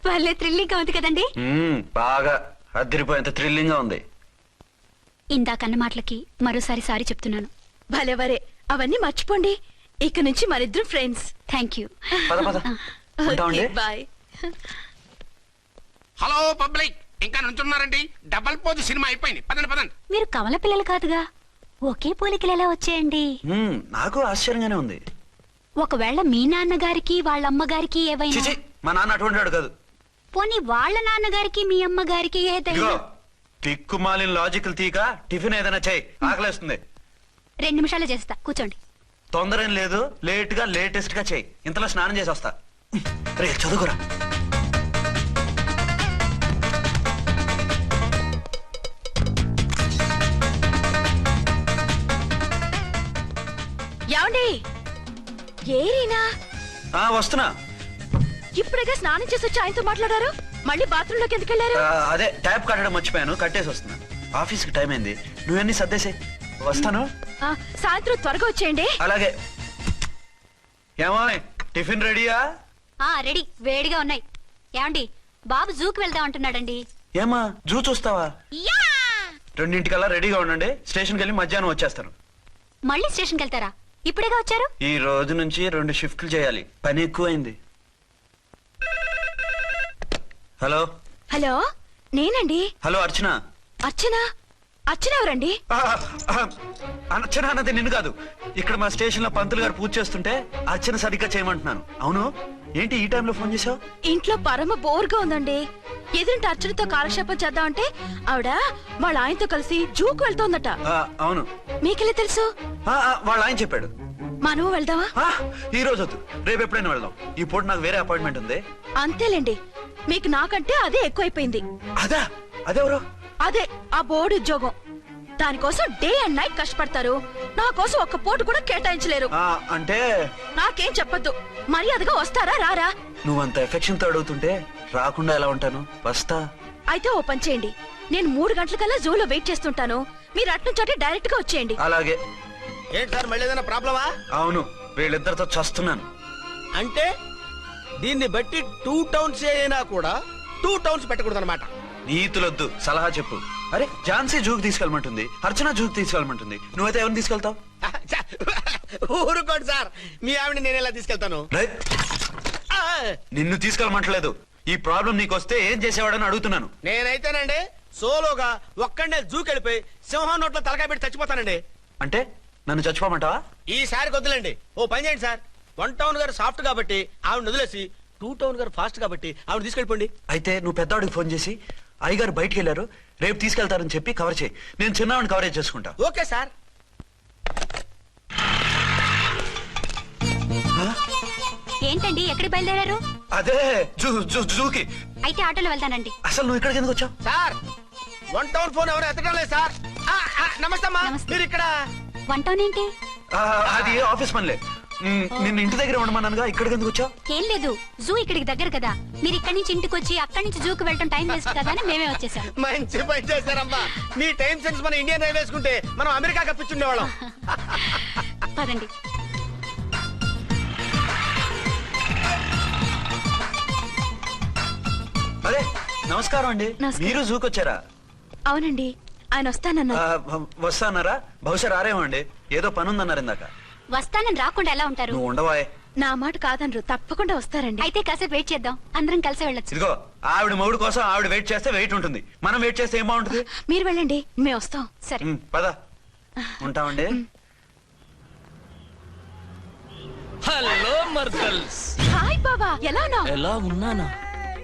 వాళ్ళే థ్రిల్లింగ్ గా ఉంది కదండి. బాగా అదిరిపోయేంత థ్రిల్లింగ్ గా ఉంది. ఇందాకన్న మాటలకి మరోసారి సారీ చెప్తున్నాను. భలేవరే, అవన్నీ మర్చిపోండి. ఇక నుంచి మరిద్దరం ఫ్రెండ్స్. Thank you. పద పద. ఉంటామండి. బాయ్. హలో పబ్లిక్, ఇంకా నుంచున్నారండి? డబల్ పోజ్ సినిమా అయిపోయింది. పదండి పదండి. మీరు కమల పిల్లలు కాదుగా, ఒకే పోలికలు ఎలా వచ్చాయండి? నాకు ఆశ్చర్యంగానే ఉంది. ఒకవేళ మీ నాన్నగారికి వాళ్ళ అమ్మగారికి ఏవైనా, చిచి, మా నాన్న అటువంటి వాడు కాదు. పోనీ వాళ్ళ నాన్నగారికి మీ అమ్మగారికి ఏదైనా. ఇదిగో తిక్కుమాలిన లాజికల్ తీక టిఫిన్ ఏదైనా చేయి, ఆకలేస్తుంది. 2 నిమిషాలు చేస్తా, కూర్చోండి. తొందర ఏం లేదు, లేట్ గా లేటెస్ట్ గా చేయి. ఇంతలో స్నానం చేసి వస్తా. రే చదువుకురా. ఏమండి? ఏరీనా? వస్తున్నా. ఇప్పుడేగా స్నానం చేసి వచ్చి ఆయనతో మాట్లాడారు, మళ్ళీ బాత్రూమ్ లోకి ఎందుకు వెళ్ళారు? అదే ట్యాప్ కట్టడం మర్చిపోయాను, కట్టేసి వస్తున్నా. ఆఫీస్ కి టైం అయింది, నువ్వన్నీ సర్దేసే. వస్తాను. సాయంత్రం త్వరగా వచ్చేయండి. అలాగే. ఏమో టిఫిన్ రెడీయా? రెడీ, వేడిగా ఉన్నాయి. ఏమండి, బాబు జూకి వెళ్దాం అంటున్నాడండి. ఏమా జూ చూస్తావా? 2:00కల్లా రెడీగా ఉండండి. స్టేషన్కి వెళ్ళి మధ్యాహ్నం వచ్చేస్తాను. మళ్ళీ స్టేషన్కి వెళ్తారా? ఇప్పుడేగా వచ్చారు. ఈ రోజు నుంచి 2 షిఫ్ట్లు చేయాలి, పని ఎక్కువైంది. హలో. హలో, నేనండి. హలో అర్చన. అర్చన? అర్చన ఎవరండి? అర్చన అన్నది నిన్ను కాదు. ఇక్కడ మా స్టేషన్ లో పంతులు గారు పూజ చేస్తుంటే అర్చన సరిగ్గా చేయమంటున్నాను. అవును, ఏంటి ఈ టైంలో ఫోన్ చేసావు? ఇంట్లో పరమ బోర్గా ఉందండి. ఎదురింటి అర్చనతో కాలక్షేపం చేద్దామంటే ఆవిడ వాళ్ళ ఆయనతో కలిసి జూకు వెళ్తోందట. అవును. మీకెళ్ళి తెలుసు? వాళ్ళ ఆయన చెప్పాడు. మనము వెళ్దామా? ఈ రోజు వద్దు, రేపు ఎప్పుడైనా వెళ్దాం. ఈ పూట నాకు వేరే అపాయింట్మెంట్ ఉంది. అంతేలేండి, మీకు నాకంటే అదే ఎక్కువైపోయింది. అదా? అదెవరు? అదే ఆ బోర్డు ఉద్యోగం. దానికోసం డే అండ్ నైట్ కష్టపడతారు. నా కోసం ఒక్క పూట కూడా కేటాయించలేరు. అంటే నాకేం చెప్పొద్దు, మర్యాదగా వస్తారా రారా? నువ్వంత ఎఫెక్షన్ తో అడుగుతుంటే రాకుండా ఎలా ఉంటాను? వస్తా. అయితే ఓ పని చేయండి, నేను 3 గంటలకల్లా జూలో వెయిట్ చేస్తుంటాను. మీరు అట్నుంచి డైరెక్ట్ గా వచ్చేయండి. అలాగే. ఏంటి సార్, మళ్ళీ ఏదైనా ప్రాబ్లమా? అవును, వీళ్ళిద్దరితో చస్తున్నాను. అంటే దీన్ని బట్టి 2 టౌన్స్ అయినా కూడా 2 టౌన్స్ పెట్టకూడదు అనమాట. నీతులొద్దు, సలహా చెప్పు. అరే ఝాన్సీ జూకి తీసుకెళ్ళమంటుంది, అర్చన జూకి తీసుకెళ్ళమంటుంది. నువ్వైతే ఎవరిని తీసుకెళ్తావు? ఊరుకోండి సార్, మీ ఆవిడ నేను ఎలా తీసుకెళ్తాను? నిన్ను తీసుకెళ్ళమంటలేదు. ఈ ప్రాబ్లం నీకొస్తే ఏం చేసేవాడని అడుగుతున్నాను. నేనైతేనండి సోలోగా ఒక్కడే జూకెళ్ళిపోయి సింహం నోట్లో తలకాయ పెట్టి చచ్చిపోతానండి. అంటే నన్ను చచ్చిపోమంటావా? ఈసారి వద్దులేండి. ఓ పని చేయండి సార్, 1 టౌన్ గారు సాఫ్ట్ కాబట్టి ఆవిడ వదిలేసి 2 టౌన్ గారు ఫాస్ట్ కాబట్టి ఆవిడ తీసుకెళ్ళిపోండి. అయితే నువ్వు పెద్దవాడికి ఫోన్ చేసి అయ్యగారు బయటికి వెళ్ళారు, రేపు తీసుకెళ్తారని చెప్పి కవర్ చేయి. నేను చిన్నవాడిని కవరేజ్ చేసుకుంటా. Okay sir. ఏంటండి, ఎక్కడికి బయలుదేరారు? అదే జూకి. అయితే ఆటోలో వెళ్తానండి. అసలు నువ్వు ఇక్కడికి ఎందుకు వచ్చావు? సార్ 1 టౌన్ ఫోన్ ఎవరు ఎత్తడం లేదు సార్. నమస్తే అమ్మా, మీరు ఇక్కడ? 1 టౌన్ ఏంటి? అది ఆఫీస్ పనిలే. నిన్ను ఇంటి దగ్గర ఉండమన్నానుగా, ఇక్కడికి ఎందుకు వచ్చావు? ఏం లేదు, జూ ఇక్కడికి దగ్గర కదా. మీరు ఇక్కడి నుంచి ఇంటికి వచ్చి అక్కడి నుంచి జూకి వెళ్ళటం టైం వేస్ట్ కదా అని మేమే వచ్చేసాం. మంచి పని చేశారమ్మా. మీ టైం సెన్స్ మన ఇండియన్ రైల్వేస్ కుంటే మనం అమెరికా కప్పించుండేవాళ్ళం. పదండి. అదే నమస్కారం అండి. మీరు జూకి వచ్చారా? అవునండి, ఆయన వస్తానన్నా. వస్తానరా? బహుశా రారేమో అండి, ఏదో పని ఉందన్నారు ఇందాక. వస్తానని రాకుండా ఎలా ఉంటారు? నువ్వు ఉండవా? నా మాట కాదనరు, తప్పకుండా వస్తారండి. అయితే కాసేపు వెయిట్ చేద్దాం, అందరం కలిసి వెళ్ళొచ్చు. ఇదిగో ఆవిడ మొగుడు కోసం ఆవిడ వెయిట్ చేస్తే వెయిట్ ఉంటుంది, మనం వెయిట్ చేస్తే ఏం బాగుంటుంది? మీరు వెళ్ళండి, మేము వస్తాం. సరే పద. ఉంటామండి. హలో మర్దల్స్. హాయ్ బాబా, ఎలా ఉన్నావు? ఎలా ఉన్నానా?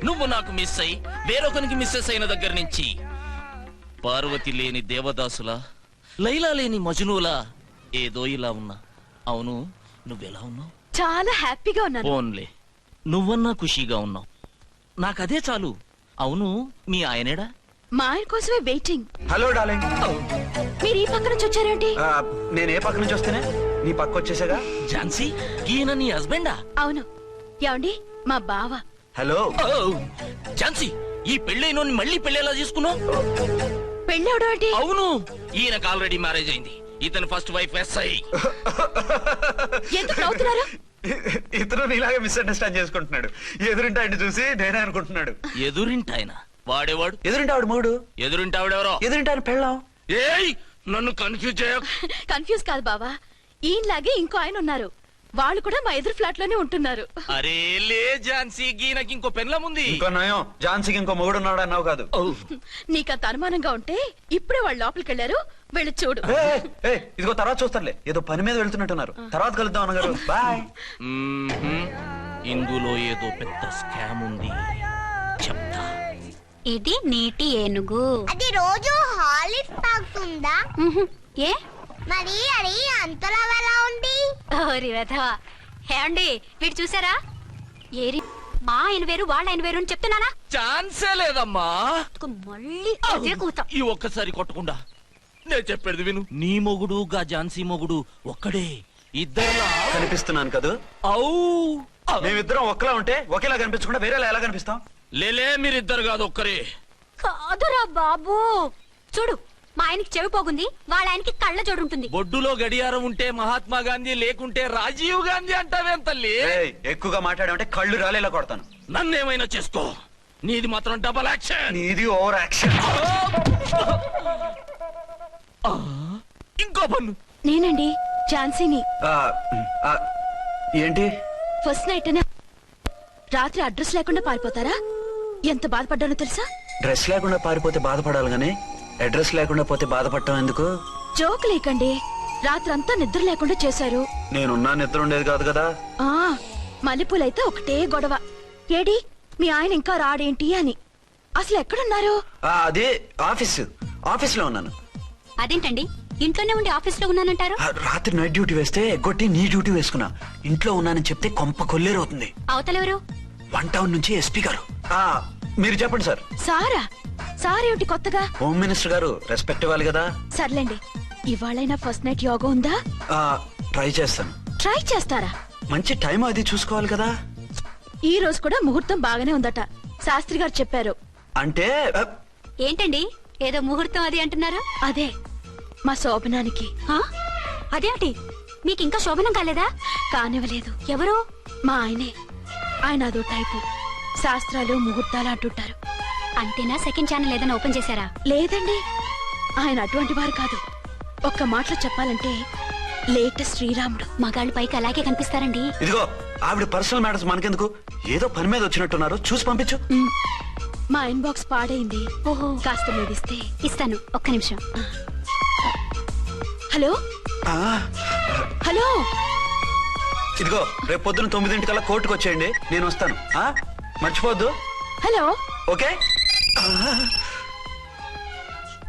నువ్వు నాకు మిస్ అయి వేరొకరికి మిస్సెస్ అయిన దగ్గర నుంచి పార్వతి లేని దేవదాసులా, లైలా లేని మజునులా ఏదో ఇలా ఉన్నా. అవును, నువ్వెలా ఉన్నావు? చాలా హ్యాపీగా ఉన్నాను. ఓన్లే నువ్వన్నా ఖుషీగా ఉన్నావు, నాకదే చాలు. అవును, మీ ఆయనేడా? మా ఆయన కోసమే వెయిటింగ్. Hello darling. మీరు ఈ పక్క నుంచి వచ్చారేంటి? నేను ఏ పక్క నుంచి వస్తేనే నీ పక్క వచ్చేసాగా. ఝాన్సీ, ఈయన నీ హస్బెండా? అవును. ఏమండి, మా బావ. హలో. ఝాన్సీ, ఈ పెళ్ళైన మళ్ళీ పెళ్ళేలా చేసుకున్నావు? పెళ్ళవడం ఏంటి? అవును, ఈయనకు ఆల్రెడీ మ్యారేజ్ అయింది. ఇతను ఫస్ట్ వైఫ్ ఎస్ఐ. ఎందుకు నవ్వుతున్నారు? ఇతను నీలాగే మిస్అండర్స్టాండ్ చేసుకుంటున్నాడు. ఎదురింటి ఆయన చూసి నేనే అనుకుంటున్నాడు. ఎదురింటాయన వాడేవాడు? ఎదురింటి ఆవిడ మూడు. ఎదురింటి ఆవిడెవరో? ఎదురింటి ఆయన పెళ్ళాం. ఏయ్ నన్ను కన్ఫ్యూజ్ చేయ. కన్ఫ్యూజ్ కాదు బావా, ఈయనలాగే ఇంకో ఆయన ఉన్నారు. వాళ్ళు కూడా మా ఎదురు ఫ్లాట్ లోనే ఉంటున్నారు. అరే లే ఝాన్సీ, గీనకి ఇంకో పెన్లం ఉంది. ఇంకో నయం, ఝాన్సీకి ఇంకో మొగుడు ఉన్నాడు అన్నావు కాదు. నీకంత అనుమానంగా ఉంటే ఇప్పుడే వాళ్ళు లోపలికి వెళ్ళారు, వెళ్ళి చూడు. ఇదిగో తర్వాత చూస్తారులే, ఏదో పని మీద వెళ్తున్నట్టున్నారు. తర్వాత కలుద్దాం అన్నగారు. బాయ్. ఇందులో ఏదో పెద్ద స్కామ్ ఉంది, చెప్తా. ఇది నీటి ఏనుగు. అది రోజు హాలిక్స్ తాగుతుందా? ఏ మరి అది అంతలా ఎలా ఉంది? ఓరి వెధవా. ఏమండి వీడు చూసారా? ఏరి మా ఆయన వేరు వాళ్ళ ఆయన వేరు అని చెప్తున్నానా? ఛాన్సే లేదమ్మా. మళ్ళీ అదే కూత. ఈ ఒక్కసారి కొట్టకుండా నేను చెప్పేది విను. నీ మొగుడు గా ఝాన్సీ మొగుడు ఒక్కడే, ఇద్దరులా కనిపిస్తున్నాను కదా. మేమిద్దరం ఒక్కలా ఉంటే ఒకేలా కనిపించకుండా వేరేలా ఎలా కనిపిస్తాం? లేలే, మీరిద్దరు కాదు ఒక్కరే. కాదురా బాబు, చూడు మా ఆయనకి చెవి పోగుంది, వాళ్ళ ఆయనకి కళ్ళ జోడు ఉంటుంది. బొడ్డులో గడియారం ఉంటే మహాత్మా గాంధీ, లేకుంటే రాజీవ్ గాంధీ అంటావేం తల్లి? ఎక్కువగా మాట్లాడామంటే కళ్ళు రాలేలా కొడతాను. నన్నేమైనా చేసుకో, నీది మాత్రం డబల్ యాక్షన్. నీది ఓవర్ యాక్షన్. ఇంకో పన్ను. నేనండి ఝాన్సీని. ఏంటి ఫస్ట్ నైట్ అనే రాత్రి అడ్రస్ లేకుండా పారిపోతారా? ఎంత బాధపడ్డానో తెలుసా? డ్రెస్ లేకుండా పారిపోతే బాధపడాలి గానీ అడ్రస్ లేకుండా పోతే బాధపడటం ఎందుకు? జోక్ లేకండి, రాత్రంతా నిద్ర లేకుండా చేశారు. నేనున్నా నిద్ర ఉండేది కాదు కదా. మల్లెపూలైతే ఒకటే గొడవ. ఏడి మీ ఆయన ఇంకా రాడేంటి అని. అసలు ఎక్కడున్నారు? అదే ఆఫీస్ లో ఉన్నాను. అదేంటండి ఇంట్లోనే ఉండి ఆఫీస్ లో ఉన్నానంటారు? రాత్రి నైట్ డ్యూటీ వేస్తే ఎగ్గొట్టి నీ డ్యూటీ వేసుకున్నా. ఇంట్లో ఉన్నానని చెప్తే కొంప కొల్లేరవుతుంది. అవతలెవరు? 1 టౌన్ నుంచి ఎస్పీ గారు. మీరు చెప్పండి సార్. సారా? సారేమిటి కొత్తగా? హోమ్ మినిస్టర్ గారు, రెస్పెక్ట్ ఇవ్వాలి కదా. సర్లేండి, ఇవాళైనా ఫస్ట్ నైట్ యోగా ఉందా? ట్రై చేస్తాను. ట్రై చేస్తారా? మంచి టైం అది చూసుకోవాలి కదా. ఈ రోజు కూడా ముహూర్తం బాగానే ఉందట, శాస్త్రి గారు చెప్పారు. అంటే ఏంటండి ఏదో ముహూర్తం అది అంటున్నారు? అదే మా శోభనానికి. అదేంటి మీకు ఇంకా శోభనం కాలేదా? కానివ్వలేదు. ఎవరు? మా ఆయనే. ఆయన అదో టైపు, శాస్త్రాలు ముహూర్తాలు అంటుంటారు. అంతేనా? సెకండ్ ఛానల్ ఏదైనా ఓపెన్ చేశారా? లేదండి, ఆయన అటువంటి వారు కాదు. ఒక్క మాటలో చెప్పాలంటే లేటెస్ట్ శ్రీరాముడు. మగాళ్ళు పైకి అలాగే కనిపిస్తారండి. ఇదిగో ఆవిడ పర్సనల్ మ్యాటర్స్ మనకెందుకు, ఏదో పని మీద వచ్చినట్టున్నారు, చూసి పంపించు. మా ఇన్బాక్స్ పాడైంది. ఓహో, కాస్త మీదిస్తే ఇస్తాను. ఒక్క నిమిషం. హలో హలో, ఇదిగో రేపు పొద్దున 9 కోర్టుకు వచ్చేయండి, నేను వస్తాను. మర్చిపోద్దు. Hello. Okay.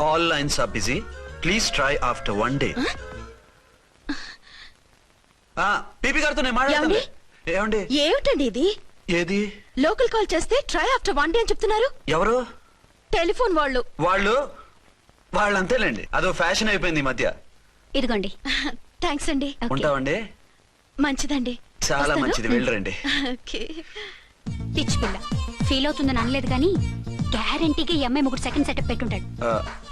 All lines are busy, please try after 1 day. PP గారితో నేను మాట్లాడుతాను. ఏమండి? ఏమిటండి ఇది? ఏది? లోకల్ కాల్ చేస్తే ట్రై ఆఫ్టర్ 1 day అని చెప్తున్నారు. ఎవరు? టెలిఫోన్ వాళ్ళు. వాళ్ళంతేలేండి, అదో ఫ్యాషన్ అయిపోయింది ఈ మధ్య. ఇదిగోండి. థ్యాంక్స్ అండి. ఉంటామండి. మంచిదండి. చాలా మంచిది, వెళ్ళరండి. పిచ్చి పిల్ల ఫీల్ అవుతుందని అనలేదు కానీ గ్యారంటీగా ఈ అమ్మాయి 3 సెకండ్ సెటప్ పెట్టుంటాడు.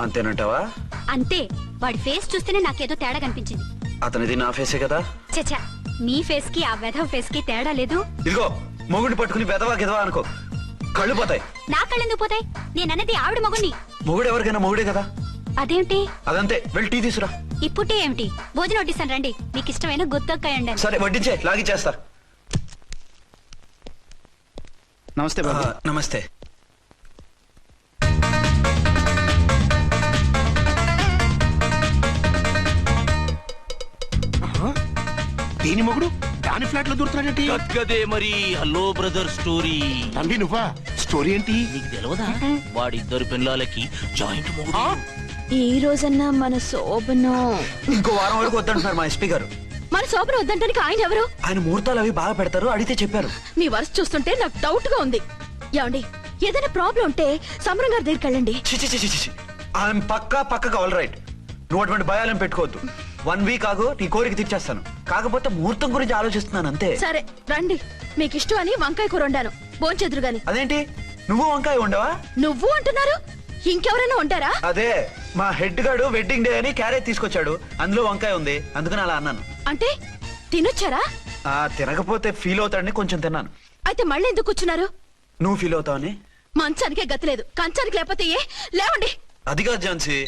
అంతేనంటావా? అంతే. వాడి ఫేస్ చూస్తేనే నాకేదో తేడా కనిపించింది. అతనిది నా ఫేసే కదా. చచ్చా, మీ ఫేస్ కి ఆ వెధవ ఫేస్ కి తేడా లేదు. ఇదిగో మొగుడిని పట్టుకుని వెధవా గెదవా అనుకో, కళ్ళు పోతాయి. నా కళ్ళెందుకు పోతాయి? నేనన్నది ఆవిడ మొగుడిని. మొగుడు ఎవరికైనా మొగుడే కదా. అదేంటి? అదంతే, వెళ్ళి టీ తీసురా. ఇప్పుడే ఏమిటి? భోజనం వడ్డిస్తాను రండి. మీకు ఇష్టమైన గుత్తొక్కాయ అండి. సరే వడ్డించే, లాగిచ్చేస్తా. నమస్తే బాబు. నమస్తే. దేని మొగుడు దాని ఫ్లాట్ లో దూరుతున్నాడేంటి? కదే మరి. Hello brother story. తండ్రి నువ్వా? స్టోరీ ఏంటి? నీకు తెలియదా? వాడిద్దరు పిల్లలకి జాయింట్ మొగుడు. ఈ రోజన్నా మన శోభనం. ఇంకో వారం వరకు వద్దంటున్నారు మా ఎస్పీ గారు. మన శోభనం వద్దంటానికి ఆయన ఎవరు? ఆయన ముహూర్తాలు అవి బాగా పెడతారు, అడిగితే చెప్పారు. మీ వరుస చూస్తుంటే నాకు డౌట్ గా ఉంది. ఏమండి, ఏదైనా ప్రాబ్లం ఉంటే సమరం గారి దగ్గరికి వెళ్ళండి. ఆయన పక్కగా ఆల్ రైట్. నువ్వు అటువంటి భయాలను పెట్టుకోవద్దు. 1 week ఆగు, నీ కోరిక తీర్చేస్తాను. కాకపోతే ముహూర్తం గురించి ఆలోచిస్తున్నాను అంతే. సరే రండి, మీకు ఇష్టం అని వంకాయ కూర వండాను, భోంచెదురు గాని. అదేంటి నువ్వు వంకాయ వండవా? నువ్వు అంటున్నారు, ఇంకెవరైనా ఉంటారా? అదే మా హెడ్ గాడు వెడ్డింగ్ డే అని క్యారేజ్ తీసుకొచ్చాడు, అందులో వంకాయ ఉంది, అందుకని అలా అన్నాను. అంటే తినొచ్చారా? తినకపోతే ఫీల్ అవుతాడని కొంచెం తిన్నాను. అయితే మళ్ళీ ఎందుకు కూర్చున్నారు? నువ్వు ఫీల్ అవుతావని. మంచానికే గతి లేదు, కంచానికి లేకపోతే ఏ? లేవండి. అది కాదు ఝాన్సీ.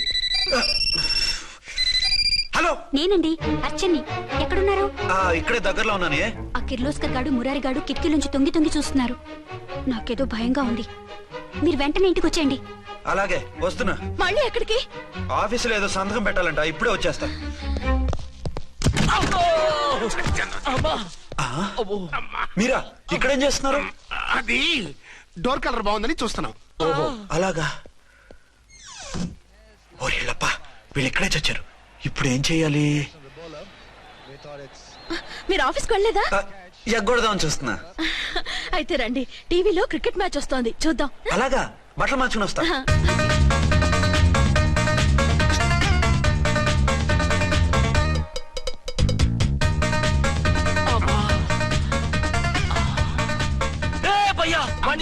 హలో, నేనండి అర్చన్ని. ఎక్కడున్నారు? ఇక్కడే దగ్గరలో ఉన్నాను. ఆ కిర్లోస్కర్ గాడు మురారి గాడు కిటికీ నుంచి తొంగి తొంగి చూస్తున్నారు. నాకేదో భయంగా ఉంది. మీరు వెంటనే ఇంటికి వచ్చేయండి. అలాగే వస్తున్నా. మళ్ళీ ఎక్కడికి? ఆఫీసులో ఏదో సంతకం పెట్టాలంట, ఇప్పుడే వచ్చేస్తా. మీరా ఇక్కడేం చేస్తున్నారు? అది డోర్ కలర్ బాగుందని చూస్తున్నాం. ఓహో అలాగా. ఓరేళ్ళప్ప, వీళ్ళు ఇక్కడే చచ్చారు. ఇప్పుడు ఏం చెయ్యాలి? మీరు ఆఫీస్కి వెళ్ళలేదా? ఎగ్గొడదామని చూస్తున్నా. అయితే రండి, టీవీలో క్రికెట్ మ్యాచ్ వస్తోంది, చూద్దాం. అలాగా, బట్టలు మార్చుకుని వస్తా.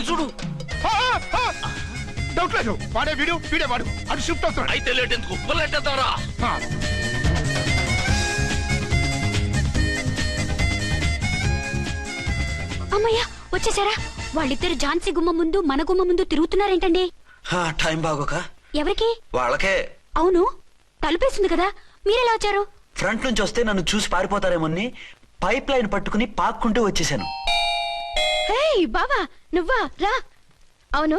చూడు, డౌట్ లేదు, వాడే వీడే వాడు. అటు షిఫ్ట్ అవుతాడు. అయితే లేట్ ఎందుకు, బుల్లెట్టేద్దాంరా. అమ్మయ్యా, వచ్చేసారా? వాళ్ళిద్దరు ఝాన్సీ గుమ్మ ముందు మన గుమ్మ ముందు తిరుగుతున్నారేంటండి? టైం బాగోక. ఎవరికి? వాళ్ళకే. అవును, తలుపేసింది కదా, మీరెలా వచ్చారు? ఫ్రంట్ నుంచి వస్తే నన్ను చూసి పారిపోతారేమోని పైప్ లైన్ పట్టుకుని పాక్కుంటూ వచ్చేసాను. బావా నువ్వా? రా. అవును,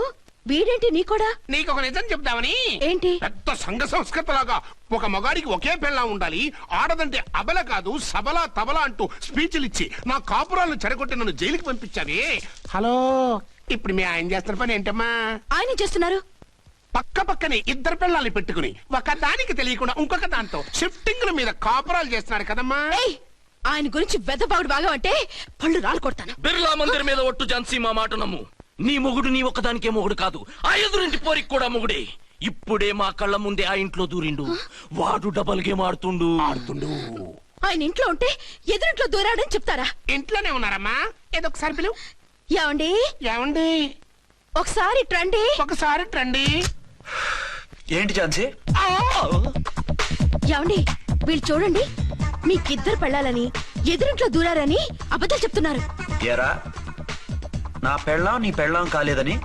వీడేంటి నీ కూడా? నీకు ఒక నిజం చెప్తామని. ఏంటి? పెద్ద సంఘ సంస్కృతలాగా ఒక మగాడికి ఒకే పెళ్ళా ఉండాలి, ఆడదంటే అబల కాదు సబలా తబలా అంటూ స్పీచ్లు ఇచ్చి నా కాపురాలను చెడగొట్టి నన్ను జైలుకి పంపించావే. హలో, ఇప్పుడు మీ ఆయన చేస్తున్న పని ఏంటమ్మా? ఆయన చేస్తున్నారు పక్క పక్కనే ఇద్దరు పిల్లల్ని పెట్టుకుని ఒక దానికి తెలియకుండా ఇంకొక దాంతో షిఫ్టింగ్ల మీద కాపురాలు చేస్తున్నాడు కదమ్మా. ఆయన గురించి వెదబాగుడు బాగా అంటే పళ్ళు రాలు కొడతాను. బిర్లా మందిర్ మీద ఒట్టు ఝాన్సీ, మా మాట నమ్ము. నీ మొగుడు నీ ఒక్కదానికే మొగుడు కాదు, ఆ ఎదురింటి పోరికి కూడా మొగుడే. ఇప్పుడే మా కళ్ళ ముందే ఆ ఇంట్లో దూరిండు. వాడు డబల్ గేమ్ ఆడుతుండు. ఆయన ఇంట్లో ఉంటే ఎదురింట్లో దూరాడని చెప్తారా? ఇంట్లోనే ఉన్నారమ్మా. ఏదో ఒకసారి పిలువు. ఏమండి? ఏమండి? ఒకసారి ట్రండి. ఒకసారి ట్రండి. ఏంటి ఝాన్సీ? ఏమండి, వీళ్ళు చూడండి, మీకిద్దరు పెళ్ళాలని ఎదురింట్లో దూరారని అబద్ధాలు చెప్తున్నారు. ఏరా, నా పెళ్ళాం నీ పెళ్ళాం కాలేదని,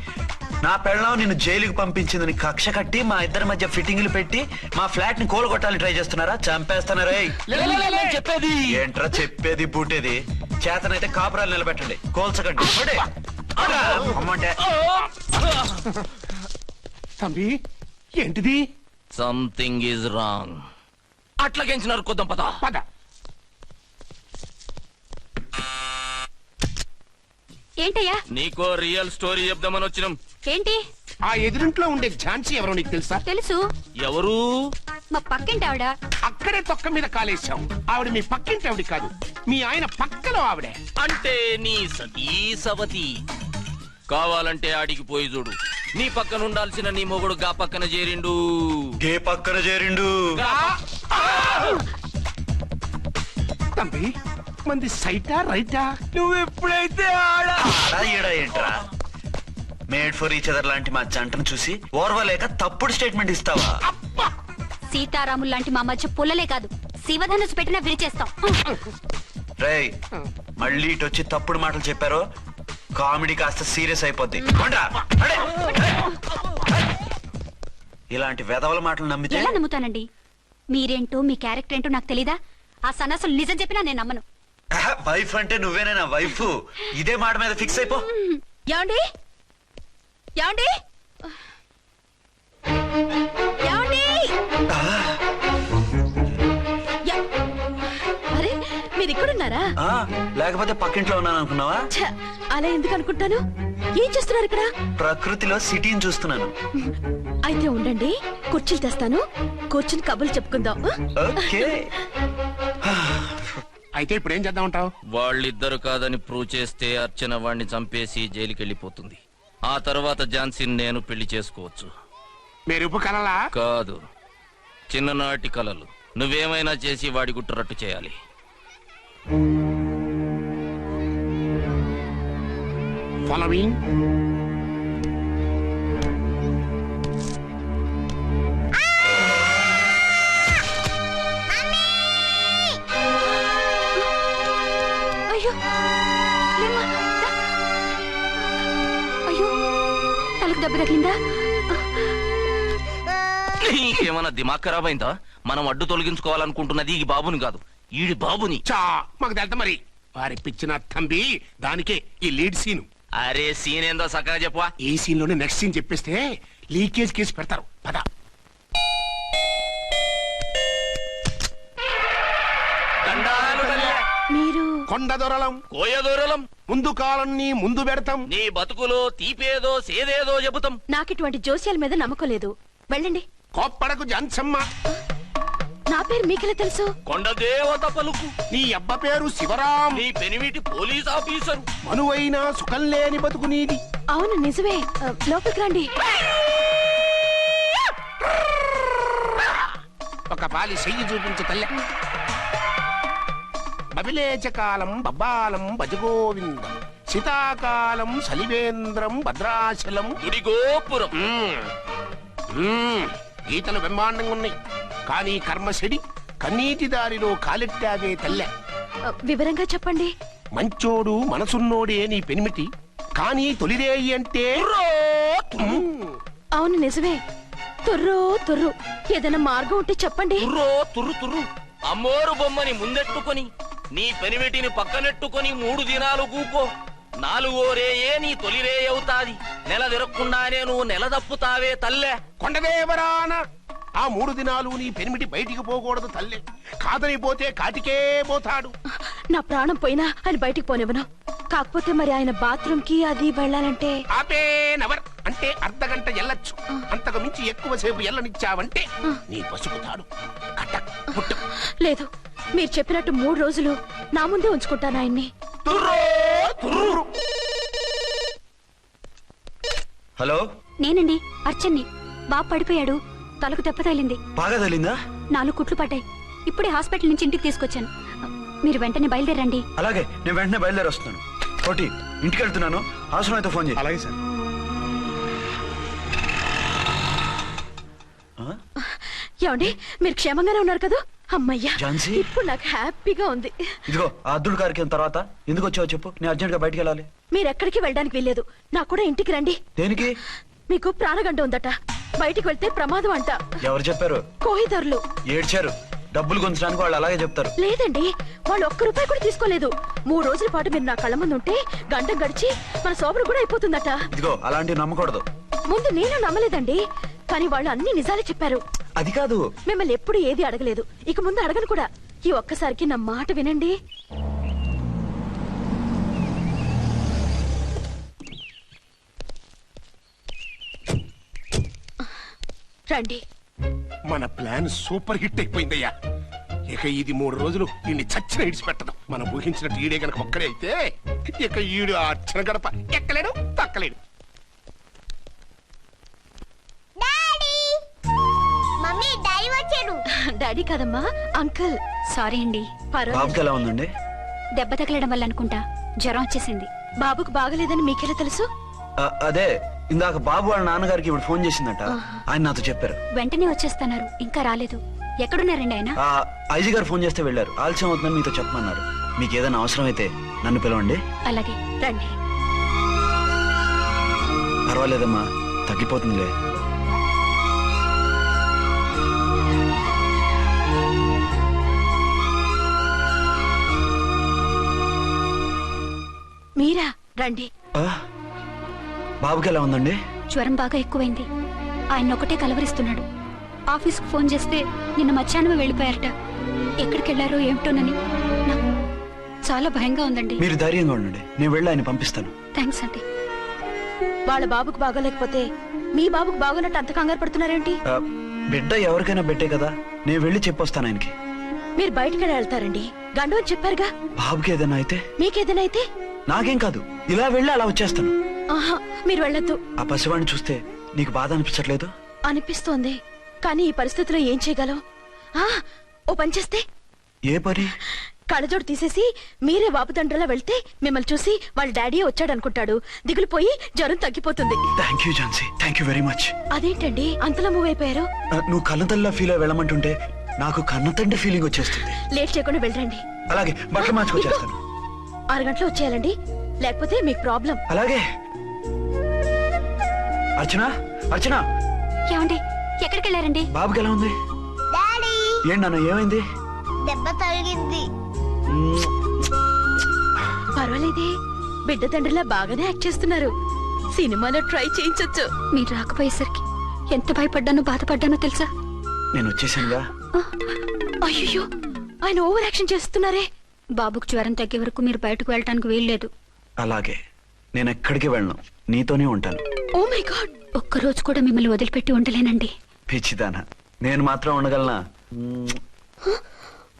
నా పెళ్ళాం నిన్ను జైలుకి పంపించిందని కక్ష కట్టి మా ఇద్దరి మధ్య ఫిట్టింగ్లు పెట్టి మా ఫ్లాట్ ని కూలగొట్టాలని ట్రై చేస్తున్నారా? చంపేస్తున్నారా? చెప్పేది ఏంట్రా చెప్పేది బూటేది? చేతనైతే కాపురాలు నిలబెట్టండి, కోల్చకండి. అమ్మంటే తంబి, ఏంటిది? Something is wrong. అట్లాగెంచినారు కొద్దాం, పద పద. ఏంటయ్యా? నీకో రియల్ స్టోరీ చెప్దామని వచ్చినాం. ఏంటి? ఆ ఎదురింట్లో ఉండే ఝాన్సీ ఎవరో నీకు తెలుసా? తెలుసు. ఎవరు? మా పక్కింటి ఆవిడ. అక్కడే తొక్క మీద కాలేశావు. ఆవిడ మీ పక్కింటి ఆవిడ కాదు, మీ ఆయన పక్కలో ఆవిడే. అంటే నీ సతీ సవతి. కావాలంటే ఆడికి పోయి చూడు, నీ పక్కన ఉండాల్సిన నీ మొగుడు గా పక్కన చేరిండు. గే పక్కన చేరిండు. తంబి, మంది సైటా రైటా? నువ్వు ఎప్పుడైతే ఏంట్రా, మేడ్ ఫర్ ఈచ్ అదర్ లాంటి మా జంటను చూసి ఓర్వలేక తప్పుడు స్టేట్మెంట్ ఇస్తావా? సీతారాములు లాంటి మా మధ్య పుల్లలే కాదు, శివధనుసు పెట్టినా విరిచేస్తాం. రేయ్, మళ్ళీ ఇటు వచ్చి తప్పుడు మాటలు చెప్పారో కామెడీ కాస్త సీరియస్ అయిపోద్ది. ఇలాంటి వెధవల మాటలు నమ్మితే ఎలా నమ్ముతానండి? మీరేంటో మీ క్యారెక్టర్ ఏంటో నాకు తెలీదా? ఆ సన్నాసులు నిజం చెప్పినా నేను నమ్మను. వైఫ్ అంటే నువ్వేనా వైఫ్? ఇదే మాట మీద ఫిక్స్ అయిపో. ఏమండి? ఏమండి? ఏమండి? అరే, మీరు ఇక్కడున్నారా? లేకపోతే పక్కింట్లో ఉన్నాను అనుకున్నావా? అలా ఎందుకు అనుకుంటాను? ఏం చేస్తున్నారు ఇక్కడ? ప్రకృతిలో సిటీని చూస్తున్నాను. అయితే ఉండండి, కుర్చీలు తెస్తాను, కూర్చుని కబుర్లు చెప్పుకుందాం. ఓకే. అయితే ఇప్పుడు ఏం చేద్దామంటావు? వాళ్ళిద్దరు కాదని ప్రూవ్ చేస్తే అర్చన వాణ్ణి చంపేసి జైలుకి వెళ్ళిపోతుంది. ఆ తర్వాత ఝాన్సీని నేను పెళ్లి చేసుకోవచ్చు. మీరు కలలా? కాదు, చిన్ననాటి కలలు. నువ్వేమైనా చేసి వాడి గుట్టురట్టు చేయాలి. ఫాలోయింగ్. అయ్యో లేమ్మా, దా. అయ్యో తలకు దెబ్బ తగిలిందా? నీకేమన్నా దిమాగ్ ఖరాబ్ అయిందా? మనం అడ్డు తొలగించుకోవాలనుకుంటున్నది ఈ బాబుని కాదు, ఈడి బాబుని. చా మాకు తెలుత మరి వారి పిచ్చిన తంబి దానికే ఈ లీడ్ సీను. అరే సీన్ ఏందో సక్కగా చెప్పవా. ఈ సీన్ లోనే నెక్స్ట్ సీన్ చెప్పేస్తే లీకేజ్ కేసు పెడతారు. పద. మీరు కొండ దొరలం కోయ దూరలం ముందు కాలాన్ని ముందు పెడతాం. నీ బతుకులో తీపేదో సేదేదో చెబుతాం. నాకు ఇటువంటి జోస్యాల మీద నమ్మకం లేదు. వెళ్ళండి. కోప్పడకు జన్సమ్మ. నా పేరు మీకెలా తెలుసు? కొండ దేవత పలుకు. నీ అబ్బ పేరు శివరాం. నీ పెనిమిటి పోలీస్ ఆఫీసరు. మనువైన సుఖం లేని బతుకు నీది. అవును నిజమే. లోపలికి రండి. ఒక పాలి చెయ్యి చూపించు తల్లె. బబిలేచకాలం బబ్బాలం భజగోవిందం శీతాకాలం సలివేంద్రం భద్రాచలం గుడిగోపురం. గీతలు బ్రహ్మాండంగా ఉన్నాయి, కానీ కర్మశడి కన్నీటి దారిలో కాలెట్టావే తల్లె. వివరంగా చెప్పండి. మంచోడు మనసున్నోడే నీ పెనిమిటి, కానీ తొలిరేయి అంటే అవును నిజమే. తుర్రు తుర్రు. ఏదైనా మార్గం ఉంటే చెప్పండి. తుర్రు తుర్రు. అమ్మోరు బొమ్మని ముందెట్టుకొని నీ పెనిమిటిని పక్కనెట్టుకొని 3 దినాలు కూకో. 4వ రేయే నీ తొలి రే అవుతాది. నెల తిరగకుండానే నువ్వు నెల తప్పుతావే తల్లే. కొండదేవరాన ఆ 3 దినాలు నీ పెనిమిటి బయటికి పోకూడదు తల్లే. కాదని పోతే కాటికే పోతాడు. నా ప్రాణం పోయినా ఆయన బయటికి పోనివ్వను. కాకపోతే మరి ఆయన బాత్రూమ్ కి అది వెళ్ళాలంటే ఆపేనవర్ అంటే అర్ధగంట ఎల్లొచ్చు. అంతకు మించి ఎక్కువసేపు ఎల్లనిచ్చావంటే నీ పసుపుతాడు. లేదు, మీరు చెప్పినట్టు 3 రోజులు నా ముందే ఉంచుకుంటాను ఆయన్ని. హలో, నేనండి అర్చన్ని. బాబు పడిపోయాడు, తలకు దెబ్బ తగిలింది. బాగా తగిలిందా? 4 కుట్లు పడ్డాయి. ఇప్పుడే హాస్పిటల్ నుంచి ఇంటికి తీసుకొచ్చాను. మీరు వెంటనే బయలుదేరండి. అలాగే, నేను వెంటనే బయలుదేరి వస్తున్నాను. కోటి, ఇంటికి వెళ్తున్నాను. అవసరం అయితే ఫోన్ చేయి. అలాగే సార్. ఏమండి, మీరు క్షేమంగానే ఉన్నారు కదా? అమ్మయ్యా, ఝాన్సీ? ఇప్పుడు నాకు హ్యాపీగా ఉంది. ఇదిగో ఆ అద్దుడు కార్యక్రమం తర్వాత ఎందుకు వచ్చావో చెప్పు. నేను అర్జెంట్ గా బయటికి వెళ్ళాలి. మీరు ఎక్కడికి వెళ్ళడానికి వెళ్ళలేదు. నాకు కూడా ఇంటికి రండి. దేనికి? మీకు ప్రాణగంట ఉందట. బయటికి వెళ్తే ప్రమాదం అంట. ఎవరు చెప్పారు? కోహిదర్లు ఏడ్చారు. డబ్బులు గుంచడానికి వాళ్ళు అలాగే చెప్తారు. లేదండి, వాళ్ళు ₹1 కూడా తీసుకోలేదు. 3 రోజుల పాటు మీరు నా కళ్ళ ముందు ఉంటే గంట గడిచి మన సోబరు కూడా అయిపోతుందట. ఇదిగో అలాంటివి నమ్మకూడదు. ముందు నేను నమ్మలేదండి, కానీ వాళ్ళు అన్ని నిజాలే చెప్పారు. అది కాదు, మిమ్మల్ని ఎప్పుడు ఏది అడగలేదు, ఇక ముందు అడగను కూడా. ఈ ఒక్కసారికి నా మాట వినండి. రండి. మన ప్లాన్ సూపర్ హిట్ అయిపోయిందయ్యా. ఇక ఇది 3 రోజులు నిన్ను చచ్చిన ఇడిచిపెట్టడం. మనం ఊహించినట్టు ఈడే గనక ఒక్కడే అయితే ఇక ఈడు ఆ అర్చన గడప ఎక్కలేడు, తక్కలేడు. డాడీ కాదమ్మా, అంకుల్. సారీ అండి. బాబుకి ఎలా ఉందండి? దెబ్బ తగలడం వల్ల అనుకుంటా జ్వరం వచ్చేసింది. బాబుకు బాగలేదని మీకెలా తెలుసు? అదే ఇందాక బాబు వాళ్ళ నాన్నగారికి ఇప్పుడు ఫోన్ చేసిందట. ఆయన నాతో చెప్పారు. వెంటనే వచ్చేస్తున్నారు, ఇంకా రాలేదు. ఎక్కడున్నారండి ఆయన? ఐజీ గారు ఫోన్ చేస్తే వెళ్ళారు. ఆలస్యం అవుతుందని మీతో చెప్పమన్నారు. మీకు ఏదైనా అవసరం అయితే నన్ను పిలవండి. అలాగే రండి. పర్వాలేదమ్మా, తగ్గిపోతుందిలే. మీరా? రండి. బాబుకి ఎలా ఉందండి? జ్వరం బాగా ఎక్కువైంది. ఆయన ఒకటే కలవరిస్తున్నాడు. ఆఫీస్కు ఫోన్ చేస్తే నిన్న మధ్యాహ్నమే వెళ్ళిపోయారట. ఎక్కడికి వెళ్ళారో ఏమిటోనని నాకు చాలా భయంగా ఉందండి. మీరు ధైర్యంగా ఉండండి, నేను వెళ్ళి ఆయన పంపిస్తాను. థ్యాంక్స్ అండి. వాళ్ళ బాబుకు బాగోలేకపోతే మీ బాబుకు బాగోనట్టు అంత కంగారు పడుతున్నారేంటి? బిడ్డ ఎవరికైనా బిడ్డే కదా, నేను వెళ్ళి చెప్పొస్తాను ఆయనకి. మీరు బయటకు వెళ్తారండి, గండు అని చెప్పారుగా. బాబుకి ఏదైనా అయితే? మీకేదైనా అయితే? నాకేం కాదు, ఇలా వెళ్ళి అలా వచ్చేస్తాను. ఆహా, మీరు వెళ్ళొద్దు. ఆ పసివాడిని చూస్తే నీకు బాధ అనిపించట్లేదు? అనిపిస్తోంది, కానీ ఈ పరిస్థితిలో ఏం చేయగలం? ఓ పని చేస్తే? ఏ పని? కళ్ళజోడు తీసేసి మీరే వాపుతండ్రలా వెళ్తే మిమ్మల్ని చూసి వాళ్ళ డాడీ వచ్చాడనుకుంటాడు. దిగులు పోయి జ్వరం తగ్గిపోతుంది. Thank you Jhansi, thank you very much. అదేంటండి అంతలా మూవ్ అయిపోయారు? నువ్వు కన్నతల్లిలా ఫీల్ అయి వెళ్ళమంటుంటే నాకు కన్నతండ్రి ఫీలింగ్ వచ్చేస్తుంది. లేట్ చేయకుండా వెళ్ళండి. అలాగే, బట్టలు మార్చుకొచ్చేస్తాను. 6 వచ్చేయాలండి, లేకపోతే మీకు ప్రాబ్లం. అలాగే. అర్చన, అర్చన. ఏమండి ఎక్కడికి వెళ్ళారండి? బాబుకి ఎలా ఉంది? ఏంటి నాన్న, ఏమైంది? దెబ్బ తగిలింది. పర్వాలేదే, బిడ్డ తండ్రిలా బాగానే యాక్ట్ చేస్తున్నారు. సినిమాలో ట్రై చేయించొచ్చు. మీరు రాకపోయేసరికి ఎంత భయపడ్డానో బాధపడ్డానో తెలుసా? నేను వచ్చేసానుగా. అయ్యో, ఆయన ఓవర్ యాక్షన్ చేస్తున్నారే. బాబుకు జ్వరం తగ్గే వరకు మీరు బయటకు వెళ్ళటానికి వీల్లేదు. అలాగే, నేను ఎక్కడికి వెళ్ళను, నీతోనే ఉంటాను. ఓ మై గాడ్, ఒక్కరోజు కూడా మిమ్మల్ని వదిలిపెట్టి ఉండలేనండి. పిచ్చిదానా, నేను మాత్రం ఉండగలనా?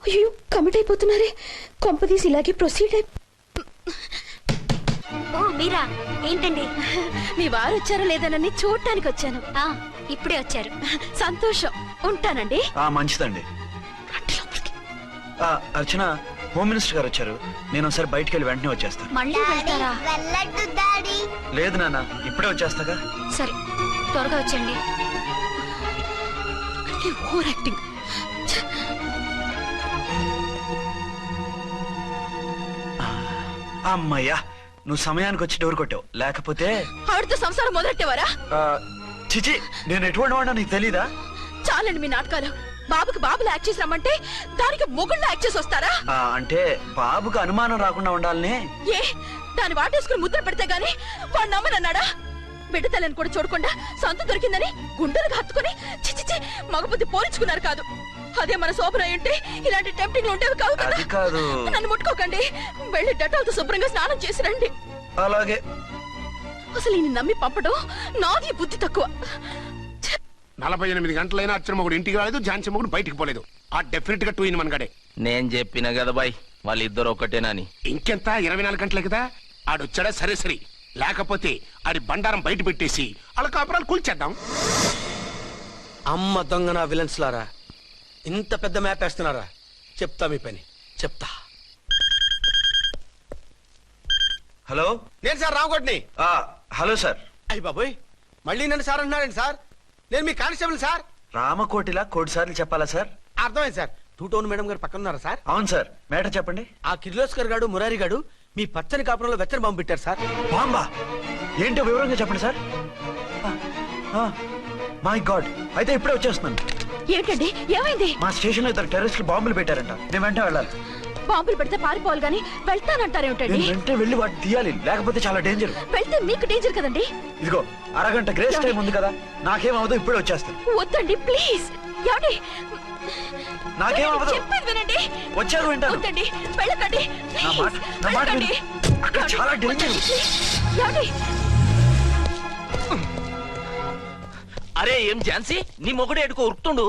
అయ్యో, కమిట్ అయిపోతున్నారే. కొంపదీసి ఇలాగే ప్రొసీడ్ ఓ మీరా, ఏంటండి? మీ వారు వచ్చారో లేదనని చూడటానికి వచ్చాను. ఇప్పుడే వచ్చారు. సంతోషం, ఉంటానండి. మంచిదండి. అర్చన, హోమ్ మినిస్టర్ గారు వచ్చారు. నేను ఒకసారి బయటికి వెళ్ళి వెంటనే వచ్చేస్తాను. మళ్ళీ వెళ్తారా? లేదు నాన్న, ఇప్పుడే వచ్చేస్తాగా. సరే, త్వరగా వచ్చండి. Over acting. అమ్మయ్యా, నువ్వు సమయానికి వచ్చి డోర్ కొట్టావు, లేకపోతే ఆవిడతో సంసారం మొదలెట్టేవారా? చిచి, నేను ఎటువంటి వాడినా నీకు తెలీదా? చాలండి మీ నాటకాలు. బాబుకి బాబులు యాక్ట్ చేసి రమ్మంటే దానికి మొగుళ్ళు యాక్ట్ చేసి వస్తారా? అంటే బాబుకు అనుమానం రాకుండా ఉండాలని. ఏ, దాన్ని వాటేసుకుని ముద్ర పెడితే గాని వాడు నమ్మనన్నాడా? బిడ్డ తల్లిని కూడా చూడకుండా సొంత దొరికిందని గుండెలకు హత్తుకుని చిచిచి మగబుద్ధి పోల్చుకున్నారు కాదు. అదే మన శోభన ఉంటే ఇలాంటి టెంప్టింగ్ ఉండేవి కావు కదా. అది కాదు. నన్ను ముట్టుకోకండి, వెళ్ళి డెటాల్తో శుభ్రంగా స్నానం చేసి రండి. అలాగే. అసలు ఈయన నమ్మి పంపడం నాది బుద్ధి తక్కువ. 48 గంటలైనా అర్చన మొగుడు ఇంటికి రాలేదు, ఝాన్సీ మొగుడు బయటికి పోలేదు. ఆ డెఫినెట్ గా 2 in 1 గడే. నేను చెప్పిన కదా బాయ్, వాళ్ళిద్దరు ఒకటేనని. ఇంకెంత 24 గంటలే కదా. ఆడొచ్చాడా సరే సరే, లేకపోతే ఆడి బండారం బయట పెట్టేసి వాళ్ళ కాపురాలు కూల్చేద్దాం. అమ్మ దొంగ నా విలన్స్ లారా, ఇంత పెద్ద మ్యాప్ వేస్తున్నారా? చెప్తా మీ పని, చెప్తా. హలో, నేను సార్ రామకోటిని. Hello sir. అయ్యి బాబోయ్, మళ్ళీ నన్ను సార్ అంటున్నారండి సార్? నేను మీ కానిస్టేబుల్ సార్. రామకోటిలా కోటి సార్లు చెప్పాలా సార్? అర్థమైంది సార్. 2 టౌన్ మేడం గారు పక్కన ఉన్నారా సార్? అవును సార్. మేటర్ చెప్పండి. ఆ కిర్లోస్కర్ గాడు, మురారి గాడు మీ పచ్చని కాపురంలో వెచ్చని బాంబు పెట్టారు సార్. బాంబా? ఏంటో వివరంగా చెప్పండి సార్. మై గాడ్, అయితే ఇప్పుడే వచ్చేస్తున్నాను. ఏంటండి, ఏమైంది? మా స్టేషన్ లో 2 టెర్రరిస్టులు బాంబులు పెట్టారంట. నేను వెంటనే వెళ్ళాలి. బాంబులు పెడితే పారిపోవాలి గాని వెళ్తానంటారేమిటండి? నేను వెంటనే వెళ్ళి వాటిని తీయాలి, లేకపోతే చాలా డేంజర్. వెళ్తే మీకు డేంజర్ కదండి. ఇదిగో అరగంట గ్రేస్ టైం ఉంది కదా, నాకేమవుతుందో ఇప్పుడే వచ్చేస్తాను. వద్దండి ప్లీజ్. ఏమండి, నాకేమవుతుందో చెప్పేది వినండి. వచ్చారు వింటాను. వద్దండి, వెళ్ళకండి. నా మాట విను. అక్కడ చాలా డేంజర్. ఏమండి? అరే ఏం ఝాన్సీ, నీ మొగుడు ఎడుకో ఉరుకుతుండు.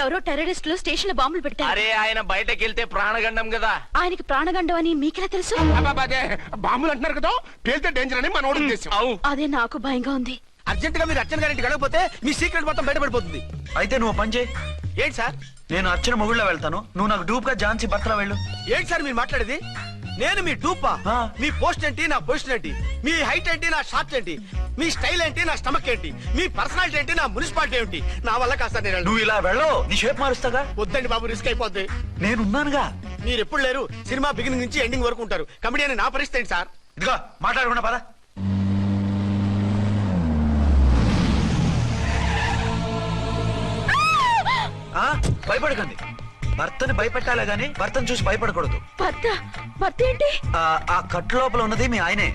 ఎవరో టెర్రరిస్టులు స్టేషన్ లో బాంబులు పెట్టారు. అరే ఆయన బయటకెళ్తే ప్రాణగండం కదా. ఆయనకి ప్రాణగండం అని మీకెలా తెలుసు? బాంబులు అంటున్నారు కదా, పేలితే డేంజర్ అని మన ఉద్దేశం. అదే నాకు భయంగా ఉంది. అర్జెంట్ గా మీరు అర్చన గారింటికి వెళ్ళకపోతే మీ సీక్రెట్ మొత్తం బయటపడిపోతుంది. అయితే నువ్వు పని చేయి. ఏంటి సార్? నేను అర్చన మొగుళ్ళ వెళ్తాను, నువ్వు నాకు డూప్ గా ఝాన్సీ భర్తలో వెళ్ళు. ఏంటి సార్ మీరు మాట్లాడేది? నేను మీ డూపా? మీ పోస్ట్ ఏంటి, నా పొజిషన్ ఏంటి? మీ హైట్ ఏంటి, నా షార్ట్ ఏంటి? మీ స్టైల్ ఏంటి, నా స్టమక్ ఏంటి? మీ పర్సనాలిటీ ఏంటి, నా మున్సిపాలిటీ ఏంటి? నా వల్ల కాస్త నేను నువ్వు ఇలా వెళ్ళవు, నీ షేప్ మారుస్తాగా. వద్దండి బాబు, రిస్క్ అయిపోద్ది. నేనున్నానుగా. మీరు ఎప్పుడు లేరు, సినిమా బిగినింగ్ నుంచి ఎండింగ్ వరకు ఉంటారు. కమిడియన్ నా పరిస్థితి ఏంటి సార్? ఇదిగో మాట్లాడకుండా పద. భయపడకండి. భర్తని భయపెట్టాలే గాని భర్తను చూసి భయపడకూడదు. భర్త ఏంటి? ఆ కట్టు లోపల ఉన్నది మీ ఆయనే.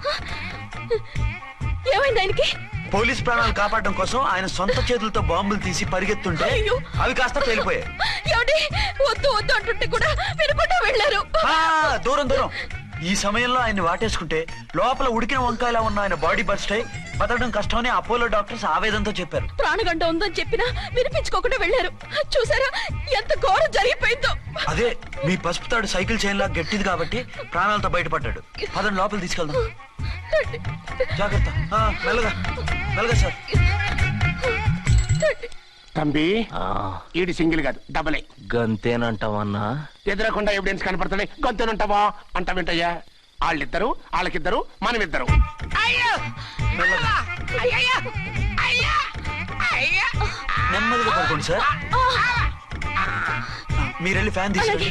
ఏమైంది ఆయనకి? పోలీస్ ప్రాణాలు కాపాడడం కోసం ఆయన సొంత చేతులతో బాంబులు తీసి పరిగెత్తుంటే అవి కాస్త పేలిపోయాయి. వద్దు వద్దు అంటుంటే కూడా వినకుండా వెళ్ళారు. దూరం దూరం. ఈ సమయంలో ఆయన్ని వాటేసుకుంటే లోపల ఉడికిన వంకాయలా ఉన్న ఆయన బాడీ బర్స్ట్ అయి బతకడం కష్టమని అపోలో డాక్టర్స్ ఆవేదనతో చెప్పారు. ప్రాణగంట ఉందని చెప్పినా వినిపించుకోకుండా వెళ్ళారు. చూసారా ఎంత ఘోరం జరిగిపోయిందో. అదే మీ పసుపు తాడు సైకిల్ చైన్ లా గట్టిది కాబట్టి ప్రాణాలతో బయటపడ్డాడు. పదండి లోపల తీసుకెళ్దాం. జాగ్రత్త. మెల్లగా మెల్లగా సార్. తంబి, ఈడి సింగిల్ కాదు డబలే. గంతేనంటావన్నా? ఎదురకుండా ఎవిడెన్స్ కనపడతాడే గంతేనంటావా అంటావేంటయ్యా? వాళ్ళిద్దరు, వాళ్ళకిద్దరు, మనమిద్దరు. నెమ్మదిగా పడుకోండి సార్. మీరెళ్ళి ఫ్యాన్ తీసుకోండి.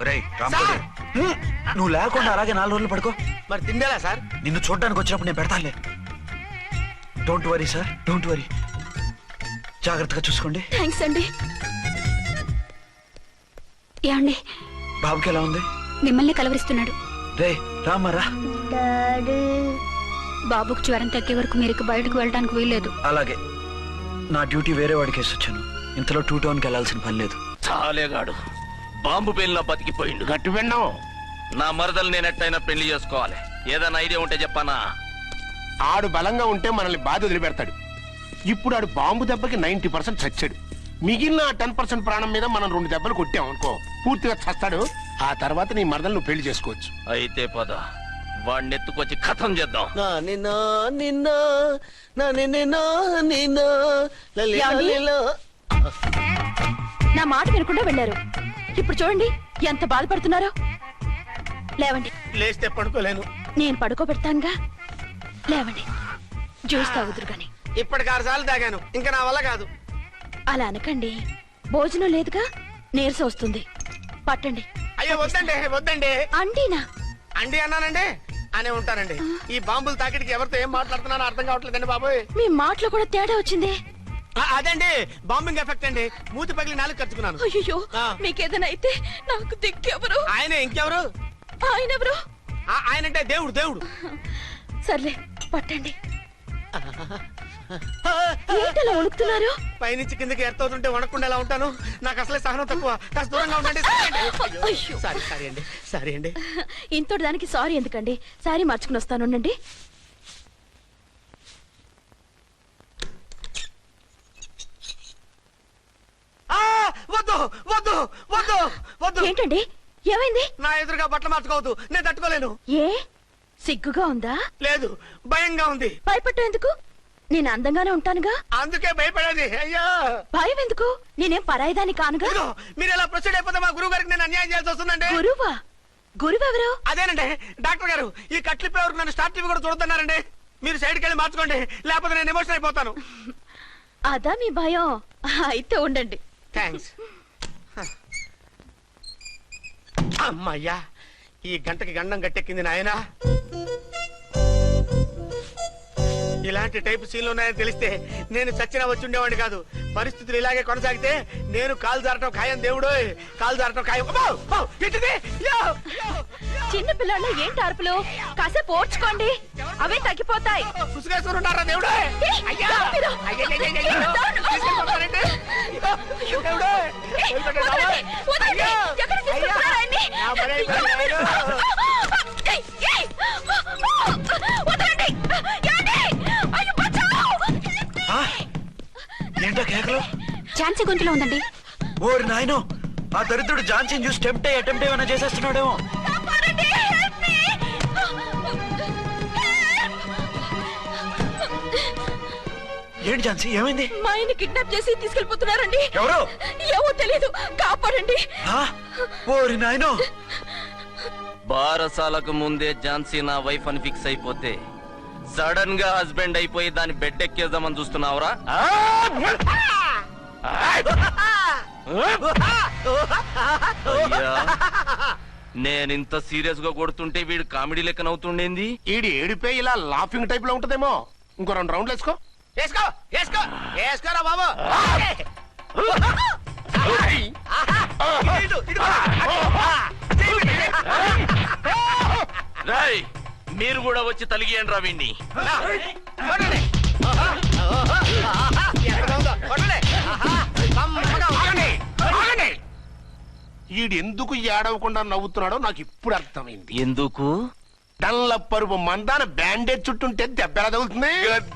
రేయ్ రాంబాబు, నువ్వు లేకుండా అలాగే 4 రోజులు పడుకో. మరి తిండేలా సార్? నిన్ను చూడడానికి వచ్చినప్పుడు నేను పెడతానులే. Don't worry sir, don't worry. జాగ్రత్తగా చూసుకోండి. థ్యాంక్స్ అండి. ఏమండి, బాబుకి ఎలా ఉంది? మిమ్మల్ని కలవరిస్తున్నాడు. రే రామారా. బాబుకు జ్వరం తగ్గే వరకు మీరు బయటకు వెళ్ళడానికి వీల్లేదు. అలాగే. నా డ్యూటీ వేరే వాడికి వేసి వచ్చాను. ఇంతలో 2 టౌన్కి వెళ్ళాల్సిన పని లేదు. చాలేగాడు బాంబు పేలిన బతికిపోయిండు. గట్టి విన్నావు. నా మరదలు నేను ఎట్టయినా పెళ్లి చేసుకోవాలి. ఏదైనా ఐడియా ఉంటే చెప్పానా? ఆడు బలంగా ఉంటే మనల్ని బాధ వదిలిపెడతాడు. ఇప్పుడు ఆడు బాంబు దెబ్బకి 90% చచ్చాడు. మిగిలిన 10% ప్రాణం మీద మనం 2 దెబ్బలు కొట్టాం అనుకో, పూర్తిగా చస్తాడు. ఆ తర్వాత నీ మరదలు నువ్వు పెళ్లి చేసుకోవచ్చు. అయితే పద, వాడిని ఎత్తుకొచ్చి ఖతం చేద్దాం. నా మాట వినకుండా వెళ్ళారు. ఇప్పుడు చూడండి ఎంత బాధపడుతున్నారో. లేవండి. లేస్తే పడుకోలేను. నేను పడుకోబెడతానుగా. లేవండి, జ్యూస్ తాగుదురు గాని. ఇప్పటికి 6 సార్లు తాగాను, ఇంకా నా వల్ల కాదు. అలా అనకండి, భోజనం లేదుగా, నీరసం వస్తుంది. పట్టండి. అయ్యో వద్దండి, వద్దండి. అండీనా? అండి అన్నానండి, అనే ఉంటానండి. ఈ బాంబుల తాకిడికి ఎవరితో ఏం మాట్లాడుతున్నానో అర్థం కావట్లేదండి బాబోయ్. మీ మాటలో కూడా తేడా వచ్చింది. అదండి బాంబింగ్ ఎఫెక్ట్ అండి. మూతి పగిలి 4 కరుచుకున్నాను. అయ్యో, మీకేదైనా అయితే నాకు దిక్కెవరు? ఆయనే. ఇంకెవరు? ఆయనెవరు? ఆయనంటే దేవుడు. దేవుడు. సర్లే, పట్టండి. ఏంటలా వణుకుతున్నారు? పైనుంచి కిందకి ఎర్తవుతుంటే వణకుండా ఎలా ఉంటాను? నాకు అసలే సహనం తక్కువ. కాస్త దూరంగా ఉండండి. సారీ అండి. ఇంతటి దానికి సారీ ఎందుకండి? సారీ మార్చుకుని వస్తాను. ఉండండి. వద్దు వద్దు వద్దు వద్దు. ఏంటండి, ఏమైంది? నా ఎదురుగా బట్టలు మార్చుకోవద్దు, నేను తట్టుకోలేను. ఏ సిగ్గుగా ఉందా? లేదు, భయంగా ఉంది. భయపట్టు ఎందుకు? నేను అందంగానే ఉంటానుగా. అందుకే భయపడేది. అయ్యా, భయం ఎందుకు? నేనేం పరాయిదాన్ని కానుగా. మీరు ఎలా ప్రొసీడ్ అయిపోతే మా గురువు గారికి నేను అన్యాయం చేయాల్సి వస్తుందండి. గురువా? గురువెవరు? అదేనండి డాక్టర్ గారు. ఈ కట్లిప్పే వరకు నన్ను స్టార్ట్ టీవీ కూడా చూడొద్దన్నారండి. మీరు సైడ్కి వెళ్ళి మార్చుకోండి, లేకపోతే నేను ఎమోషన్ అయిపోతాను. అదా మీ భయం? అయితే ఉండండి. థ్యాంక్స్. అమ్మయ్యా, ఈ గంటకి గండం గట్టెక్కింది నాయనా. ఇలాంటి టైప్ సీన్లు ఉన్నాయని తెలిస్తే నేను చచ్చినా వచ్చి ఉండేవాడిని కాదు. పరిస్థితులు ఇలాగే కొనసాగితే నేను కాలు జారటం ఖాయం. దేవుడు, కాలు జారటం ఖాయం. చిన్న పిల్లలు ఏంటి అరుపులు? కాసేపు ఓర్చుకోండి, అవే తగ్గిపోతాయి. పుసుగేసుకుంటారా దేవుడు? ఏంటో కేకలు? ఝాన్సీ గొంతులో ఉందండి. ఓరి నాయనో, ఆ దరిద్రుడు ఝాన్సీని చూసి అటెంప్ట్ ఏమైనా చేసేస్తున్నాడేమో. ఏంటి ఝాన్సీ, ఏమైంది? మా ఆయన కిడ్నాప్ చేసి తీసుకెళ్లిపోతున్నారండి. ఎవరు? ఏమో తెలియదు, కాపాడండి. ఓరి నాయనో. బారసాలకు ముందే ఝాన్సీ నా వైఫ్ అని ఫిక్స్ అయిపోతే సడన్ గా హస్బెండ్ అయిపోయి దాన్ని బెడ్ ఎక్కేద్దామని చూస్తున్నావురా? నేనింత సీరియస్ గా కొడుతుంటే వీడు కామెడీ లెక్కన అవుతుండేంది. ఈడి ఏడిపే ఇలా లాఫింగ్ టైప్ లో ఉంటదేమో. ఇంకో 2 రౌండ్లు వేసుకో. వేసుకోరా బాబు. రాయ్, మీరు కూడా వచ్చి తలిగియండి రా వీణ్ణి. ఈడెందుకు ఏడవకుండా నవ్వుతున్నాడో నాకు ఇప్పుడు అర్థమైంది. ఎందుకు? డల్లపరుపు మందాన బ్యాండేజ్ చుట్టుంటే దెబ్బెలా తగులుతుంది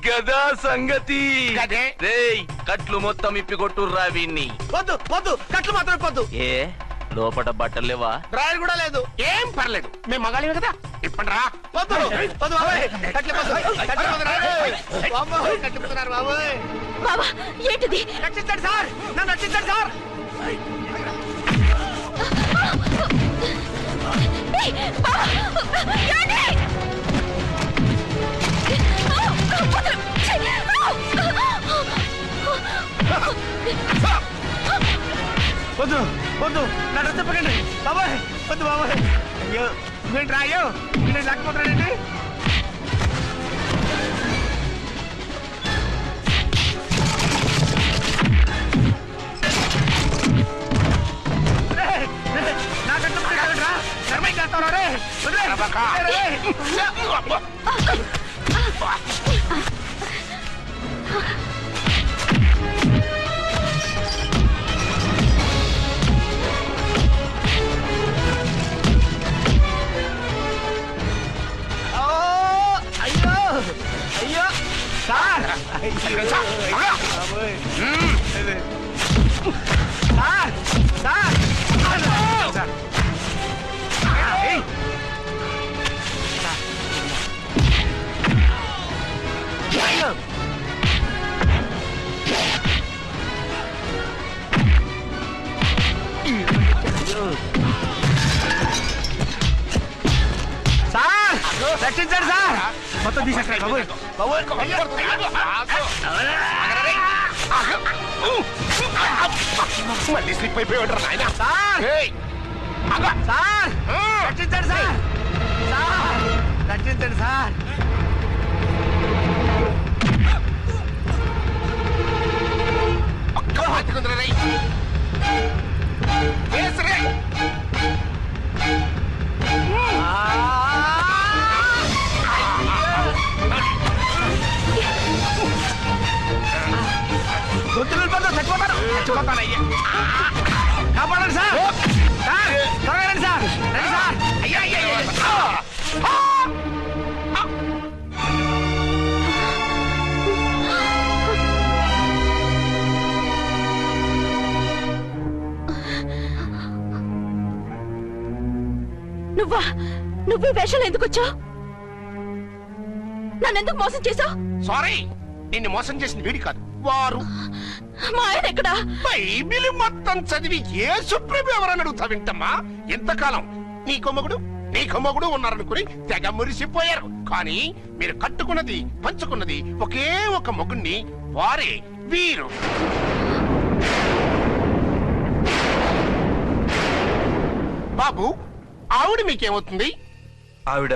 గదా సంగతి. గదే. రేయ్, కట్లు మొత్తం ఇప్పికొట్టుర్రా వీణ్ణి. వద్దు వద్దు, కట్లు మాత్రం ఇప్పొద్దు. ఏ లోపట బట్టలు లేవా? డ్రాయర్ కూడా లేదు. ఏం పర్లేదు, మేము మగాలేము కదా. ఇప్పండి రా. వద్దు వద్దు బాబాయ్, కట్లు కట్టిపోతున్నారు బాబాయ్. బాబా, ఏంటిది? రక్షించండి సార్, నన్ను రక్షించండి సార్. వద్దు వద్దు, నా డ్రెస్ ఆపకండి బాబాయ్, వద్దు బాబాయ్. అయ్యో ఏంటి రాయో నేను లేకపోతున్నాడండి. నాకంటే రా ధర్మం చేస్తావు రే. అయ్యో అయ్యో సార్ సార్ సార్ సార్ రక్షించండి సార్. మొత్తం తీసేస్తాయి బాబు. మళ్ళీ స్లిప్ అయిపోయాడు నాయన. సార్ సార్ రక్షించండి సార్. సార్ రక్షించండి సార్. ఒక్క హత్తుకుందరా రై. వేసరే. గొంతులు చచ్చిపోతారు చచ్చిపోతానయ్యా. కాపాడండి సార్. సార్ త్వరగా రండి సార్. రండి సార్. అయ్యా అయ్యా నువ్వు ఈ వేషాలు ఎందుకు వచ్చావు? నన్నెందుకు మోసం చేశావు? సారీ, నిన్ను మోసం చేసిన వీడి కాదు, వారు. మా ఆయన ఎక్కడా? బైబిల్ మొత్తం చదివి ఏ సుప్రీం ఎవరని అడుగుతా వింటమ్మా. ఎంతకాలం నీ కొమ్మగుడు ఉన్నారనుకుని తెగ మురిసిపోయారు. కానీ మీరు కట్టుకున్నది పంచుకున్నది ఒకే ఒక మొగుణ్ణి, వారే వీరు. బాబు, ఆవిడ మీకేమవుతుంది? ఆవిడ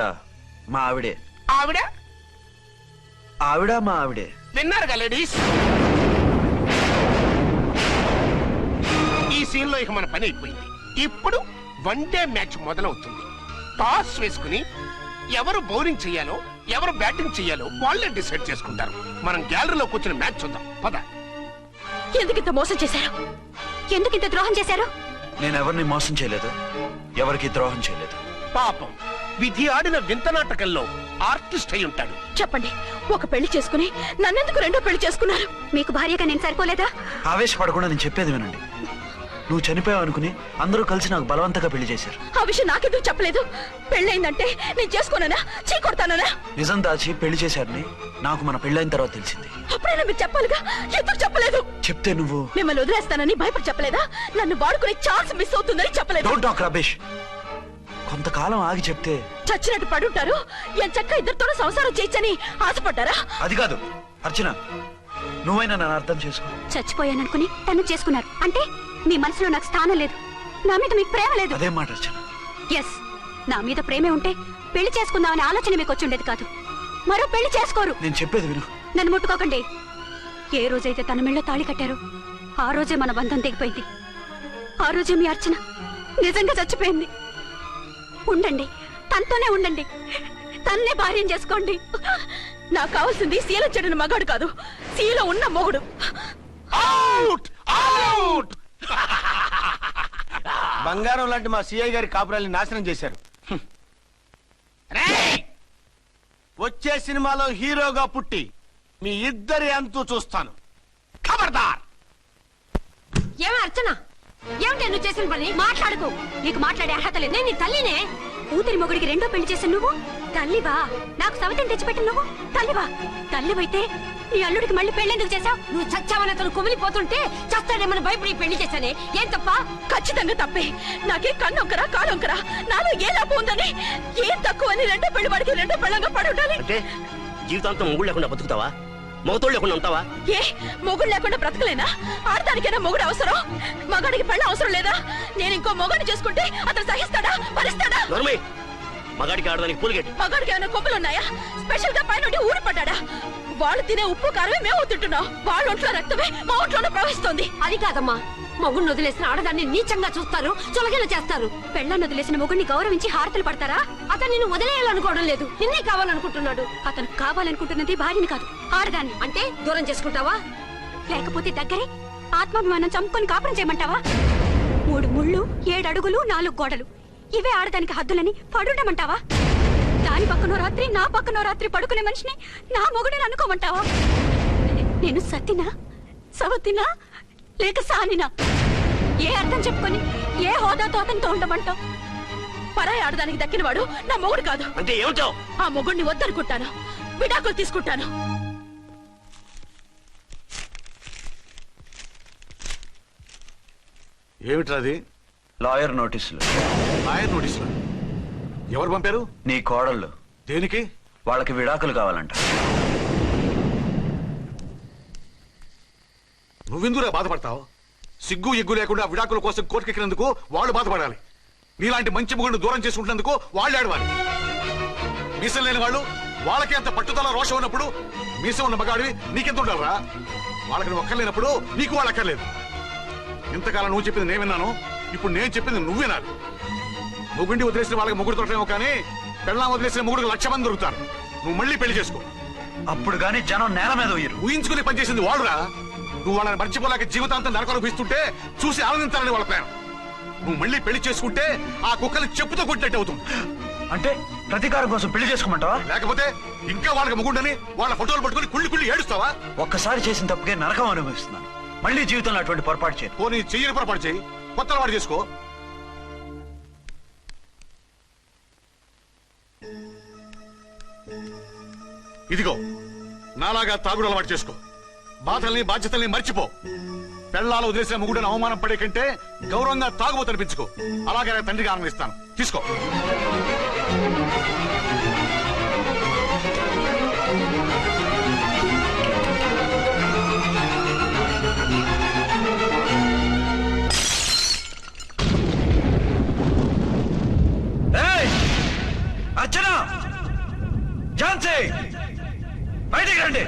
మా ఆవిడే. ఆవిడ ఆవిడ మా ఆవిడే. విన్నారుగా లేడీస్, ఈ సీన్ లో ఇక మన పని అయిపోయింది. ఇప్పుడు వన్ డే మ్యాచ్ మొదలవుతుంది. టాస్ వేసుకుని ఎవరు బౌలింగ్ చెయ్యాలో ఎవరు బ్యాటింగ్ చెయ్యాలో వాళ్ళే డిసైడ్ చేసుకుంటారు. మనం గ్యాలరీలో కూర్చుని మ్యాచ్ చూద్దాం పద. ఎందుకింత మోసం చేశారు? ఎందుకింత ద్రోహం చేశారు? నేను ఎవరిని మోసం చేయలేదు, ఎవరికి ద్రోహం చేయలేదు. పాపం, విధి ఆడిన వింత నాటకంలో ఆర్టిస్ట్ అయి ఉంటాడు. చెప్పండి, ఒక పెళ్లి చేసుకుని నన్నెందుకు రెండో పెళ్లి చేసుకున్నారు? మీకు భార్యగా నేను సరిపోలేదా? ఆవేశపడకుండా నేను చెప్పేది వినండి. నువ్వు చనిపోయావు అనుకుని అందరూ కలిసి నాకు బలవంతంగా పెళ్లి చేశారు. ఆ విషయం నాకెందుకు చెప్పలేదు? పెళ్ళైందంటే నేను చేసుకోనన్నా, చీకొడతానన్నా? నిజం దాచి పెళ్లి చేశారని నాకు మన పెళ్ళైన తర్వాత తెలిసింది. అప్పుడైనా మీరు చెప్పాలిగా, ఎందుకు చెప్పలేదు? చెప్తే నువ్వు మిమ్మల్ని వదిలేస్తానని భయపడి చెప్పలేదా? నన్ను వాడుకునే ఛాన్స్ మిస్ అవుతుందని చెప్పలేదు. Don't talk రబేష్. కొంతకాలం ఆగి చెప్తే చచ్చినట్టు పడుంటారు. ఎంచక్క ఇద్దరితో సంసారం చేయొచ్చని ఆశపడ్డారా? అది కాదు అర్చన, నువ్వైనా నన్ను అర్థం చేసుకో. చచ్చిపోయాననుకుని తను చేసుకున్నారు అంటే మీ మనసులో నాకు స్థానం లేదు, నా మీద మీకు ప్రేమ లేదు. అదే మాట అర్చన. ఎస్, నా మీద ప్రేమే ఉంటే పెళ్లి చేసుకుందామనే ఆలోచన మీకు వచ్చి ఉండేది కాదు. మరో పెళ్లి చేసుకోరు. నేను చెప్పేది విను. నన్ను ముట్టుకోకండి. ఏ రోజైతే తన మెళ్ళో తాళి కట్టారో ఆ రోజే మన బంధం తెగిపోయింది. ఆ రోజే మీ అర్చన నిజంగా చచ్చిపోయింది. ఉండండి, తనతోనే ఉండండి, తన్నే భార్యం చేసుకోండి. నాకు కావాల్సింది శీల చెడిన మగాడు కాదు, శీల ఉన్న మొగుడు. బంగారం లాంటి మా సిఐ గారి కాపురాల్ని నాశనం చేశారు. వచ్చే సినిమాలో హీరోగా పుట్టి మీ ఇద్దరి అంతు చూస్తాను. ఖబర్దార్. ఏమే అర్చన, ఏమిటి నువ్వు చేసిన పని? మాట్లాడుకో, నీకు మాట్లాడే అర్హత లేదు. నేను నీ తల్లినే. కూతురి మొగుడికి రెండో పెళ్లి చేసిన నువ్వు తల్లివా? నాకు సవితని తెచ్చిపెట్టిన నువ్వు తల్లివా? తల్లివైతే నీ అల్లుడికి మళ్ళీ పెళ్లెందుకు చేశావు? నువ్వు చచ్చావని అతను కుమిలిపోతుంటే చస్తాడేమని భయపడి పెళ్లి చేశానే. ఏం తప్ప? ఖచ్చితంగా తప్పే. నాకే కన్నొక్కరా కాడొక్కరా, నాలో ఏ లాభం ఉందని, ఏం తక్కువని రెండో పెళ్లి వాడికి రెండో పెళ్ళంగా పడి ఉండాలి. అంటే జీవితాంతం మొగుడు లేకుండా బతుకుతావా? మొగతోడు లేకుండా ఉంటావా? ఏ మొగుడు లేకుండా బ్రతకలేనా? ఆడదానికైనా మొగుడు అవసరం, మగాడికి పెళ్ళ అవసరం లేదా? నేను ఇంకో మొగాడిని చేసుకుంటే అతను సహిస్తాడా, భరిస్తాడా? నోర్మై, మగాడికి ఆడదానికి పూలిగేట్. మగాడికి ఏమైనా కొబ్బలున్నాయా? స్పెషల్ గా పైనుండి ఊరి పడ్డాడా? వాళ్ళు తినే ఉప్పు కారమే మేము తింటున్నాం, వాళ్ళ ఒంట్లో రక్తమే మా ఒంట్లోనే ప్రవహిస్తోంది. అది కాదమ్మా, మొగుడిని వదిలేసిన ఆడదాన్ని నీచంగా చూస్తారు, చులకన చేస్తారు. పెళ్ళాన్ని వదిలేసిన మొగుడిని గౌరవించి హారతలు పడతారా? అతను నిన్ను వదిలేయాలనుకోవడం లేదు, నిన్నే కావాలనుకుంటున్నాడు. అతను కావాలనుకుంటున్నది భార్యని కాదు, ఆడదాన్ని. అంటే దూరం చేసుకుంటావా? లేకపోతే దగ్గరే ఆత్మాభిమానం చంపుకొని కాపురం చేయమంటావా? 3 ముళ్ళు, 7 అడుగులు, 4 గోడలు, ఇవే ఆడదానికి హద్దులని పడుండమంటావా? దాని పక్కనో రాత్రి, నా పక్కనో రాత్రి పడుకునే మనిషిని నా మొగుడిని అనుకోమంటావా? నేను సత్తినా, సవతినా, లేక సానినా? ఏ అర్థం చెప్పుకొని ఏ హోదాతో అతనితో ఉండమంటావు? పరాయి ఆడదానికి దక్కినవాడు నా మొగుడు కాదు. అంటే ఏమంటావు? ఆ మొగుడిని వద్దనుకుంటాను, విడాకులు తీసుకుంటాను. ఏమిట్రా అది? లాయర్ నోటీసులు. లాయర్ నోటీసులు? ఎవరు పంపారు? నీ కోడళ్ళు. దేనికి? వాళ్ళకి విడాకులు కావాలంట. నువ్వెందుకురా బాధపడతావు? సిగ్గు ఎగ్గు లేకుండా విడాకుల కోసం కోర్టుకెక్కినందుకు వాళ్ళు బాధపడాలి. నీలాంటి మంచి మొగుడిని దూరం చేసుకుంటున్నందుకు వాళ్ళు ఆడవాలి. మీసం లేని వాళ్ళు, వాళ్ళకి అంత పట్టుదల రోషం ఉన్నప్పుడు మీసం ఉన్న మగాడివి నీకెంత ఉండాలరా? వాళ్ళకి నువ్వు అక్కర్లేనప్పుడు నీకు వాళ్ళు అక్కర్లేదు. ఇంతకాలం నువ్వు చెప్పింది నేను విన్నాను, ఇప్పుడు నేను చెప్పింది నువ్వు వినాలి. మొగుండి వదిలేసిన వాళ్ళకి మొగుడు దొరకమేమో కానీ పెళ్ళాం వదిలేసిన మొగుడికి 1,00,000 మంది దొరుకుతారు. నువ్వు మళ్ళీ పెళ్లి చేసుకో. అప్పుడు గాని జనం నేల మీద ఊహించుకుని పనిచేసింది వాళ్ళురా. నువ్వు వాళ్ళని మర్చిపోలేక జీవితాంతం నరకలు అనుభవిస్తుంటే చూసి ఆనందించాలని వాళ్ళ ప్లాన్. నువ్వు మళ్ళీ పెళ్లి చేసుకుంటే ఆ కుక్కని చెప్పుతో కొట్టినట్టు అవుతుంది. అంటే ప్రతీకారం కోసం పెళ్లి చేసుకోమంటావా? లేకపోతే ఇంకా వాళ్ళకి మొగుండని వాళ్ళ ఫోటోలు పట్టుకుని కుళ్ళి కుళ్ళి ఏడుస్తావా? ఒక్కసారి చేసిన తప్పుకే నరకం అనుభవిస్తున్నాను. మళ్ళీ జీవితంలో అటువంటి పొరపాటు చేయను. పోనీ చెయ్యని పొరపాటు చేయి, కొత్త అలవాటు చేసుకో. ఇదిగో నాలాగా తాగుడు అలవాటు చేసుకో. బాధల్ని బాధ్యతల్ని మర్చిపో. పెళ్ళాలు వదిలేసిన మొగుడని అవమానం పడే కంటే గౌరవంగా తాగుబోతు అనిపించుకో. అలాగే తండ్రిగా ఆనందిస్తాను. తీసుకో. అర్చన, ఝాన్సీ, బయటికి రండి.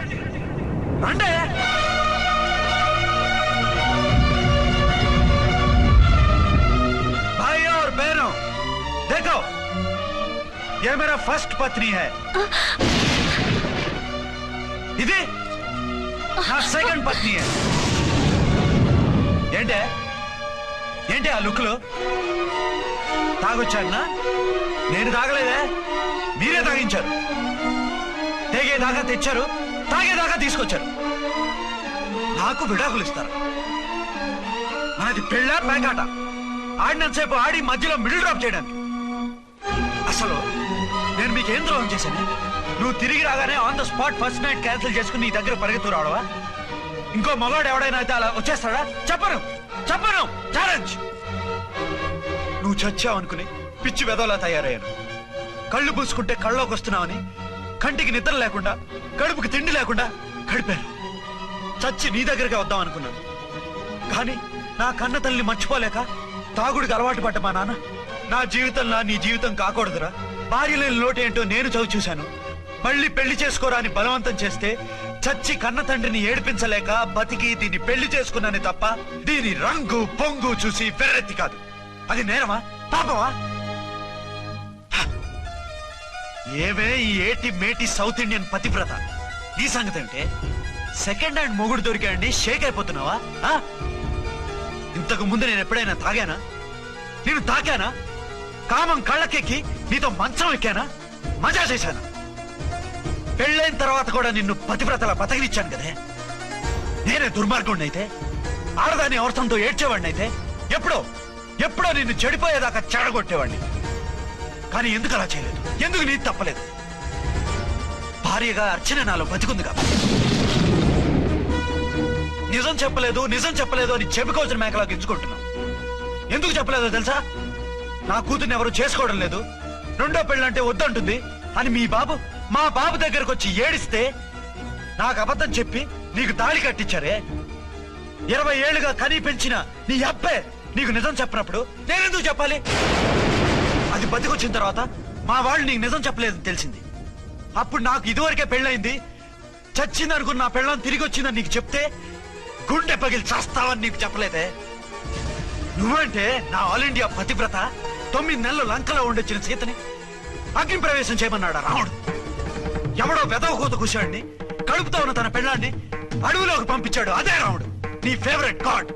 రండి. भाई और बहनों, देखो, ये मेरा फर्स्ट पत्नी है. ఇది నా సెకండ్ పత్ని. ఏంటే ఏంటి ఆ లుక్లు? తాగొచ్చానా? నేను తాగలేదే, మీరే తాగించారు. తెగేదాకా తెచ్చారు, తాగేదాకా తీసుకొచ్చారు. నాకు విడాకులు ఇస్తారు. మనది పెళ్ళ పేకాట. ఆడినంతసేపు ఆడి మధ్యలో మిడిల్ డ్రాప్ చేయడానికి. అసలు నేను మీకేం ద్రోహం చేశాను? నువ్వు తిరిగి రాగానే on the spot first night cancel చేసుకుని నీ దగ్గర పరిగెత్తు రావడవా? ఇంకో మగాడు ఎవడైనా అయితే అలా వచ్చేస్తాడా? చెప్పను చెప్పను, ఛాలెంజ్. నువ్వు చచ్చావు అనుకుని పిచ్చి వెదవలా తయారయ్యాను. కళ్ళు పూసుకుంటే కళ్ళలోకి వస్తున్నావని కంటికి నిద్ర లేకుండా, కడుపుకి తిండి లేకుండా గడిపాను. చచ్చి నీ దగ్గరగా వద్దాం అనుకున్నాను. కానీ నా కన్న తల్లిని మర్చిపోలేక తాగుడికి అలవాటు పడ్డ మా నాన్న, నా జీవితంలో నీ జీవితం కాకూడదురా, భార్య లేని లోటేంటో నేను చవి చూశాను, మళ్ళీ పెళ్లి చేసుకోరా అని బలవంతం చేస్తే చచ్చి కన్న తండ్రిని ఏడిపించలేక బతికి దీన్ని పెళ్లి చేసుకున్నానే తప్ప దీని రంగు పొంగు చూసి వెర్రెత్తి కాదు. అది నేరమా, పాపమా? ఏవే ఈ ఏటి మేటి సౌత్ ఇండియన్ పతివ్రత, ఈ సంగతి అంటే సెకండ్ హ్యాండ్ మొగుడు దొరికాయండి షేక్ అయిపోతున్నావా? ఇంతకు ముందు నేను ఎప్పుడైనా తాగానా? నేను తాకానా? కామం కళ్ళకెక్కి నీతో మంచం ఎక్కానా? మజా చేశానా? పెళ్ళైన తర్వాత కూడా నిన్ను పతివ్రతలా బతకనిచ్చాను కదే. నేనే దుర్మార్గుడిని అయితే, ఆడదాన్ని అవసరంతో ఏడ్చేవాడిని అయితే, ఎప్పుడో నిన్ను చెడిపోయేదాకా చెడగొట్టేవాడిని. కానీ ఎందుకు అలా చేయలేదు? ఎందుకు నీది తప్పలేదు? భార్యగా అర్చన నాలో బతికుంది కాబట్టి. నిజం చెప్పలేదు అని చెప్పుకోవచ్చిన మేకలా గిచ్చుకుంటున్నావు. ఎందుకు చెప్పలేదో తెలుసా? నా కూతుర్ని ఎవరు చేసుకోవడం లేదు, రెండో పెళ్ళంటే వద్దంటుంది అని మా బాబు దగ్గరకు వచ్చి ఏడిస్తే నాకు అబద్ధం చెప్పి నీకు తాళి కట్టించారే. 20 ఏళ్లుగా కనీ పెంచిన నీ అబ్బే నీకు నిజం చెప్పినప్పుడు నేనెందుకు చెప్పాలి? అది బతికొచ్చిన తర్వాత మా వాళ్ళు నీకు నిజం చెప్పలేదని తెలిసింది. అప్పుడు నాకు ఇదివరకే పెళ్ళయింది, చచ్చిందనుకున్న నా పెళ్ళం తిరిగి వచ్చిందని నీకు చెప్తే గుండె పగిలి చస్తావని నీకు చెప్పలేదే. నువ్వంటే నా ఆల్ ఇండియా పతివ్రత 9 నెలలు లంకలో ఉండొచ్చిన సీతని అగ్ని ప్రవేశం చేయమన్నాడు రాముడు. ఎవడో వెదవ కూత కూర్చోండి కడుపుతో ఉన్న తన పెళ్ళాన్ని అడవిలోకి పంపించాడు. అదే రాముడు, నీ ఫేవరెట్ గాడ్.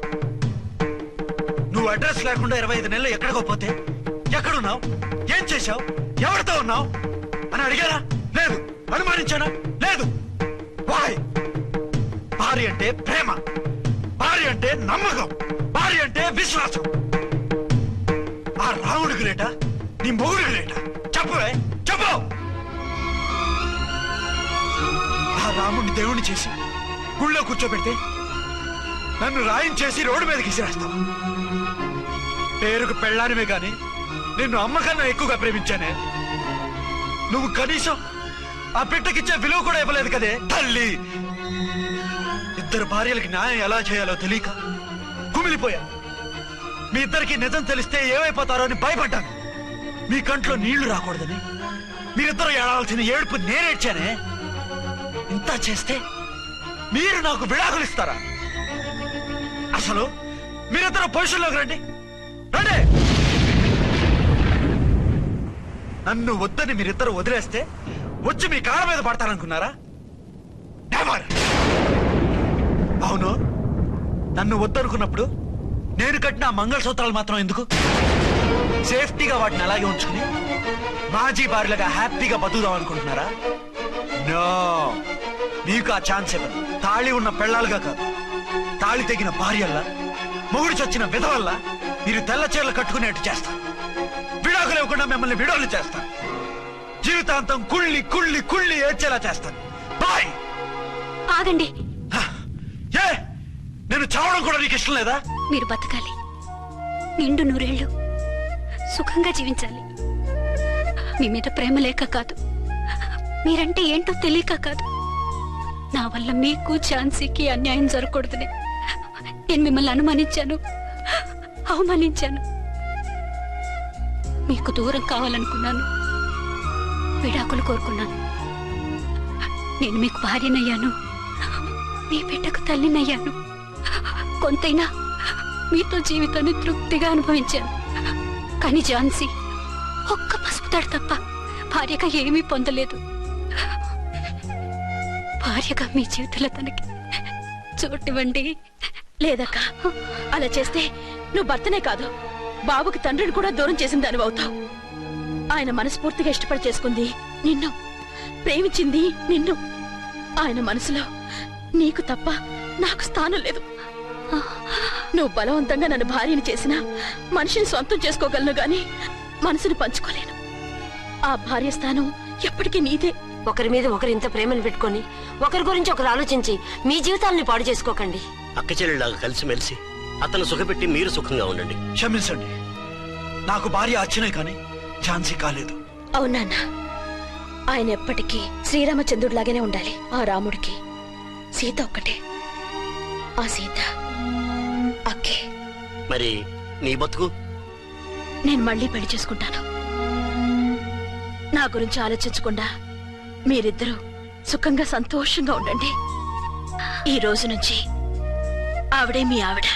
నువ్వు అడ్రస్ లేకుండా 25 నెలలు ఎక్కడికో పోతే ఎక్కడున్నావు, ఏం చేశావు, ఎవరితో ఉన్నావు అని అడిగారా? లేదు. అనుమానించానా? లేదు. వాయ్? భార్య అంటే ప్రేమ, భార్య అంటే నమ్మకం, భార్య అంటే విశ్వాసం. ఆ రాముడికి లేట, నీ మొగుడికి లేట? చెప్పవే, చెప్పు. ఆ రాముడిని దేవుణ్ణి చేసి గుళ్ళో కూర్చోబెడితే నన్ను రాయించేసి రోడ్డు మీదకి విసిరేస్తావు. పేరుకు పెళ్ళానివే గాని నిన్ను అమ్మకన్నా ఎక్కువగా ప్రేమించానే. నువ్వు కనీసం ఆ బిడ్డకిచ్చే విలువ కూడా ఇవ్వలేదు కదే తల్లి. 2 భార్యలకి న్యాయం ఎలా చేయాలో తెలియక కుమిలిపోయా. మీ ఇద్దరికి నిజం తెలిస్తే ఏమైపోతారో అని భయపడ్డాను. మీ కంట్లో నీళ్లు రాకూడదని మీరిద్దరు ఏడాల్సిన ఏడుపు నేనేడ్చానే. ఇంత చేస్తే మీరు నాకు విడాకులు ఇస్తారా? అసలు మీరిద్దరు పొజిషన్లోకి రండి, రండి. నన్ను వద్దని మీరిద్దరు వదిలేస్తే వచ్చి మీ కాళ్ళ మీద పడతారనుకున్నారా? నెవర్. అవును, నన్ను వద్దనుకున్నప్పుడు నేను కట్టిన మంగళసూత్రాలు మాత్రం ఎందుకు? సేఫ్టీగా వాటిని అలాగే ఉంచుకుని మాజీ భార్యలుగా హ్యాపీగా బతుకుదాం అనుకుంటున్నారా? నో, మీకు ఆ ఛాన్స్ ఇవ్వను. తాళి ఉన్న పెళ్ళాలుగా కాదు, తాళి తెగిన భార్యల్లా, మొగుడు చచ్చిన విధవల్లా మీరు తెల్ల చీరలు కట్టుకునేట్టు చేస్తాను. విడాకులు ఇవ్వకుండా మిమ్మల్ని విడాకులు చేస్తాను. జీవితాంతం కుళ్ళి కుళ్ళి కుళ్ళి ఏడ్చేలా చేస్తాను. బాయ్. ఆగండి. ఏ, నేను చావడం కూడా నీకు ఇష్టం లేదా? మీరు బతకాలి, నిండు 100 ఏళ్ళు సుఖంగా జీవించాలి. మీ మీద ప్రేమ లేక కాదు, మీరంటే ఏంటో తెలియక కాదు. నా వల్ల మీకు ఝాన్సీకి అన్యాయం జరగకూడదని నేను మిమ్మల్ని అనుమానించాను, అవమానించాను. మీకు దూరం కావాలనుకున్నాను, విడాకులు కోరుకున్నాను. నేను మీకు భార్యనయ్యాను, మీ బిడ్డకు తల్లినయ్యాను. కొంతైనా మీతో జీవితాన్ని తృప్తిగా అనుభవించాను. కానీ ఝాన్సీ ఒక్క పసుపుతాడు తప్ప భార్యగా ఏమీ పొందలేదు. భార్యగా మీ జీవితంలో తనకి చోటివ్వండి. లేదక్క, అలా చేస్తే నువ్వు భర్తనే కాదు బాబుకి తండ్రిని కూడా దూరం చేసిన దానివి అవుతావు. ఆయన మనస్ఫూర్తిగా ఇష్టపడి చేసుకుంది నిన్ను, ప్రేమించింది నిన్ను. ఆయన మనసులో నీకు తప్ప నాకు స్థానం లేదు. నువ్వు బలవంతంగా నన్ను భార్యని చేసినా మనిషిని సొంతం చేసుకోగలను గాని మనసుని పంచుకోలేను. ఆ భార్య స్థానం ఎప్పటికీ నీదే. ఒకరి మీద ఒకరు ఇంత ప్రేమను పెట్టుకొని ఒకరి గురించి ఒకరు ఆలోచించి మీ జీవితాలని పాడు చేసుకోకండి. అక్క చెల్లెళ్ళలాగా కలిసిమెలిసి అతను సుఖపెట్టి మీరు సుఖంగా ఉండండి. క్షమించండి, నాకు భార్య అర్చనే కానీ ఝాన్సీ కాలేదు. అవునాన్న, ఆయన ఎప్పటికీ శ్రీరామచంద్రుడిలాగానే ఉండాలి. ఆ రాముడికి సీత ఒక్కటే, ఆ సీత అక్కే. మరి నీ బతుకు? నేను మళ్ళీ పెళ్లి చేసుకుంటాను. నా గురించి ఆలోచించకుండా మీరిద్దరూ సుఖంగా సంతోషంగా ఉండండి. ఈ రోజు నుంచి ఆవిడే మీ ఆవిడ.